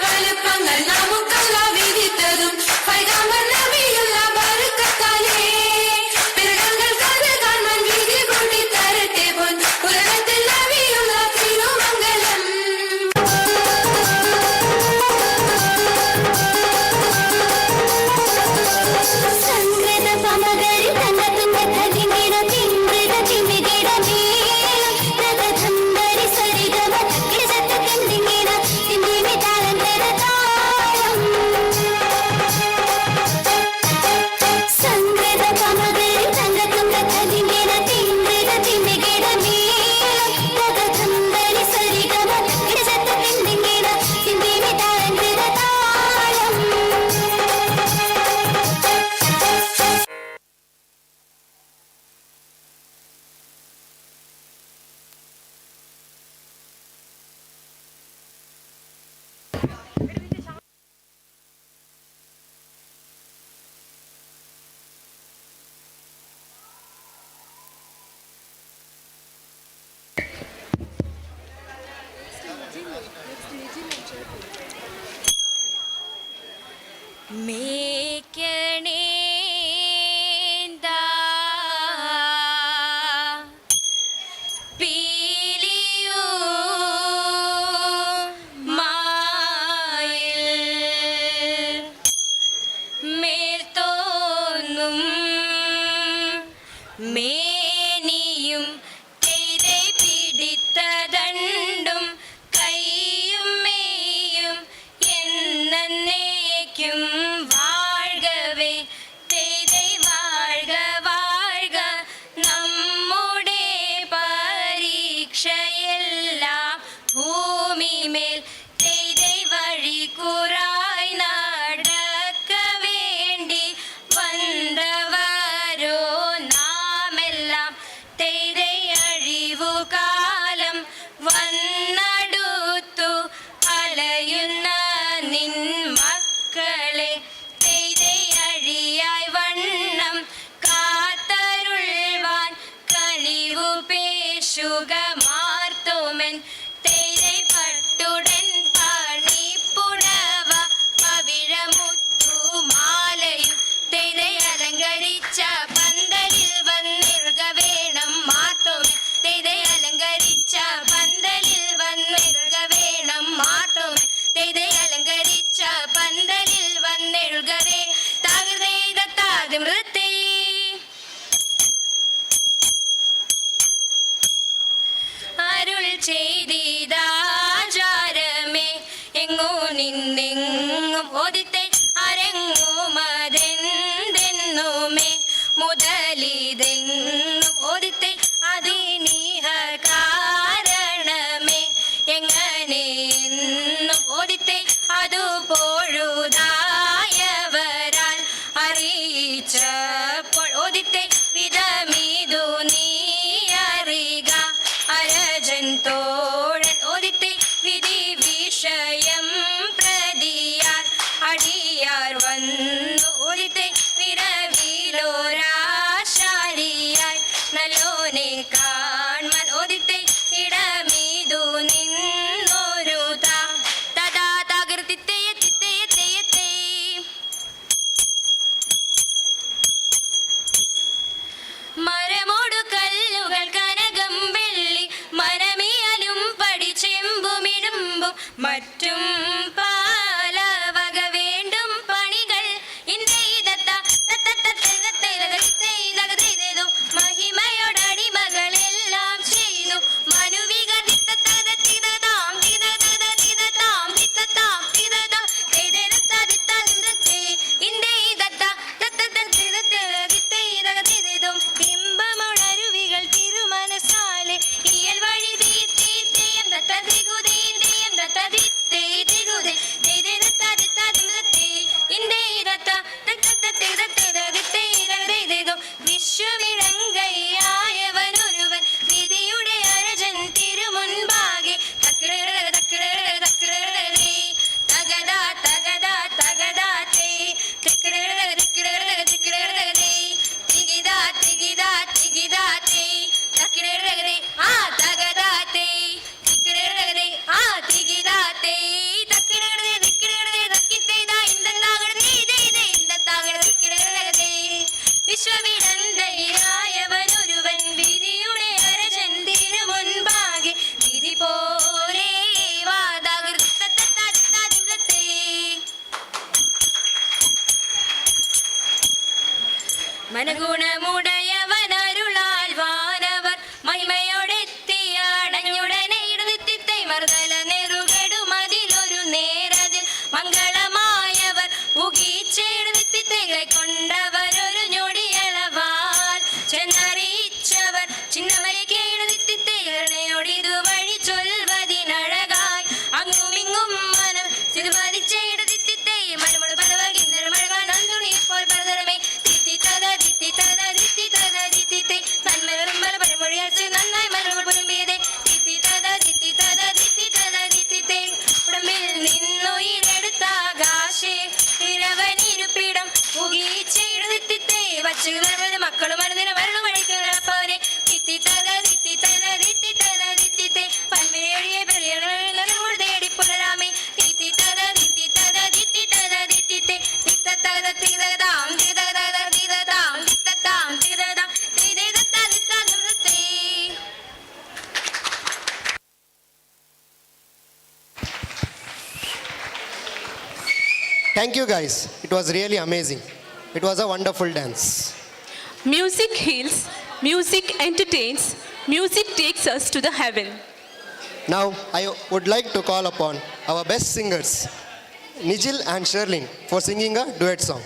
വലുപ്പങ്ങൾ നമുക്കല്ല വിധിത്തതും പൈഗാമ്പർ നബിയുള്ള ബർക്കത്താലേ പിറകങ്ങൾ കഥ കാണാൻ വിധി കൂട്ടി തരട്ടെ പൊൻ പുരണത്തിൽ നബിയുള്ള തിരുമംഗലം സംഗത പമകരി തങ്കത്തുങ്ക തതിമിട തിമ്രിട തിമികിട മേളം തകധംബരി സരിഗമ കിസത്ത കന്തിമിട തിന്തിമി താളന്തര താളം സംഗത പമകരി തങ്കത്തുങ്ക തതിമിട തിമ്രിട തിമികിട മേളം തകധംബരി സരിഗമ കിസത്ത കന്തിമിട തിന്തിമി താളന്തര താളം മേക്കണേന്താ പീലിയൂ മായിൽ മേൽത്തോന്നും മേനിയും ചെയ്തേ പിടിത്തതണ്ടും കൈയും മേയും എന്നേക്കും വാഴ്കവേ ചെയ്തേ വാഴ്ക വാഴ്ക നമ്മുടെ പരീക്ഷയെല്ലാം ഭൂമിമേൽ ചെയ്തേ വഴി കുറായി നടക്ക വേണ്ടി വന്നവരോ നാമെല്ലാം ചെയ്തേ അഴിവുകാലം വന്നടുത്തു അലയുന്ന നിൻ മക്കളെ ചെയ്തേ അഴിയായി വണ്ണം കാത്തരുൾവാൻ കനിവു പേശുക മാർത്തുമൻ തേരെ പട്ടുടൻ പണിപ്പുടവ പവിഴമുത്തു മാലയും തേരെ അലങ്കരിച്ച പന്തലിൽ വന്നിറുക വേണം മാർത്തുമൻ തേരെ അലങ്കരിച്ച പന്തലിൽ വന്നിറുക വേണം മാർത്തുമൻ തേരെ അലങ്കരിച്ച പന്തലിൽ വന്നെഴുകവേ താകൃതേ മൃത്തേ അരുൾ ചെയ്താചാരമേ എങ്ങോ നിന്നെങ്ങും ഓദിത്തെ അരങ്ങുമതെന്തെന്നുമേ മുതലിതെങ്ങും ഓദിത്തെ അതിനീഹ കാരണമേ എങ്ങനെയെന്നും ഓദിത്തെ അതു പൊഴുതായവരാൽ അറിയിച്ചപ്പോൾ ഓദിത്തെ വിധമിതു നീ അറിക അരജൻ തോഴൻ ഓദിത്തെ വിധി വിഷയം പ്രതിയാൽ അടിയാർ വന്നു ഓദിത്തെ വിരവിലോരാശാലിയായി നല്ലോനെ കാൺമാൻ ഓദിത്തെ ഇടമീതു നിന്നൊരു തഥാ തകർത്തിത്തേ മരമോടു കല്ലുകൾ കനകം വെള്ളി മനമിയലും പടിച്ചെമ്പുമിടുമ്പും മറ്റും പാലവക വേണ്ടും പണികൾ മഹിമയോടടിമകളെല്ലാം ചെയ്തു മനുവിക ബിംബമുണരുവികൾ തിരുമനസാലെ ഇയൽ വഴി തീ തീ തീയം തത്ത ദിഗുദീ തീയം തത്ത മനഗുണമുടയവൻ അരുളാൽ വാനവർ മഹിമയോടെത്തിയ അടഞ്ഞുടനെ ഇടതിത്തിത്തെ മറുതല നെറുകെടുമതിലൊരു നേരതിൽ മംഗളമായവർ ഉഗീച്ചെടുത്തിത്തെ കൊണ്ടവരൊരു ഞൊടിയളവാൽ ചെന്നറിയിച്ചവർ ചിന്നമലിക്ക് ഇടതിത്തിത്തെ കരുണയോടിതു വഴി ചൊൽവതിനഴകായി അങ്ങുമിങ്ങും മനം സിതുപതിച്ച ഇടതിത്തിത്തെ മരമുള പലവകിന്നര മഴകാൻ അന്തുണി ഇപ്പോൾ പരതരമേ നന്നായി മലകൾ പുരമ്പിയതേ ഉടമ്പിൽ നിന്നുയിരെടുത്താകാശേ ഇരവനിരുപ്പിടം ഉഗീച്ചെഴുതിത്തിത്തേ വച്ചു മക്കളും മരുന്നിന മരണ വഴിക്കുന്നപ്പോരെ പൻവിഴയെ തേടി പുലരാമേ Thank you guys. It was really amazing. It was a wonderful dance. Music heals, music entertains, music takes us to the heaven. Now I would like to call upon our best singers, Nijil and Sherlyn, for singing a duet song.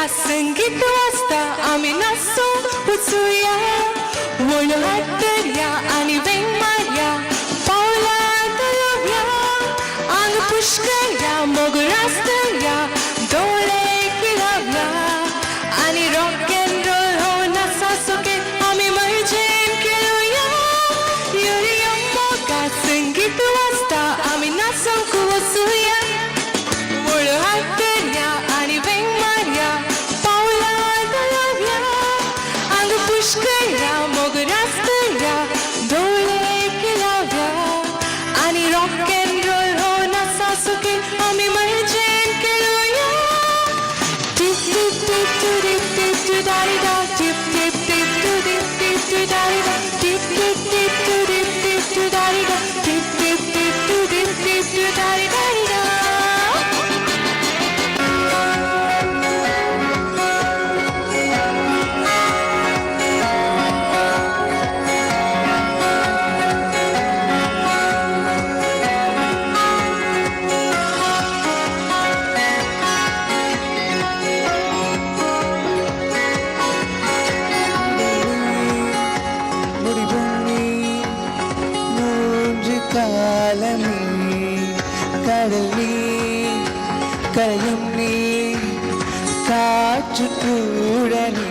संगीत वाजता आम्ही नाचतो उचूया वळहत्तरया आणि वेंग मारया पावलात लोभया अंग पुष्कळया मोग रास्तया डोळे किळावया आणि रॉक अँड रोल हो नाचा सुके आम्ही मर्जेन खेळूया युरिया मोगा संगीत वाजता आम्ही नाचूंक वचूया वळहत्तरया आणि वेंग मारया पुष्कळया मोग रास्तया डोळे किळावया आणि रॉक अँड रोल हो नाचा सुके आम्ही मर्जेन खेळूया കരയും നീ കാറ്റുകൂടനേ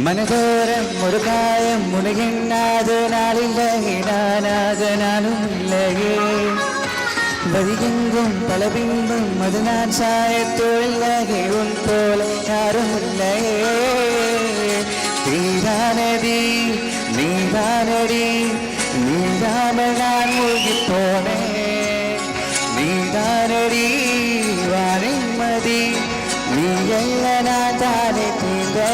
മനതോരം ഒരു കായം മുനകിണ്ണാതെ നാളില്ലകെ നാനാക നാനും ഇല്ലകേ വരികെങ്കും പല ബിംബം അത് ഞാൻ സായത്തോളില്ലകെ ഉൻ പോലെ யாரும் இல்லையே തീരാനടി നീതാനടി നീതാമൽ ഞാൻ മുഴുകിപ്പോനേ നീതാനടി വാനിമതി നീയല്ല ഞാൻ താനെ തീർന്നേ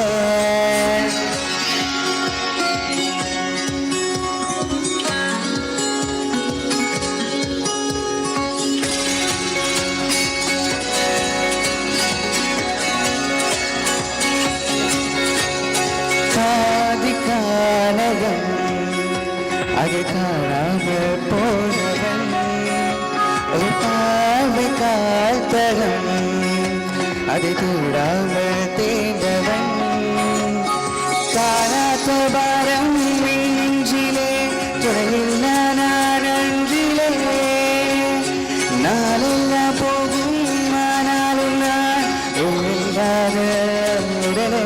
आगे കാണാതെ പോയവൻ ഒരു പാവക്കാത്തവൻ അത് കൂടാതെ തീണ്ടവൻ കാണാത്ത ഭാരം നെഞ്ചിലെ തുറയില്ല നാരഞ്ചിലെ നാളെല്ലാം പോകും ആനാലും ഞാൻ ഉള്ളില്ലാതെ ഉടനെ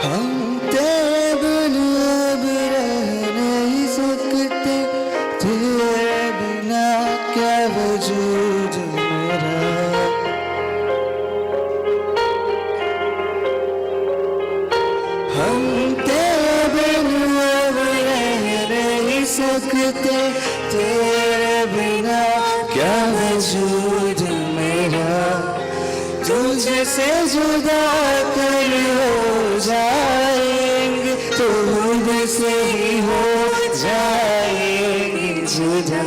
हम तेरे बिना अब रह नहीं सकते तेरे बिना क्या वजूद मेरा हम तेरे बिना अब रह नहीं सकते तेरे बिना क्या वजूद मेरा तुझे से जुदा कर हो जाएंगे तो मुझसे ही हो जाएंगे जुदा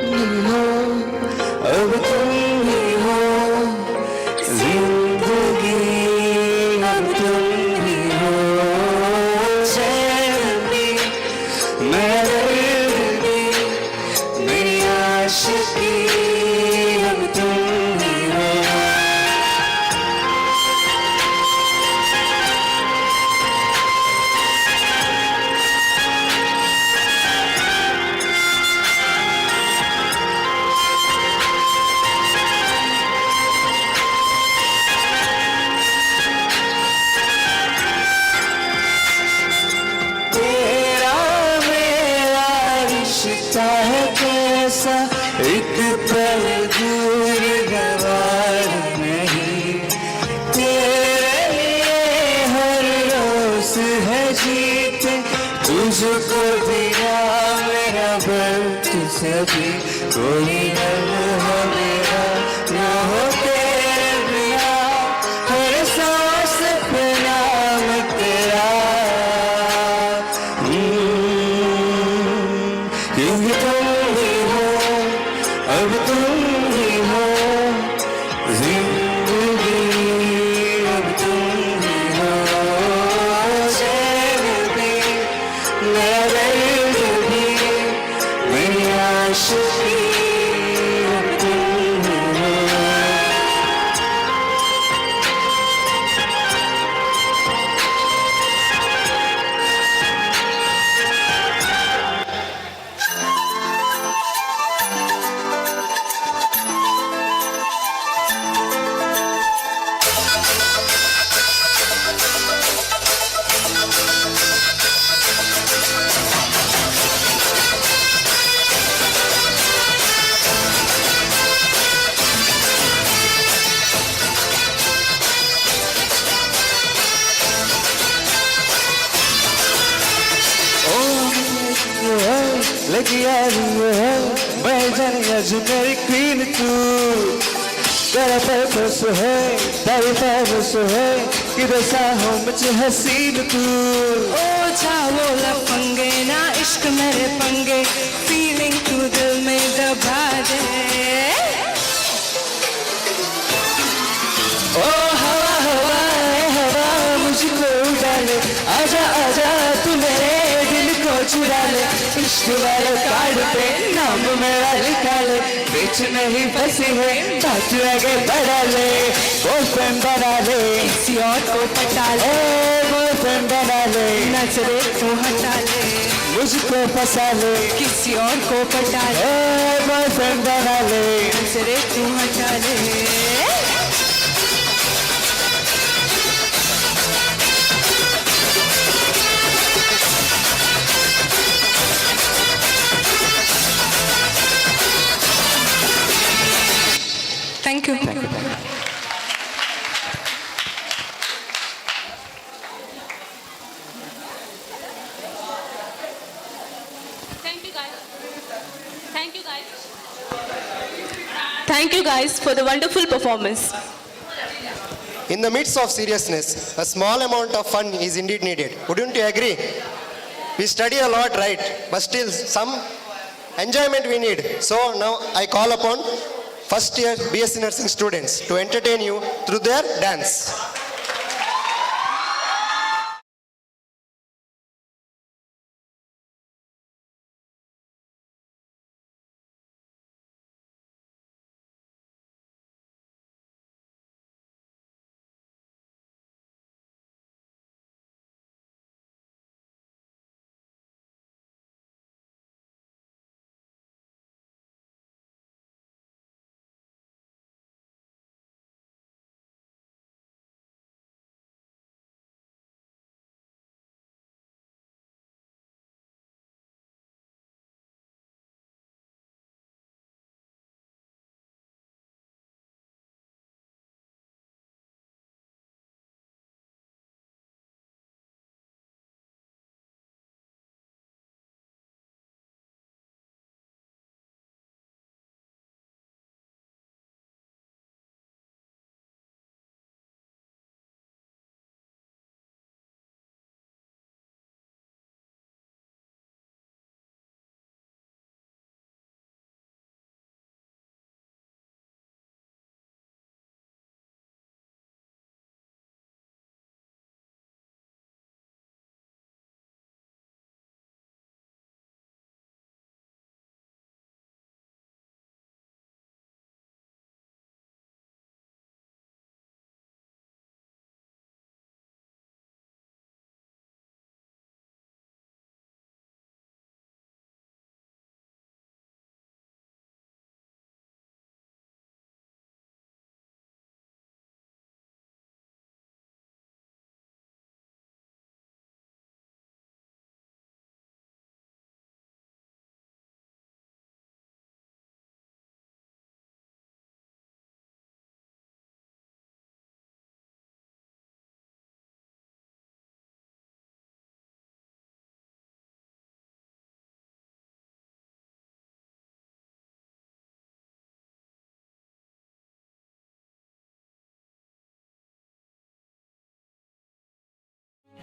नहीं हो अब तुम ही हो जिंदगी अब तुम ही हो चैन भी मेरा दर्द भी मेरी आशिकी अब तुम ही हो तेरा मेरा रिश्ता है कैसा एक पल दूर गवार नहीं तेरे लिए हर रोज है जीते तुझको बिना मेरा बर्त सभी कोई गम हो मेरा न हो तेरे बिना हर सांस पे नाम तेरा क्योंकि तुम ही हो अब तुम ही हो जिंदगी अब तुम ही हो चैन भी मेरा दर्द भी मेरी आशिकी अब तुम ही हो लगी आ रही है मैं जाने आज मेरी क्वीन तू तेरा पर्पस है तेरी पर्पस है किधर सा हो मुझे हसीन तू ओ जाओ लफंगे ना इश्क मेरे पंगे फीलिंग तू दिल में दबा दे ओ हवा हवा हवा मुझको उड़ा ले आजा आजा तू मेरे दिल को चुरा ले इश्क वाले कार्ड पे नाम मेरा लिखा ले बीच में ही फंसी है बात आगे बढ़ा ले बॉयफ्रेंड बना ले किसी और को पटा ले बॉयफ्रेंड बना ले नजरे तू हटा ले मुझको फंसा ले किसी और को पटा ले बॉयफ्रेंड बना ले नजरे तू हटा ले Thank you. Thank you guys for the wonderful performance. In the midst of seriousness, a small amount of fun is indeed needed. Wouldn't you agree? We study a lot, right? But still, some enjoyment we need. So now I call upon first year BSc Nursing students to entertain you through their dance.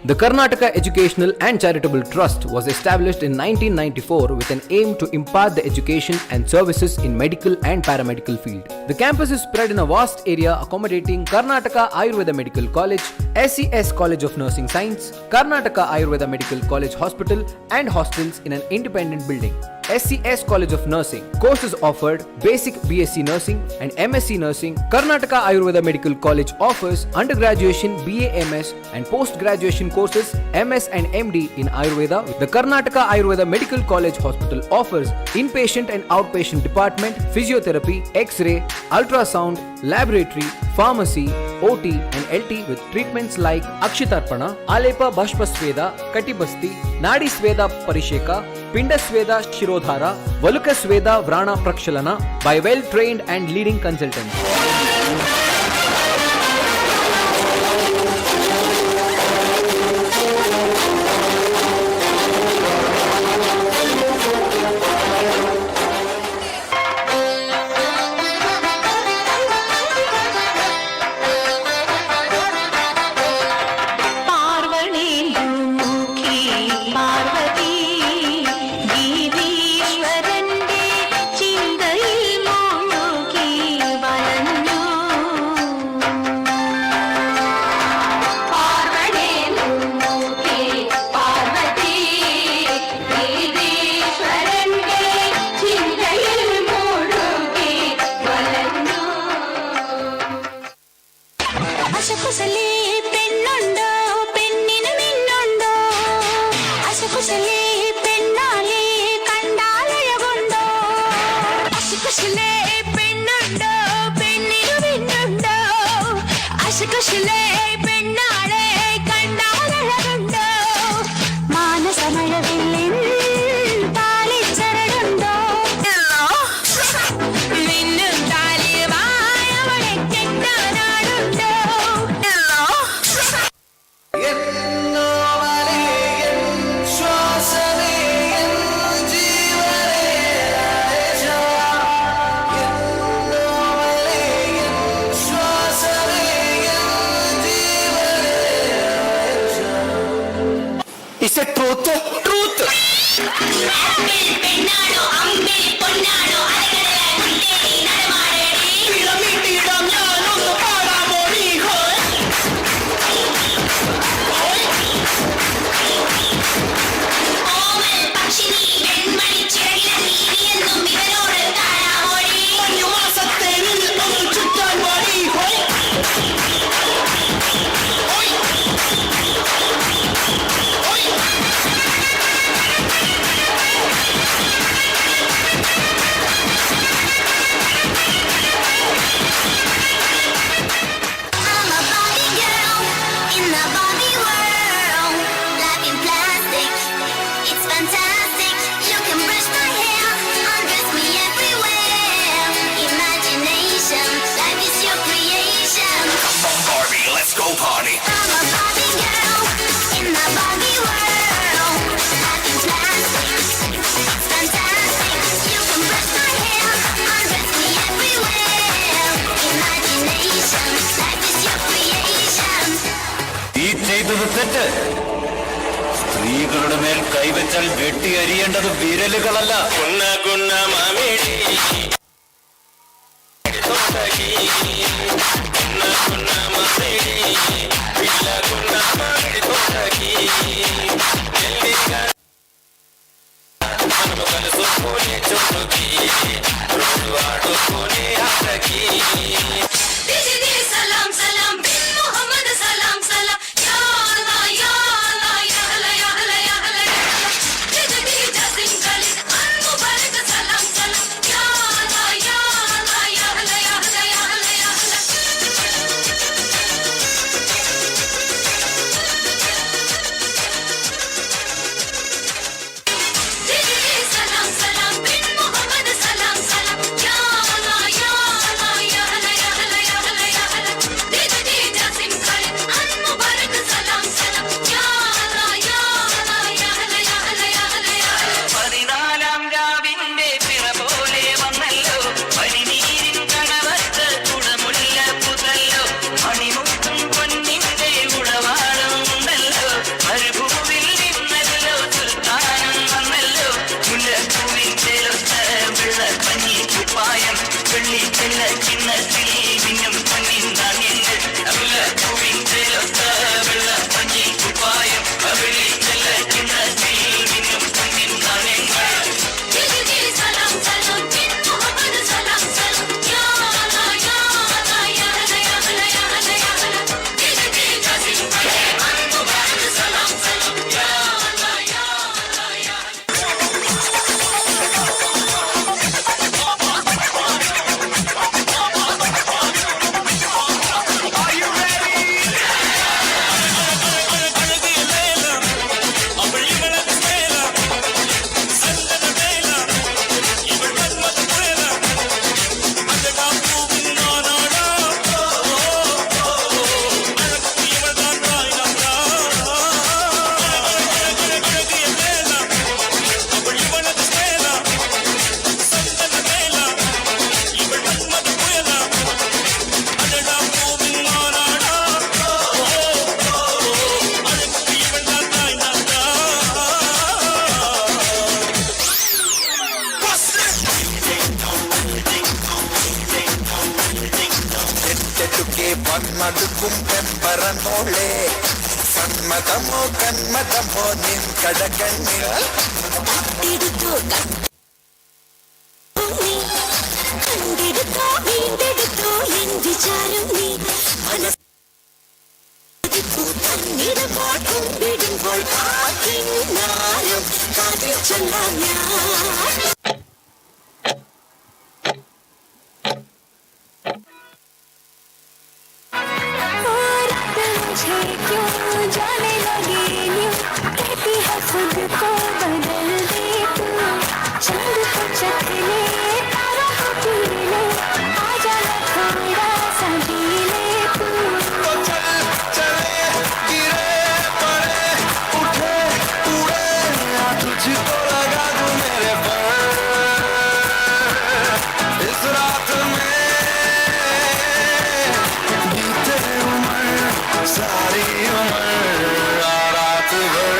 The Karnataka Educational and Charitable Trust was established in 1994 with an aim to impart the education and services in medical and paramedical field. The campus is spread in a vast area accommodating Karnataka Ayurveda Medical College, SES College of Nursing Science, Karnataka Ayurveda Medical College Hospital and hostels in an independent building. SCS College of Nursing. Courses offered: Basic BSc Nursing and MSc Nursing. Karnataka Ayurveda Medical College offers undergraduation BA MS and post-graduation courses MS and MD in Ayurveda. The Karnataka Ayurveda Medical College Hospital offers inpatient and outpatient department, physiotherapy, X-ray, ultrasound, laboratory, pharmacy, OT and LT with treatments like Akshitarpana, Alepa Bhashpasveda, Katibasti, Nadi Sveda Parisheka, Pindasveda Shirodhara, Valukasveda Vrana Prakshalana by well-trained and leading consultants. അശകുശലേ പെണ്ണുണ്ടോ പെണ്ണിന് മിന്നുണ്ടോ അശകുശലേ പെണ്ണാലേ കണ്ടാലഴകുണ്ടോ അശകുശലേ പെണ്ണുണ്ടോ പെണ്ണിന് മിന്നുണ്ടോ അശകുശലേ പെണ്ണാളെ കണ്ടാലഴകുണ്ടോ മാനസമഴവില്ലിൻ താലിച്ചരടുണ്ടോ മിന്നും താലിയുമായി അവളെ കെട്ടാനാടുണ്ടോ Is it truth? Truth. പെണ്ണാണോ അമ്പിളി പൊന്നാണോ അലകടലായി മുട്ടേടി നടമാടേടി ഇടമിട്ടിടം ഞാനൊന്ന് പാടാമോ നീ ഹോയ് ഓമൽ പക്ഷിനി വെൺമണി ചിറകിലി നീയെന്നും ഇവനോട് താഴാമോടി മാസത്തേനിൽ ഒന്ന് ചുറ്റാൻ പാടി ഹോയ് I'm a Barbie girl in the Barbie world. Life in plastic, it's fantastic. You can brush my hair, undress me everywhere. Imagination, life is your creation. Come on Barbie, let's go party. I'm a Barbie girl in the Barbie world. Life in plastic, it's fantastic. You can brush my hair, undress me everywhere. Imagination, life is your creation. ഈ ചെയ്തത് തെറ്റ് സ്ത്രീകളുടെ മേൽ കൈവച്ചാൽ വെട്ടി അരിയേണ്ടത് വിരലുകളല്ല കുന്ന കുന്ന മാമിടി കുന്ന കുന്ന മാമിടി പിള്ള കുന്ന മാമിടി തോട്ടകി എല്ലിగా మనము కలుసుకొని చుట్టుకి రోజు ఆడుకొని ఆటకి Didi didi salam salam bin Muhammad salam salam ya Allah ya Allah ya Allah ya Allah ya Allah ya Allah Didi didi jasim kali an mubarak salam salam ya Allah ya Allah ya Allah ya Allah ya Allah ya Allah Didi didi salam salam bin Muhammad salam salam ya Allah ya Allah ya Allah ya Allah ya Allah ya Allah Didi didi jasim kali an mubarak salam salam ya Allah ya Allah ya Allah ya Allah ya Allah ya Allah പതിനാലാം രാവിന്റെ പിറ പോലെ വന്നല്ലോ പനിനീരിൻ കണവത്ത് കുടമുല്ല പുതല്ലോ മണിമുത്തും പൊന്നിന്റെ ഉടവാളുണ്ടല്ലോ മരുഭൂവിൽ നിന്നല്ലോ സുൽത്താനം വന്നല്ലോ മുല്ലപ്പൂവിന്റെ വെള്ള പഞ്ഞി കുപ്പായം വെള്ളി ചെല്ല ചിന്നത്തിൽ മിന്നും പൊന്നിൻ നാണ്യങ്ങൾ മുല്ലപ്പൂവിന്റെ വെള്ള പഞ്ഞി കുപ്പായം വെള്ളി ചെല്ല ചിന്നത്തിൽ മിന്നും പൊന്നിൻ നാണ്യങ്ങൾ Didi didi salam salam bin Muhammad salam salam ya Allah ya Allah ya Allah ya Allah ya Allah ya Allah Didi didi jasim kali an mubarak salam salam ya Allah ya Allah ya വന്നടുക്കും പെമ്പറന്നോളെ സമ്മതമോ കന്മതമോ നിൻ കടകണ്ണിൽ കണ്ടെടുത്തോ വീണ്ടെടുത്തോ N വിചാരം നീ കാതിൽ ചൊല്ലാം ഞാൻ मुझे क्यों जाने लगी यूं कहती है खुद को बदल दे तू चांद को चखने तारों को पीने आजा ना थोड़ा सा जी ले तू तो चल चले गिरे पड़े उठे उड़े या तुझको लगा दूं मेरे पर इस रात में बीते उम्र सारी उम्र रात भर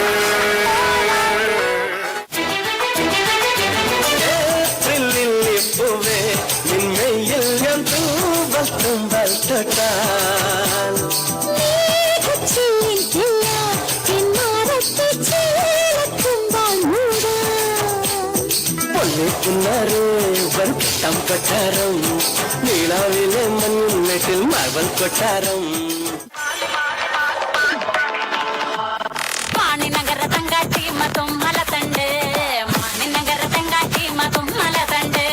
ില്ലിപ്പുവേ നിന്മയിൽ ഞാൻ തൂവത്തും വട്ടട്ടാൽ പൊള്ളിക്കുന്നറേ വറുത്തം കൊട്ടാരം നീളാവിലെ മണ്ണിൽ മാർബൽ കൊട്ടാരം മാണിനഗര തങ്കാട്ടി മതും മലതണ്ട് മാണിനഗര തങ്കാട്ടി മതും മലതണ്ട്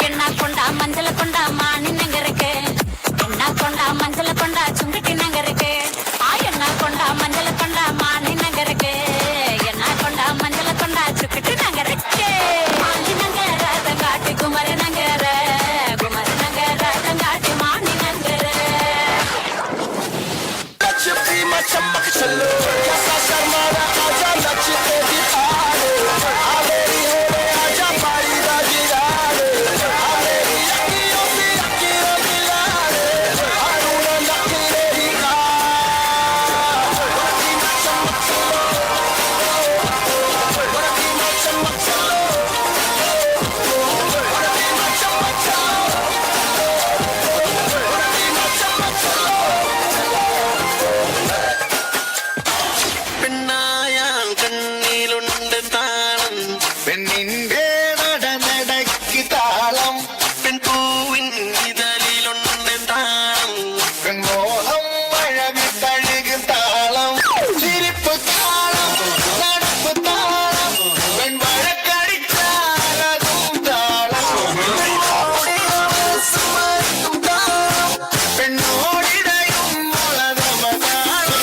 എണ്ണാക്കൊണ്ട മഞ്ചല കൊണ്ട മാണിനഗരക്ക് എണ്ണാക്കൊണ്ട മഞ്ചല കൊണ്ട ചുങ്കിട്ടി നഗരക്ക് ആ എണ്ണാക്കൊണ്ട മഞ്ചല കൊണ്ട മാണിനഗരക്ക് എണ്ണാക്കൊണ്ട മഞ്ചല കൊണ്ട ചുക്കിട്ടി നഗരക്ക് മാണിനഗര തങ്കാട്ടി കുമരനഗര കുമരനഗര തങ്കാട്ടി മാണിനഗര चमक चलो कैसा शर्माना आजा नचते दिखाने आ मेरी होने आजा पारी राजी राने आ मेरी अखियों से अखियों मिलाने हारूना नखरे ही का चमक चलो चमक चलो चमक चलो പെണ്ണായാൽ കണ്ണിലുണ്ട് താളം പെണ്ണിന്റെ നടനടയ്ക്ക് താളം പെൺപൂവിൻ ഇതളിലുണ്ട് താളം പെൺമോഹം അഴകി തഴുകും താളം ചിരിപ്പ് താളം നടപ്പ് താളം പെൺവഴക്കടിച്ചാലതും താളം പെണ്ണോടിടയും മുളകമതാളം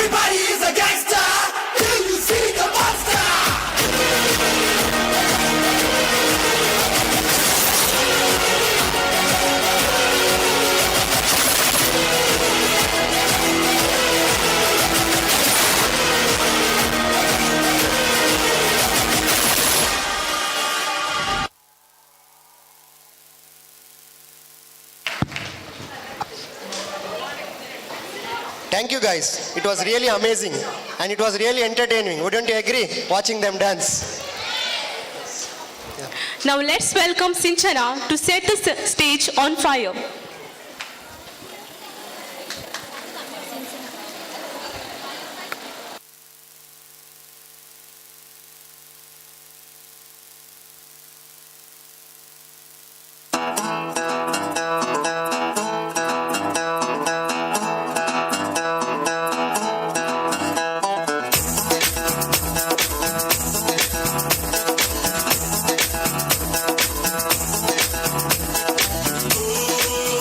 Everybody is a gangster till you see the monster. Thank you guys. It was really amazing and it was really entertaining. Wouldn't you agree watching them dance? Now let's welcome Sinchana to set the stage on fire. Ooh.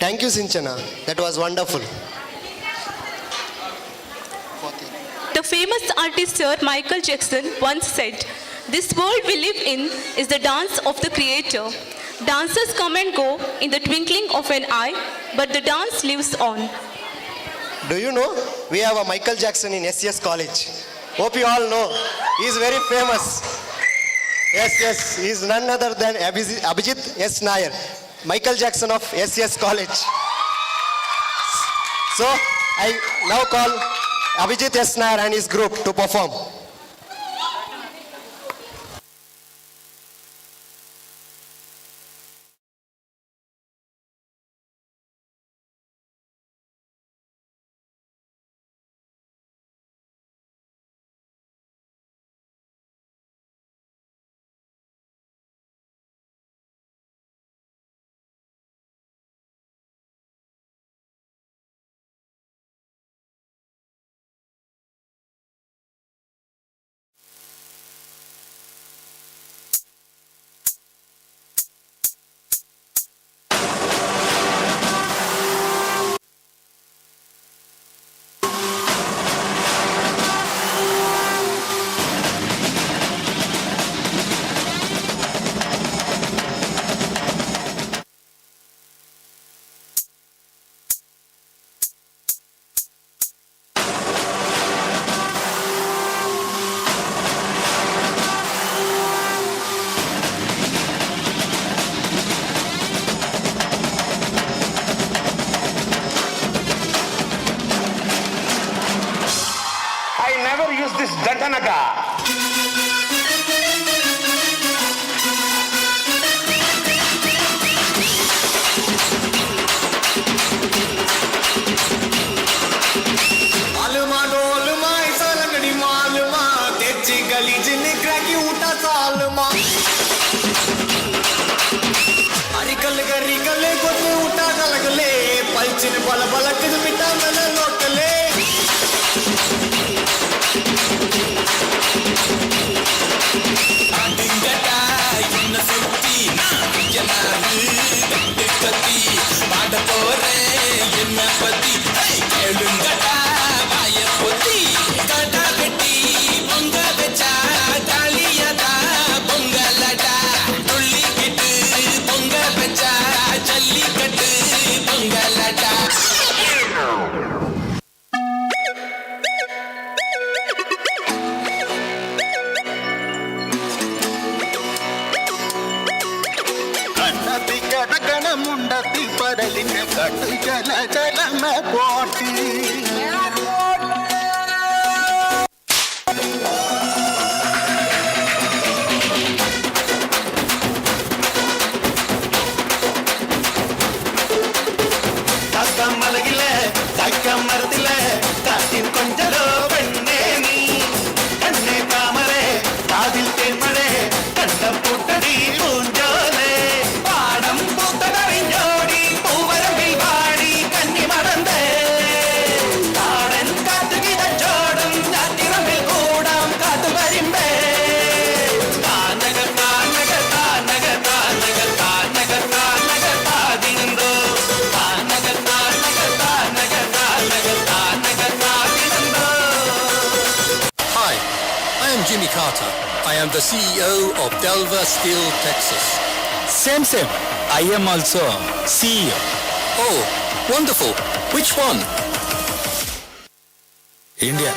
Thank you, Sinchana. That was wonderful. The famous artist Sir Michael Jackson once said, "This world we live in is the dance of the Creator. Dancers come and go in the twinkling of an eye, but the dance lives on." Do you know we have a Michael Jackson in SES College? Hope you all know. He is very famous. Yes, he is none other than Abhijit S. Nair, Michael Jackson of SES College. So I now call Abhijit S. Nair and his group to perform. this Datanaga. मालूमा Dolma ऐसा लगड़ी मालूमा तेची गली जिनिकरा की उठा सालमा auricle गरिकले गोते उठा गलगले पलचिन बल बलक मिटा मन लोटले आडिंगटा इन सुत्ती ना जनाबी गट्टे कती पाड पोरे इन पति केलुंगटा वाय पोती काटा गट्टी बंग बेचा डालियादा बंगलडा टुल्ली किट बंग बेचा जल्ली कट बंगलडा मुंडती परलिन कट जल जल में पोटी मलगिले मरदिले काटिन कोंजलो पेन्ने नी कन्ने कामरे कादिल तेमड़े कंडम पुट्टडी पूंजोले पाडम पूतडरिंजोडी पूवरमिल वाडी कन्नी मडंदे काडन कातुगिद जोडम जातिरमिल कूडम कातु वरिंबे तानग तानग तानग तानग तानग तानग तादिंदो तानग तानग तानग तानग तानग तादिंदो. Hi, I am Jimmy Carter. I am the CEO of Delver Steel, Texas. Same. I am also CEO. Oh, wonderful. Which one? India.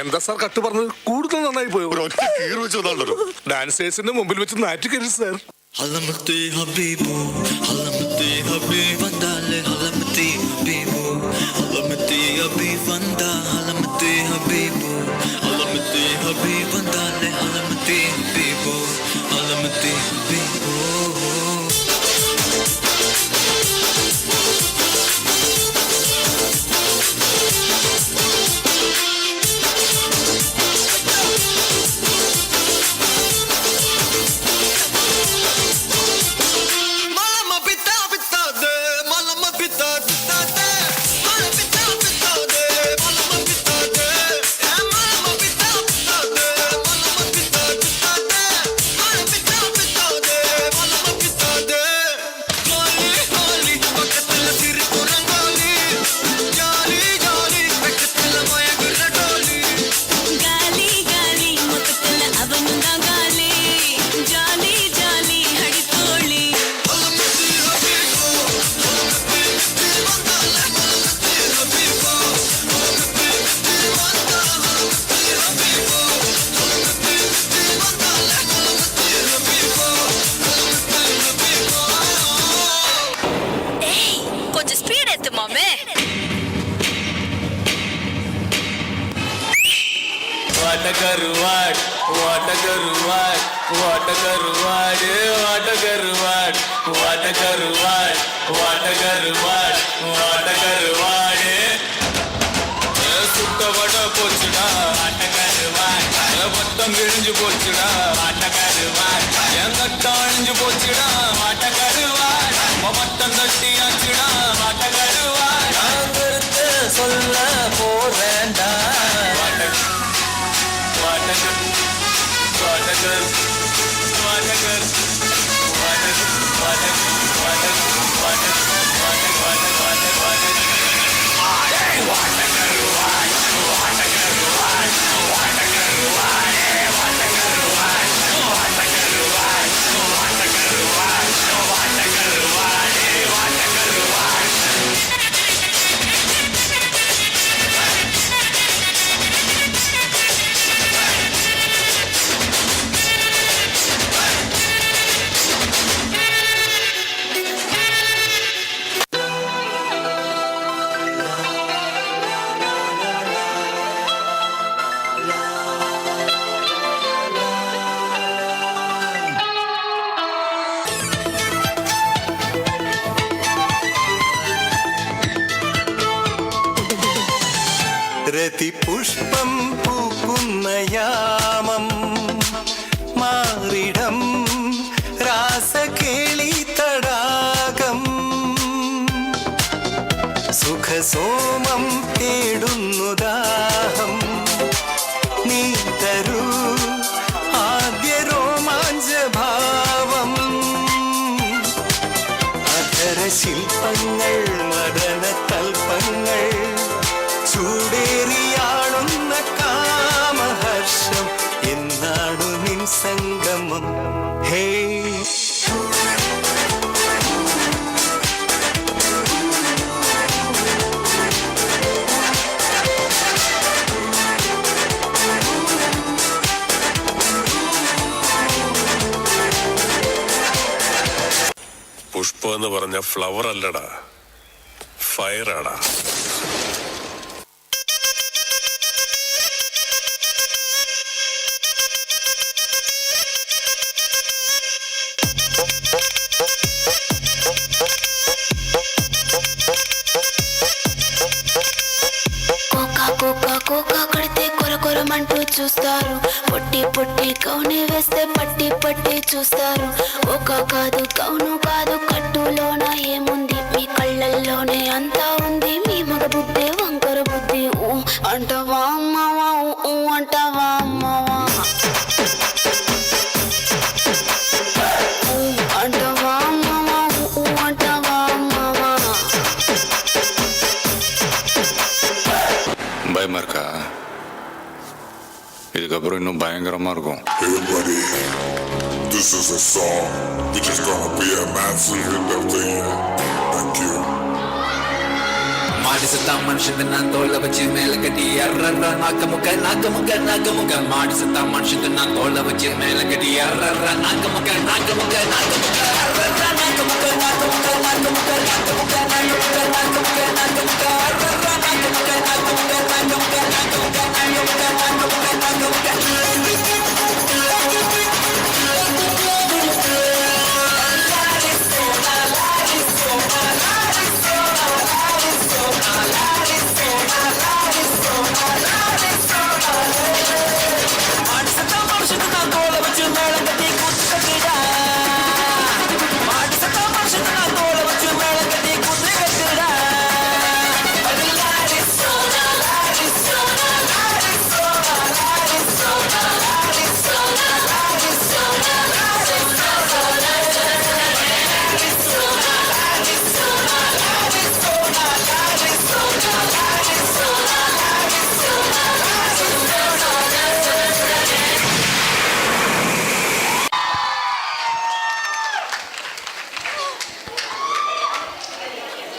എന്താ സാർ കട്ട് പറഞ്ഞത് കൂടുതൽ നന്നായി പോയി ഡാൻസേഴ്സിന്റെ മുമ്പിൽ വെച്ച് നാറ്റിക്കരുത് sir Halamati habibu, halamati habib, andale halamati வந்தா அலமத்தே ஹபீபோ அலமத்தே ஹபீப் வந்தாலே அலமத்தே ஹபீபோ அலமத்தே ஹபீபோ What a garuad, what a garuad, what a garuad, what a garuad, what a garuad, what a garuad, what a garuad. Sutta vada pochna, what a garuad. Vattam virinju pochna, what a garuad. Yangatta anju pochna, what a garuad. Mavattam datti anchna, what a garuad. Angarthe solla porenda. Rathipushpam പൂക്കുന്ന യാമം മാറിടം രാസകേളി തടാകം സുഖസോമം തേടുന്നു ദാഹം നീ തരൂ ആദ്യ രോമാഞ്ചഭാവം അധരശില്പങ്ങൾ മദന തൽപ്പങ്ങൾ ചൂടേറിയാടുന്ന കാമഹർഷം എന്നാടു നിൻ സംഗമം ഹേ പുഷ്പം എന്ന് പറഞ്ഞ ഫ്ലവർ അല്ലടാ, ഫയറാടാ. కోకా కడితే కొరకొరమంటూ చూస్తారు, పొట్టి పొట్టి కౌని వేస్తే పట్టి పట్టి చూస్తారు. కోకా కాదు కౌను కాదు, కట్టులోన ఏముంది, మీ కళ్ళల్లోనే అంతా ఉంది. మీ మగ బుద్ధి వంకర బుద్ధి. అంటవా అమ్మవా, అంటవా అమ్మవా, అంటవా అమ్మవా, అంటవా అమ్మవా. பயமா இருக்கா? இதுக்கப்புறம் இன்னும் பயங்கரமா இருக்கும். Hey buddy, this is a song which is gonna be a massive hit of the year. Thank you. மாடி சத்தா மனுஷன் நான் தோலை வச்சு மேல கட்டி அர்ற நாக்க முக்க மாடி சத்தா மனுஷன் நான் தோலை வச்சு மேல கட்டி அர்ற நாக்க முக்க அர்ற நாக்க முக்க அர்ற நாக்க முக்க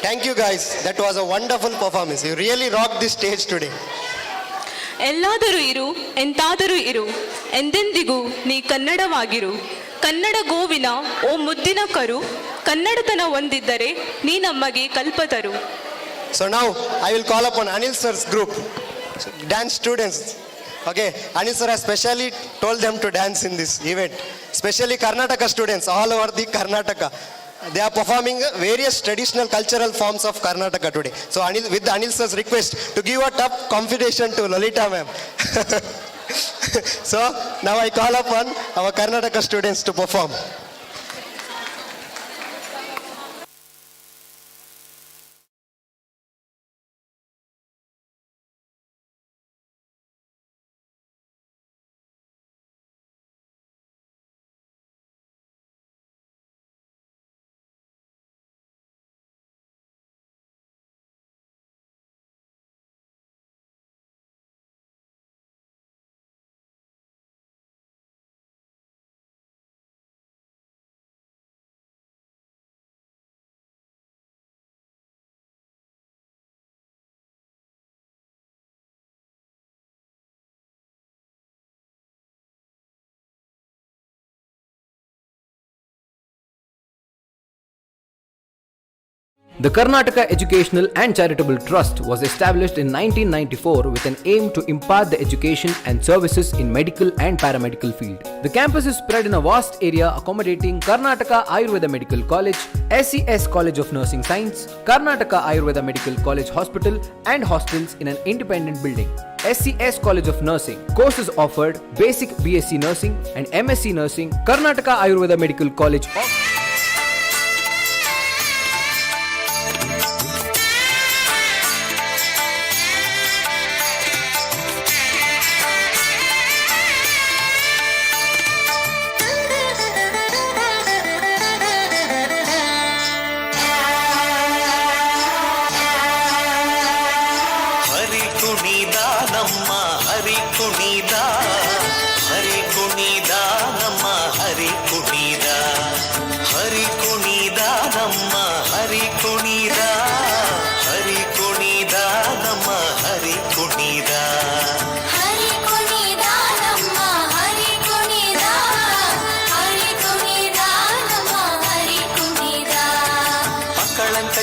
Thank you guys. That was a wonderful performance. You really rocked this stage today. ಎಲ್ಲಾದರೂ ಇರು ಎಂತಾದರೂ ಇರು ಎಂದೆಂದಿಗೂ ನೀ ಕನ್ನಡವಾಗಿರು ಕನ್ನಡ ಗೋವಿನ ಓ ಮುದ್ದಿನ ಕರು ಕನ್ನಡತನ ಹೊಂದಿದ್ದರೆ ನೀ ನಮಗೆ ಕಲ್ಪತರು. So now I will call upon Anil sir's group, dance students. Okay, Anil sir has specially told them to dance in this event. Especially Karnataka students all over the Karnataka. They are performing various traditional cultural forms of Karnataka today. So Anil, with Anil sir's request to give a tough competition to Lolita ma'am. So now I call upon our Karnataka students to perform. The Karnataka Educational and Charitable Trust was established in 1994 with an aim to impart the education and services in medical and paramedical field. The campus is spread in a vast area accommodating Karnataka Ayurveda Medical College, SES College of Nursing Science, Karnataka Ayurveda Medical College Hospital and hostels in an independent building. SCS College of Nursing. Courses offered: Basic BSc Nursing and MSc Nursing. Karnataka Ayurveda Medical College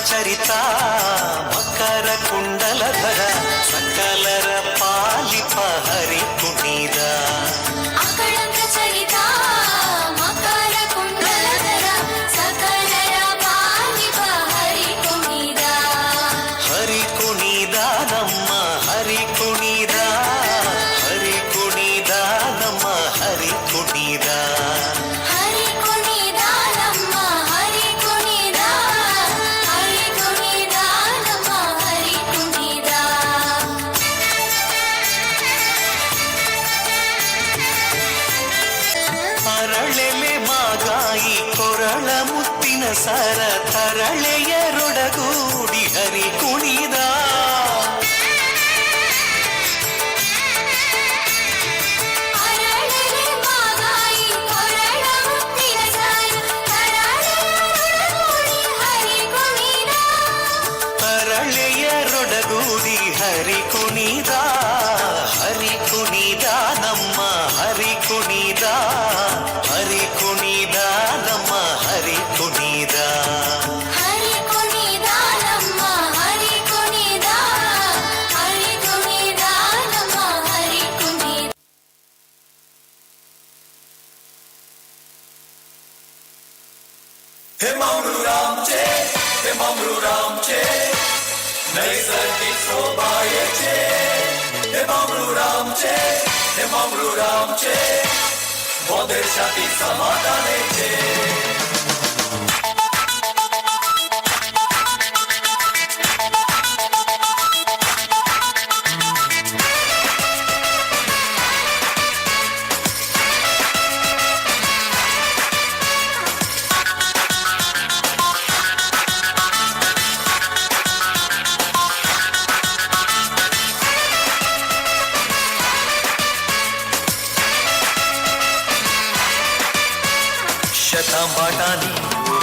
ಚರಿತ ಮಕರ ಕುಂಡಲಧರ ಸಕಲರ ಪಾಲಿಪ ಹರಿ ಕುಣಿದ ಅಕಳಂಕ ಚರಿತ ಮಕರ ಕುಂಡಲಧರ ಸಕಲರ ಪಾಲಿಪ ಹರಿ ಕುಣಿದ ಹರಿ ಕುಣಿದ ನಮ್ಮ ಹರಿ ಕುಣಿದ ಹರಿ ಕುಣಿದ ನಮ್ಮ ಹರಿ ಕುಣಿದ ಹರಿ ಕುಣಿದ ನಮ್ಮ ಹರಿ ಕುಣಿದ ಹರಿ ಕುಣಿದ ನಮ್ಮ ಹರಿ ಕುಣಿದ ಅರಳೆಲೆ ಮಾಗಾಯಿ ಕೊರಳ ಮುತ್ತಿನ ಸರ ತರಳೆಯರೊಡಗೂಡಿ ಹರಿ ಕುಣಿದ ಅರಳೆಲೆ ಮಾಗಾಯಿ ಕೊರಳ ಮುತ್ತಿನ ಸರ ತರಳೆಯರೊಡಗೂಡಿ ಹರಿ ಕುಣಿದ ತರಳೆಯರೊಡಗೂಡಿ ಹರಿ ಕುಣಿದ ಹರಿ ಕುಣಿದ ನಮ್ಮ ಹರಿ ಕುಣಿದ ಹರಿ ಕುಣಿದ ನಮ್ಮ ಹರಿ ಕುಣಿದ ಹರಿ ಕುಣಿದ ನಮ್ಮ ಹರಿ ಕುಣಿದ ಹರಿ ಕುಣಿದ ನಮ್ಮ ಹರಿ ಕುಣಿದ हे मामरूरामचे हे मामरूरामचे नैसर्गिक शोभायेचे हे मामरूरामचे हे मामरूरामचे देशातील समाधानाचे शतांबाटानी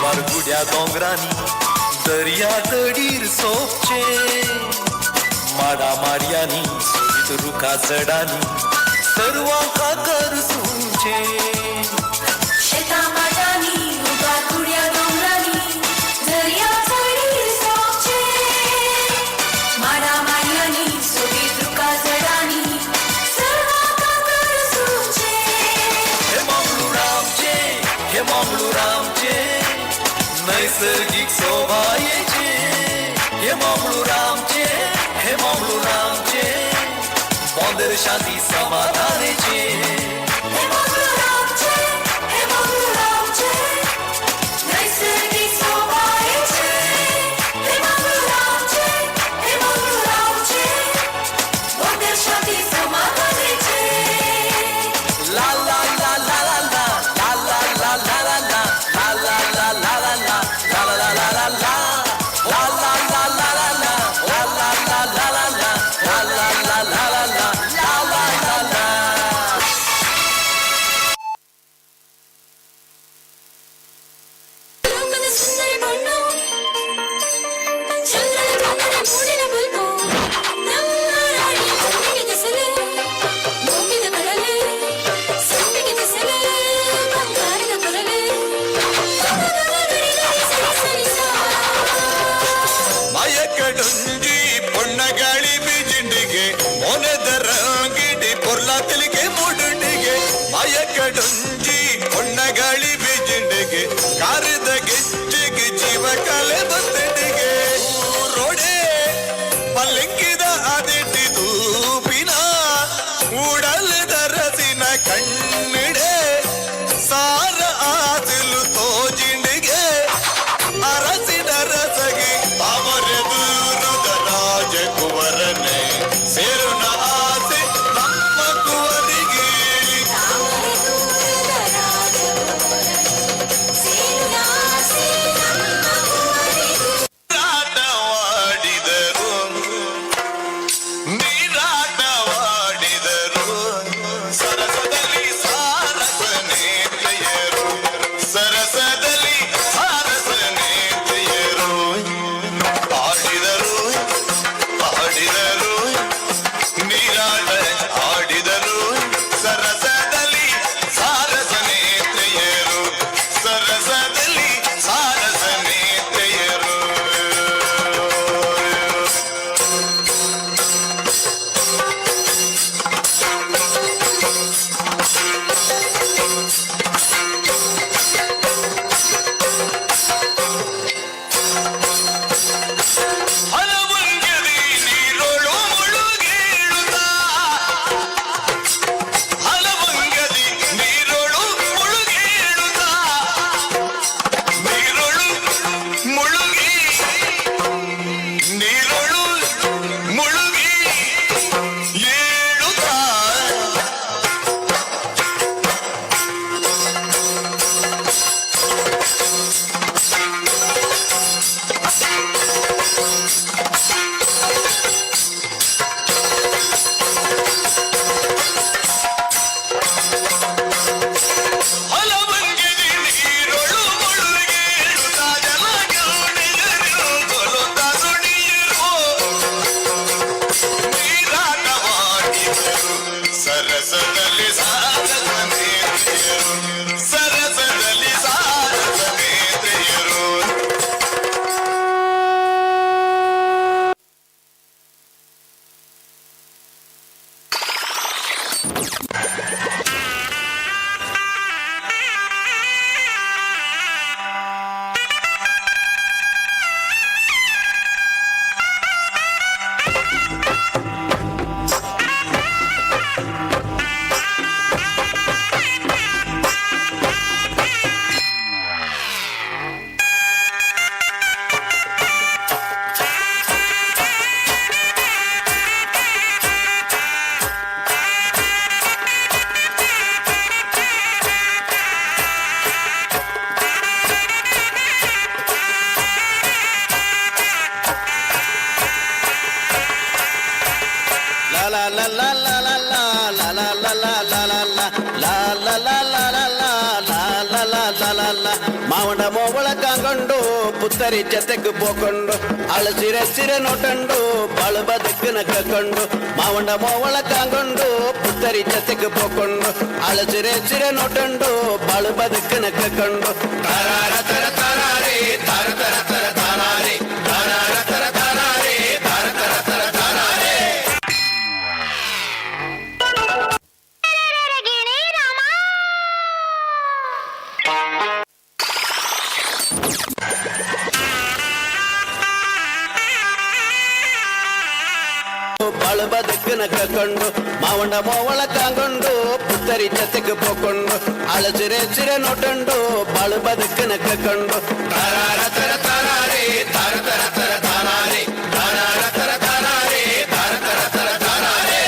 वरगुड्या डोंगरांनी दर्या दडीर सोपचे माडा माडयांनी सोबीत रुखा चडांनी सर्वांका करसूंचे शेता माटांनी उगार कुड्या दोंगरांनी दर्या दडीर सोपचे माडा माडयांनी सोबीत रुखा चडांनी सर्वांका करसूंचे हे मंगळूरामचे नैसर्गिक शोभायेचे हे मंगळूरामचे बंदर शांती समाधानाचे हे मंगळूरामचे नैसर्गिक शोभायेचे हे मंगळूरामचे बंदर शांती समाधानाचे ला ला ला ला ला ला ला ला ला ला ला ಡೊಂಜಿ ಹೊಣ್ಣಗಾಳಿ ಬೀಜಿಂಡಿಗೆ ಕಾರಿದ ಗೆಜ್ಜೆಗೆ ಜೀವ ಕಲೆ ಬತ್ತಿಂಡಿಗೆ ರೋಡೆ ಪಲ್ಲಿಂಗಿದ ಅದಿಟ್ಟಿದು ಪಿನ ಉಡಲ್ದ ರಸಿನ ಕಣ್ಣಿಡೆ ಸಾರ ಆದಿಲು ತೋಜಿಂಡಿಗೆ ಅರಸಿನ ರಸಗಿ ಅವರೆದುರುದ ರಾಜಕುವರನೆ ಸೇರುನ ಆಸೆ ನಮ್ಮ ಕುವರಿಗೆ ಮಾವನ ಮೋವಳ ಕಾಂಗ ಕಾಂಗೊಂಡು ಪುತ್ತರಿ ಜತೆಗೆ ಪೋಕೊಂಡು ಅಳಸಿರೆ ಸಿರೆ ನೋಟಂಡು ಬಾಳು ಬದುಕನ ಕಕೊಂಡು ಮಾವಂಡ ಮೋವಳ ಕಾಂಗೊಂಡು ಪುತ್ತರಿ ಜತೆಗೆ ಪೋಕೊಂಡು ಅಳಸಿರೆ ಸಿರೆ ನೋಟಂಡು ಬಾಳು ಬದುಕನ ಕಕೊಂಡು ತಾರಾರ ತರ ತಾರಾರೆ ತಾರ ತರ ತರ ತಾರಾರೆ ತಾರಾರ ತರ ತಾರಾರೆ ತಾರ ತರ ತರ ತಾರಾರೆ ಬಾಳು ಬದುಕನ ಕಕೊಂಡು ಮಾವಂಡ ಮೋವಳ ಕಾಂಗೊಂಡು ಪುತ್ತರಿ ಜತೆಗೆ ಪೋಕೊಂಡು ಅಳಸಿರೆ ಸಿರೆ ನೋಟಂಡು ಬಾಳು ಬದುಕನ ಕಕೊಂಡು ತಾರಾರ ತರ ತಾರಾರೆ ತಾರ ತರ ತರ ತಾರಾರೆ ತಾರಾರ ತರ ತಾರಾರೆ ತಾರ ತರ ತರ ತಾರಾರೆ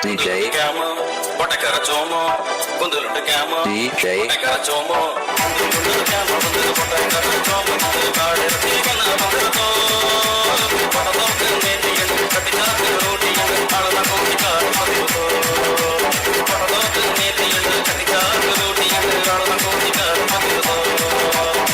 DJ Camo, Potakara Chomo, Kundulu Camo, DJ Potakara Chomo, Kundulu Camo, Kundulu Potakara Chomo, Kundulu Garden, Tivana Bandato, Potato, Neti, and Katika, Roti, and Parana Kotika, Potato, Potato, Neti, and Katika, Roti, and Parana Kotika, Potato.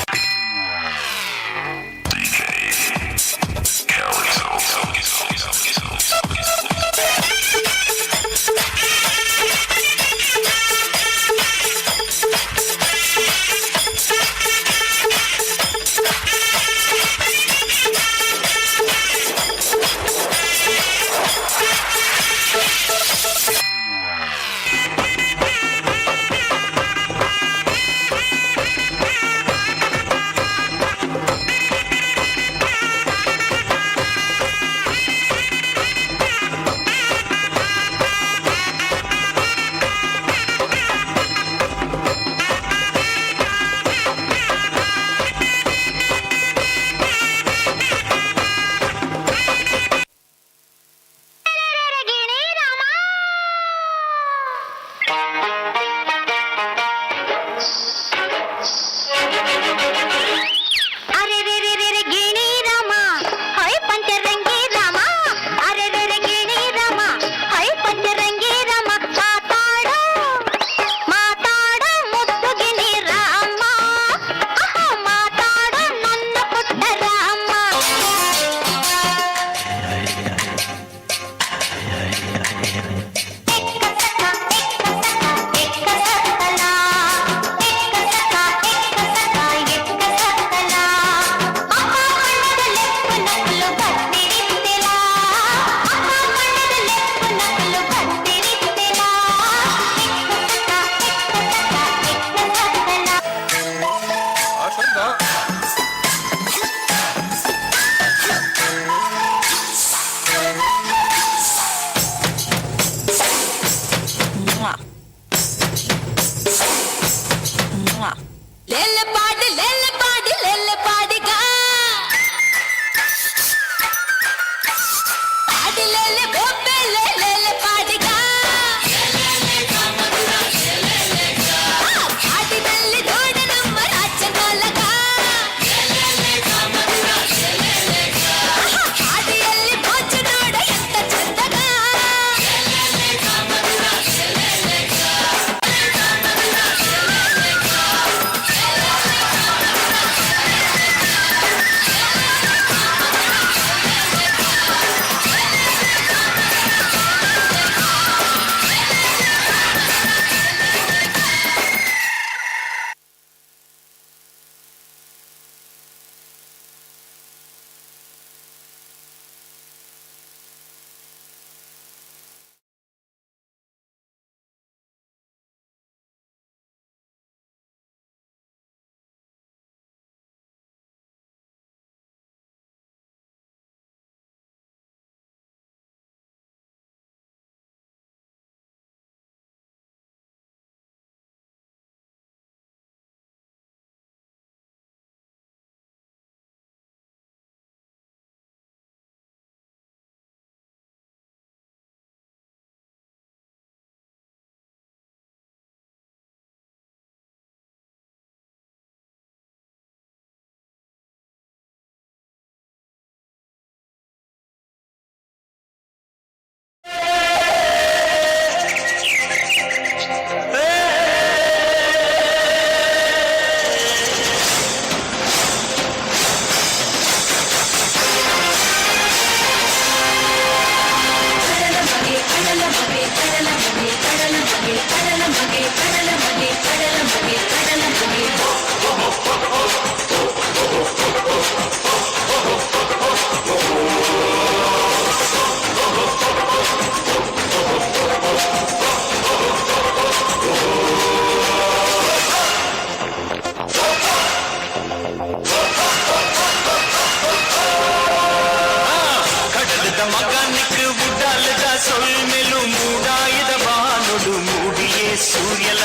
கடலுத மகானுக்கு உடாலுத சொல் மெலு மூடாயுத வானொடு மூடியே சூரியல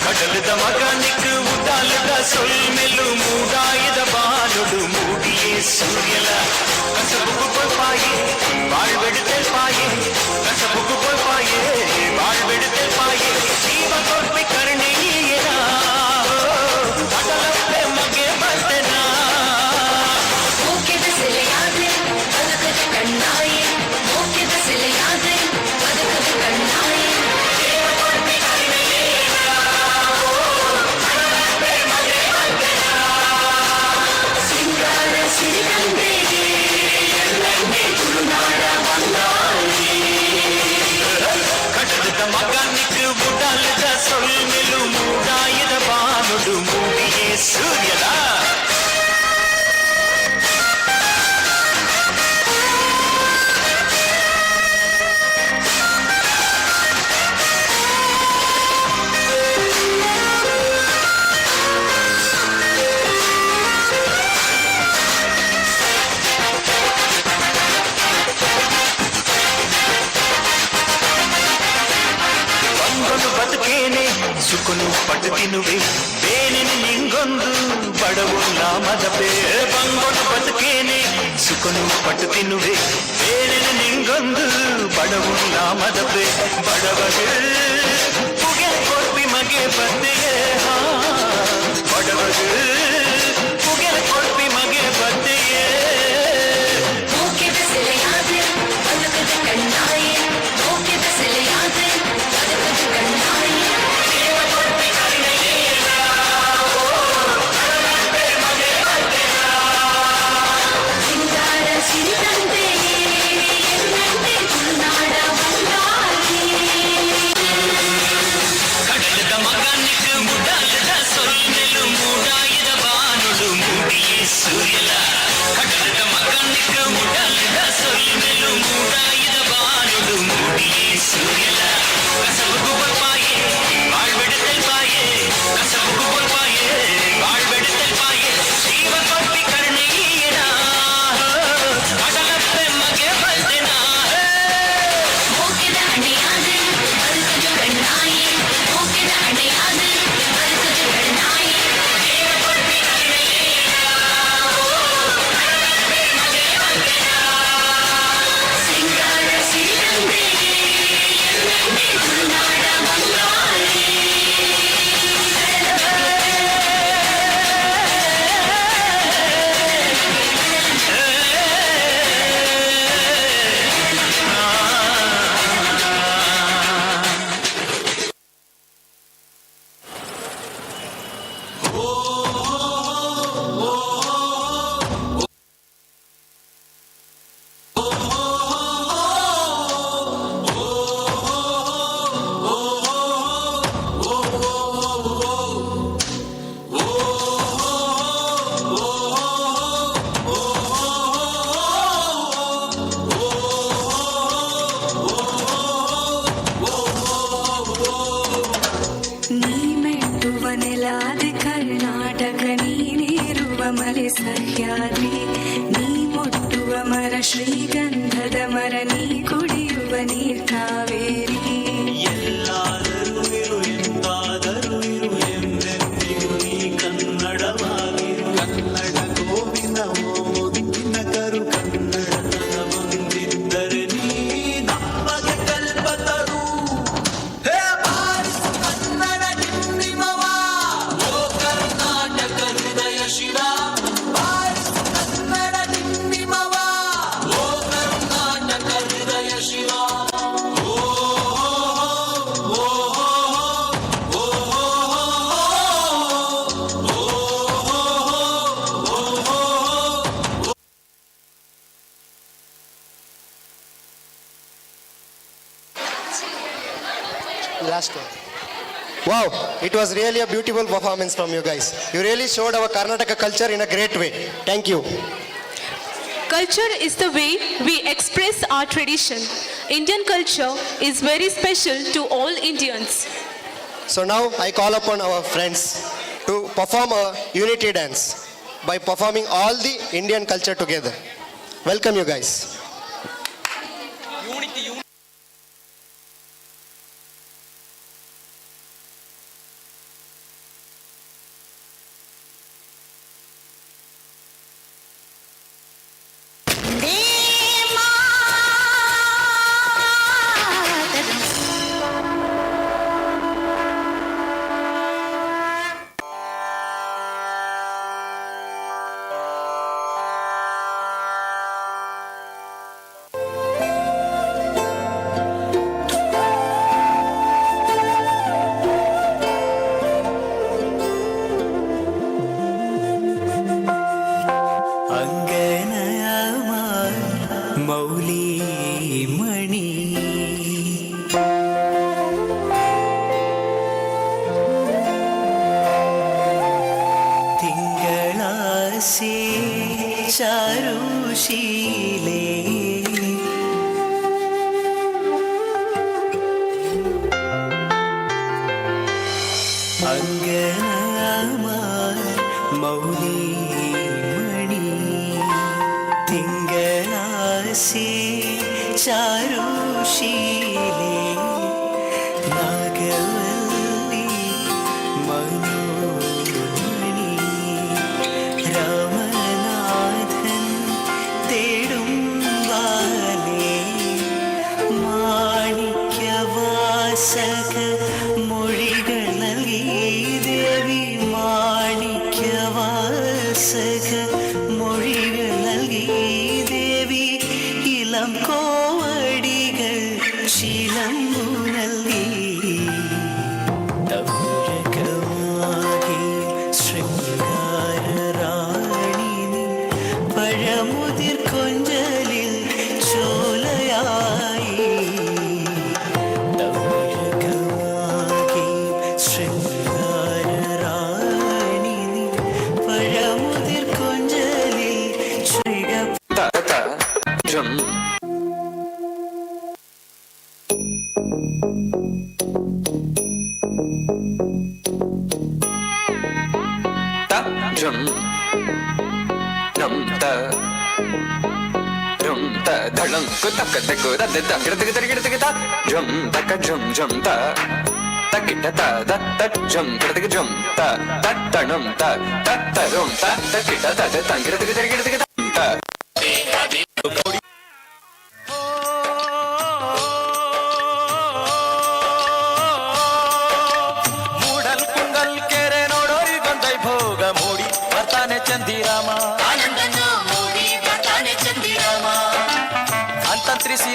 கடலுத மகானுக்கு உடாலுத சொல் மெலு மூடாயுத வானொடு மூடியே சூரியல கசபுக்கு போய் பாயே வாழ்வெடுத்தல் பாயே கசபுக்கு போய் பாயே வாழ்வெடுத்தல் பாயே ஜீவ கொற்பை கருணையேனா அடலப்பே மகே பத்தனா மூக்கிது சிலையாது பதுக்குது கண்ணாயே மூக்கிது சிலையாது பதுக்குது கண்ணாயே தேவ பொறுமை கருணையேனா அடலப்பே மகே பத்தனா சிங்கார சிரிகண்டே என்னை குருநாட வந்தாயே கடலுத மகானுக்கு உடாலுத சொல் மெலு மூடாயுத வானொடு மூடியே சூரியலா ಬಂದನು ಬದುಕೇನೆ ಸುಖನು ಪಟ್ಟು ತಿನ್ನುವೆ ಬೇನೆನೆ ನಿಂಗೊಂದು ಬಡವುಲ್ಲ ಮದಪೆ ಬಂದನು ಬದುಕೇನೆ ಸುಖನು ಪಟ್ಟು ತಿನ್ನುವೆ ಬೇನೆನೆ ನಿಂಗೊಂದು ಬಡವುಲ್ಲ ಮದಪೆ ಬಡವಗೆ ಪುಗೆ ಕೊರ್ಪಿ ಮಗೆ ಬದ್ದೆಯೇ ಬಡವಗೆ ಪುಗೆ ಕೊರ್ಪಿ ಮಗೆ ಬದ್ದೆಯೇ மூக்கிது சிலையாது பதுக்குது கண்ணாயே மூக்கிது சிலையாது பதுக்குது கண்ணாயே தேவ பொறுமை கருணையேனா அடலப்பே மகே பத்தனா சிங்கார சிரிகண்டே என்னை குருநாட வந்தாயே கடலுத மகானுக்கு உடாலுத சொல் மெலு மூடாயுத வானொடு மூடியே சூரியல கடலுத மகானுக்கு உடாலுத சொல் மெலு மூடாயுத வானொடு மூடியே சூரியல கசபுக்கு போய் பாயே வாழ்வெடுத்தல் பாயே கசபுக்கு போய் பாயே வாழ்வெடுத்தல் பாயே ஜீவ கொற்பி கருணையேனா அடலப்பே மகே பல்தனா மூக்கிது அணையாது பதுக்குது கண்ணாயே மூக்கிது அணையாது பதுக்குது கண்ணாயே தேவ பொறுமை கருணையேனா அடலப்பே மகே பத்தனா சிங்கார சிரிகண்டே என்னை குருநாட வந்தாயே ನೀ ಮೆಟ್ಟುವ ನೆಲಾದೆ ಕರ್ನಾಟಕ ನೀನೇರುವ ಮಲೆ ಸಹ್ಯಾದ್ರಿ ನೀ ಮುಟ್ಟುವ ಮರ ಶ್ರೀಗಂಧದ ಮರ ನೀ ಕುಡಿಯುವ ನೀರ್ ಕಾವೇರಿ ಎಲ್ಲಾದರೂ ಇರು ಎಂದಾದರೂ ಇರು ಎಂದೆಂದಿಗೂ ನೀ ಕನ್ನಡವಾಗಿರು ಕನ್ನಡ ಗೋವಿನ ಓದಿನ ಕರು ಕನ್ನಡದ ಬಂದಿದ್ದರೆ ನೀ ನಮಗೆ ಕಲ್ಪತರು ಹೇ ಬಾರಿಸು ಕನ್ನಡ ಡಿಂಡಿಮವ ಓ ಕರ್ನಾಟಕ ಹೃದಯ ಶಿವ ಬಾರಿಸು ಕನ್ನಡ ಡಿಂಡಿಮವ ಓ ಕರ್ನಾಟಕ ಹೃದಯ Shiva Last one. Wow, it was really a beautiful performance from you guys. You really showed our Karnataka culture in a great way. Thank you. Culture is the way we express our tradition. Indian culture is very special to all Indians. So now I call upon our friends to perform a unity dance. by performing all the Indian culture together. Welcome you guys.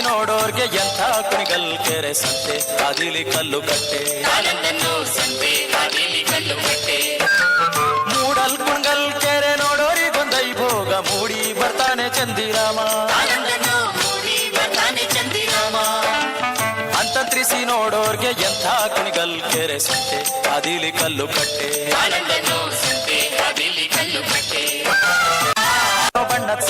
ನೋಡೋರ್ಗೆ ಎಂಥ ಕುಣಿಗಲ್ ಕೆರೆ ಸಂತೆ ಕಾದಿಲಿ ಕಲ್ಲು ಕಟ್ಟೆ ಮೂಡಲ್ ಕುಣಿಗಲ್ ಕೆರೆ ನೋಡೋರಿಗೊಂದೈ ಭೋಗ ಮೂಡಿ ಬರ್ತಾನೆ ಚಂದಿರಾಮ ಅಂತಂತ್ರಿಸಿ ನೋಡೋರ್ಗೆ ಎಂಥ ಕುಣಿಗಲ್ ಕೆರೆ ಸಂತೆ ಕಾದಿಲಿ ಕಲ್ಲು ಕಟ್ಟೆ ಬಣ್ಣದ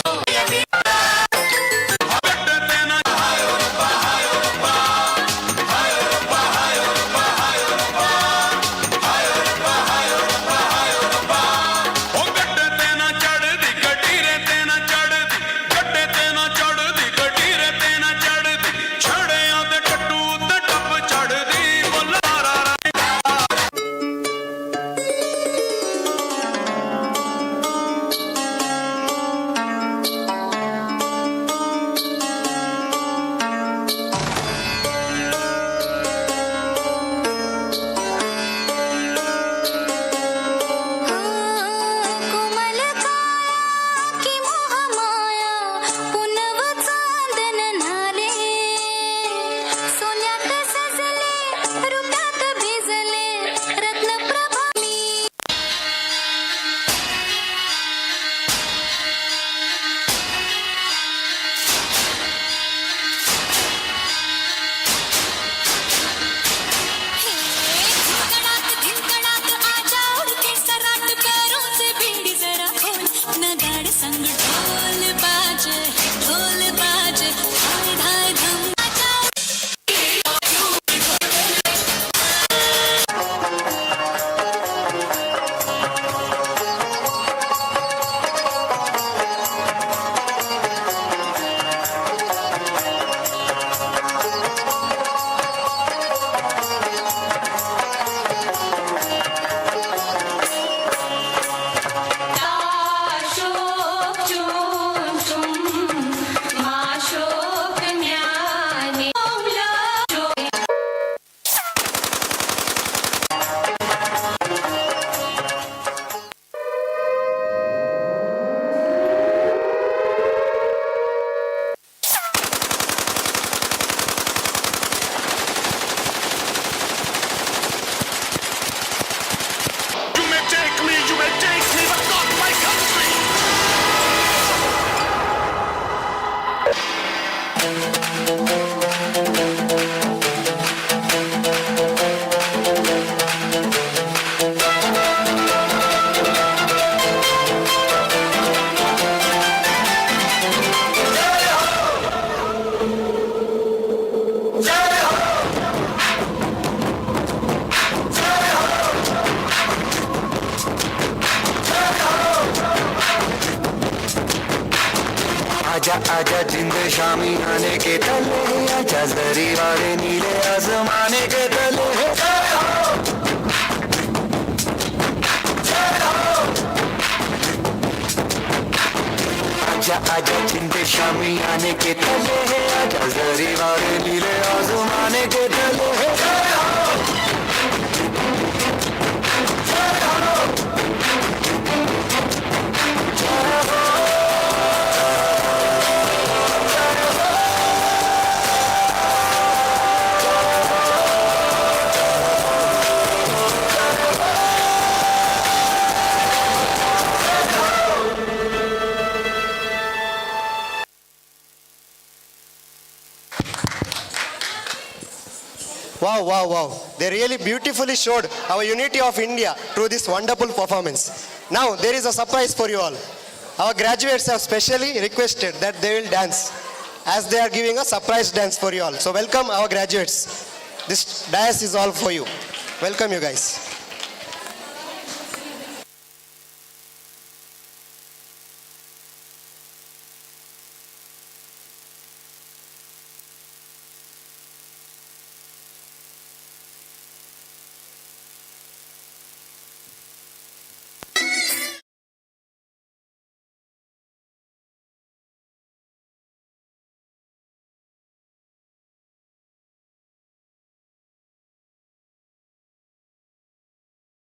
आजा आजा जिंद शामी आने के तले, आजा जरी वाले नीले आसमाने के तले। आजा आजा जिंद शामी आने के तले, आजा जरी वाले नीले आसमाने के तले। Wow, wow, wow. They really beautifully showed our unity of India through this wonderful performance. Now, there is a surprise for you all. Our graduates have specially requested that they will dance, as they are giving a surprise dance for you all. So welcome our graduates. This dance is all for you. Welcome you guys.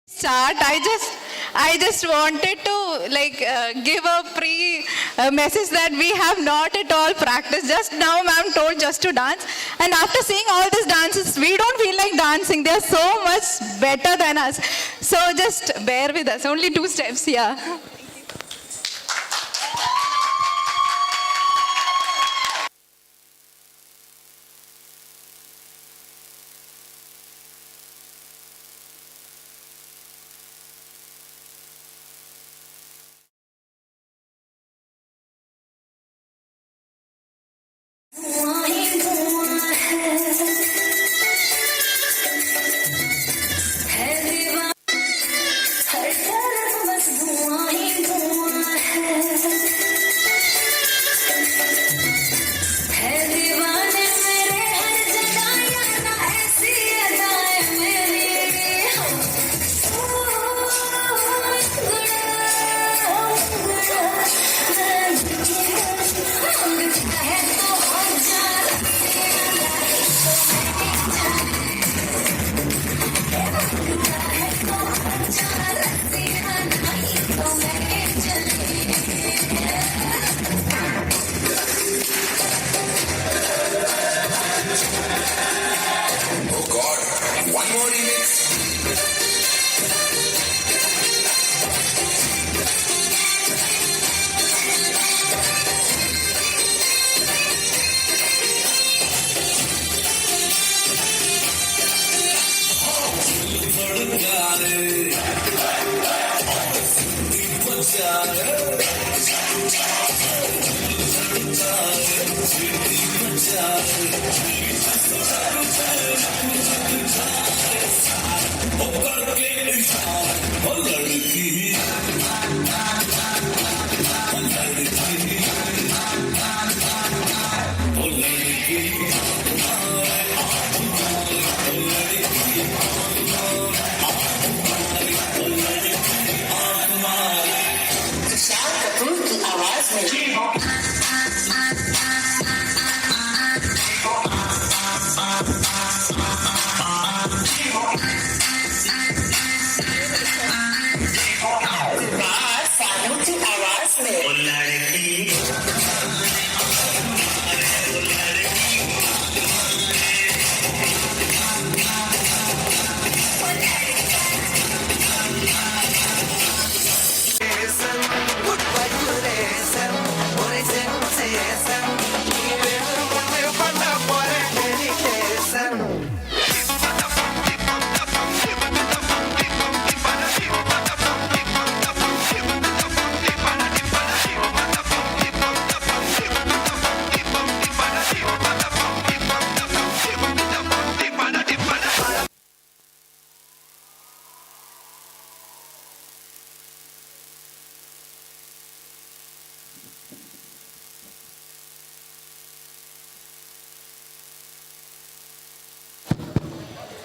Start. I just wanted to give a message that we have not at all practiced. Just now, ma'am told just to dance, and after seeing all these dances, we don't feel like dancing. They are so much better than us. So just bear with us. Only 2 steps, yeah.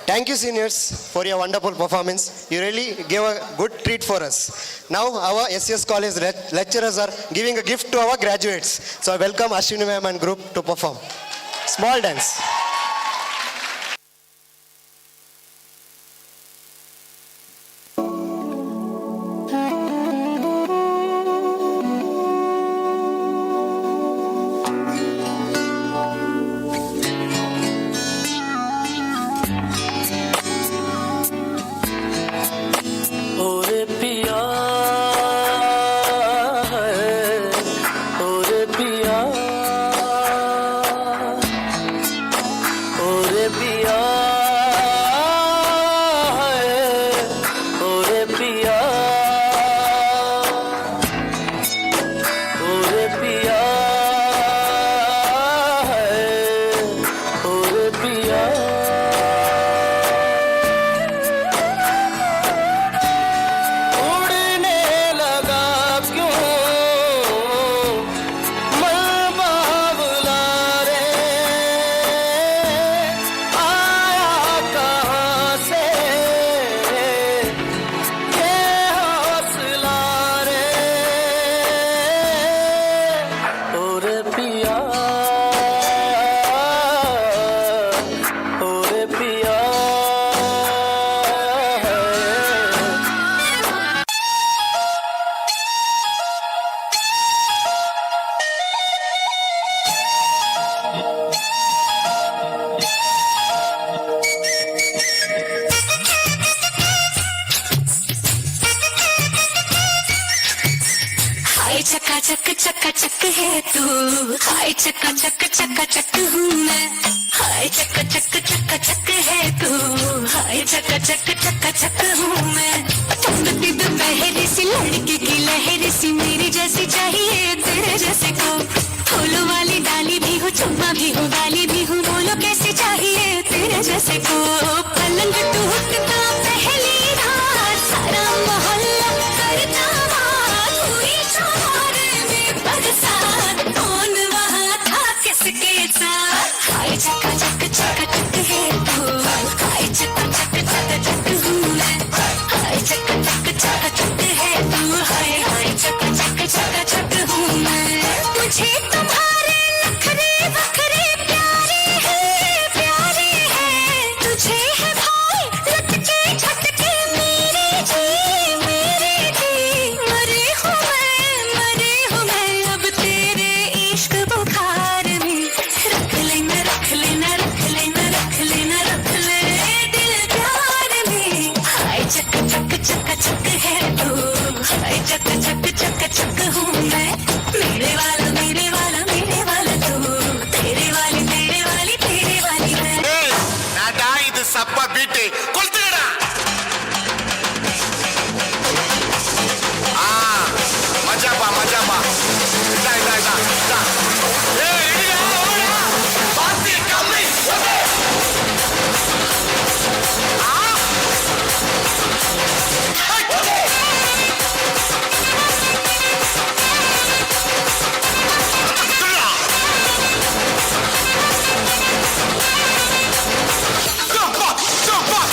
Thank you, seniors, for your wonderful performance. You really gave a good treat for us. Now, our SES College lecturers are giving a gift to our graduates. So, I welcome Ashwini ma'am and group to perform. Small dance. ओरे पिया ओरे पिया ओरे पिया ओरे पिया ओरे पिया ओरे पिया उड़ने लगा क्यों मन बावला रे आया कहाँ से ये हौसला रे ओरे पिया ओरे पिया हाय चका चक है तू हाय चका चक हूँ मैं हाय चका चक है तू हाय चका चक हूँ मैं चमकती दोपहर सी लड़की की लहर सी मेरी जैसी चाहिए तेरे जैसे को फूलों वाली डाली भी हूँ चुम्मा भी हूँ गाली भी हूँ बोलो कैसे चाहिए तेरे जैसे को पलंग टूटता पहली रात सारा मोहल्ला करता बात हुई चार में बरसात कौन वहाँ था किसके साथ हाय चका चक है तू हाय चका चक हूँ मैं हाय चका चक है तू हाय चका चक हूँ मैं मुझे तुम्हारे नखरे वखरे प्यारे हैं तुझे है भाई लटके झटके मेरे जी मरे हूँ मैं अब तेरे इश्क बुखार में रख लेना दिल प्यार में हाय चक है तू हाय चक हूँ मैं मेरे वाला तू तेरे वाली मैं நாடா இது சப்ப பீட்டு கொளுத்துடா மஜாபா இதா ஏய் ரெடியா ஓடா பாத்தி கம்மி okay Jump up!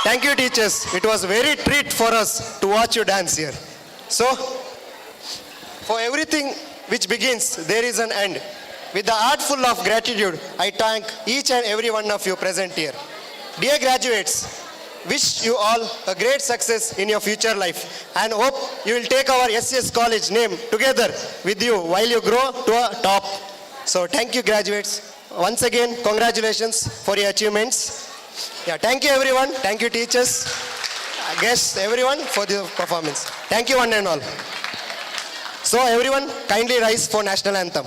Thank you, teachers. It was very treat for us to watch you dance here. So, for everything which begins, there is an end. With the heart full of gratitude, I thank each and every one of you present here. Dear graduates, wish you all a great success in your future life and hope you will take our SES College name together with you while you grow to a top. So thank you, graduates. Once again, congratulations for your achievements. Yeah, thank you everyone. Thank you teachers, guests, everyone for the performance. Thank you one and all. So everyone, kindly rise for national anthem.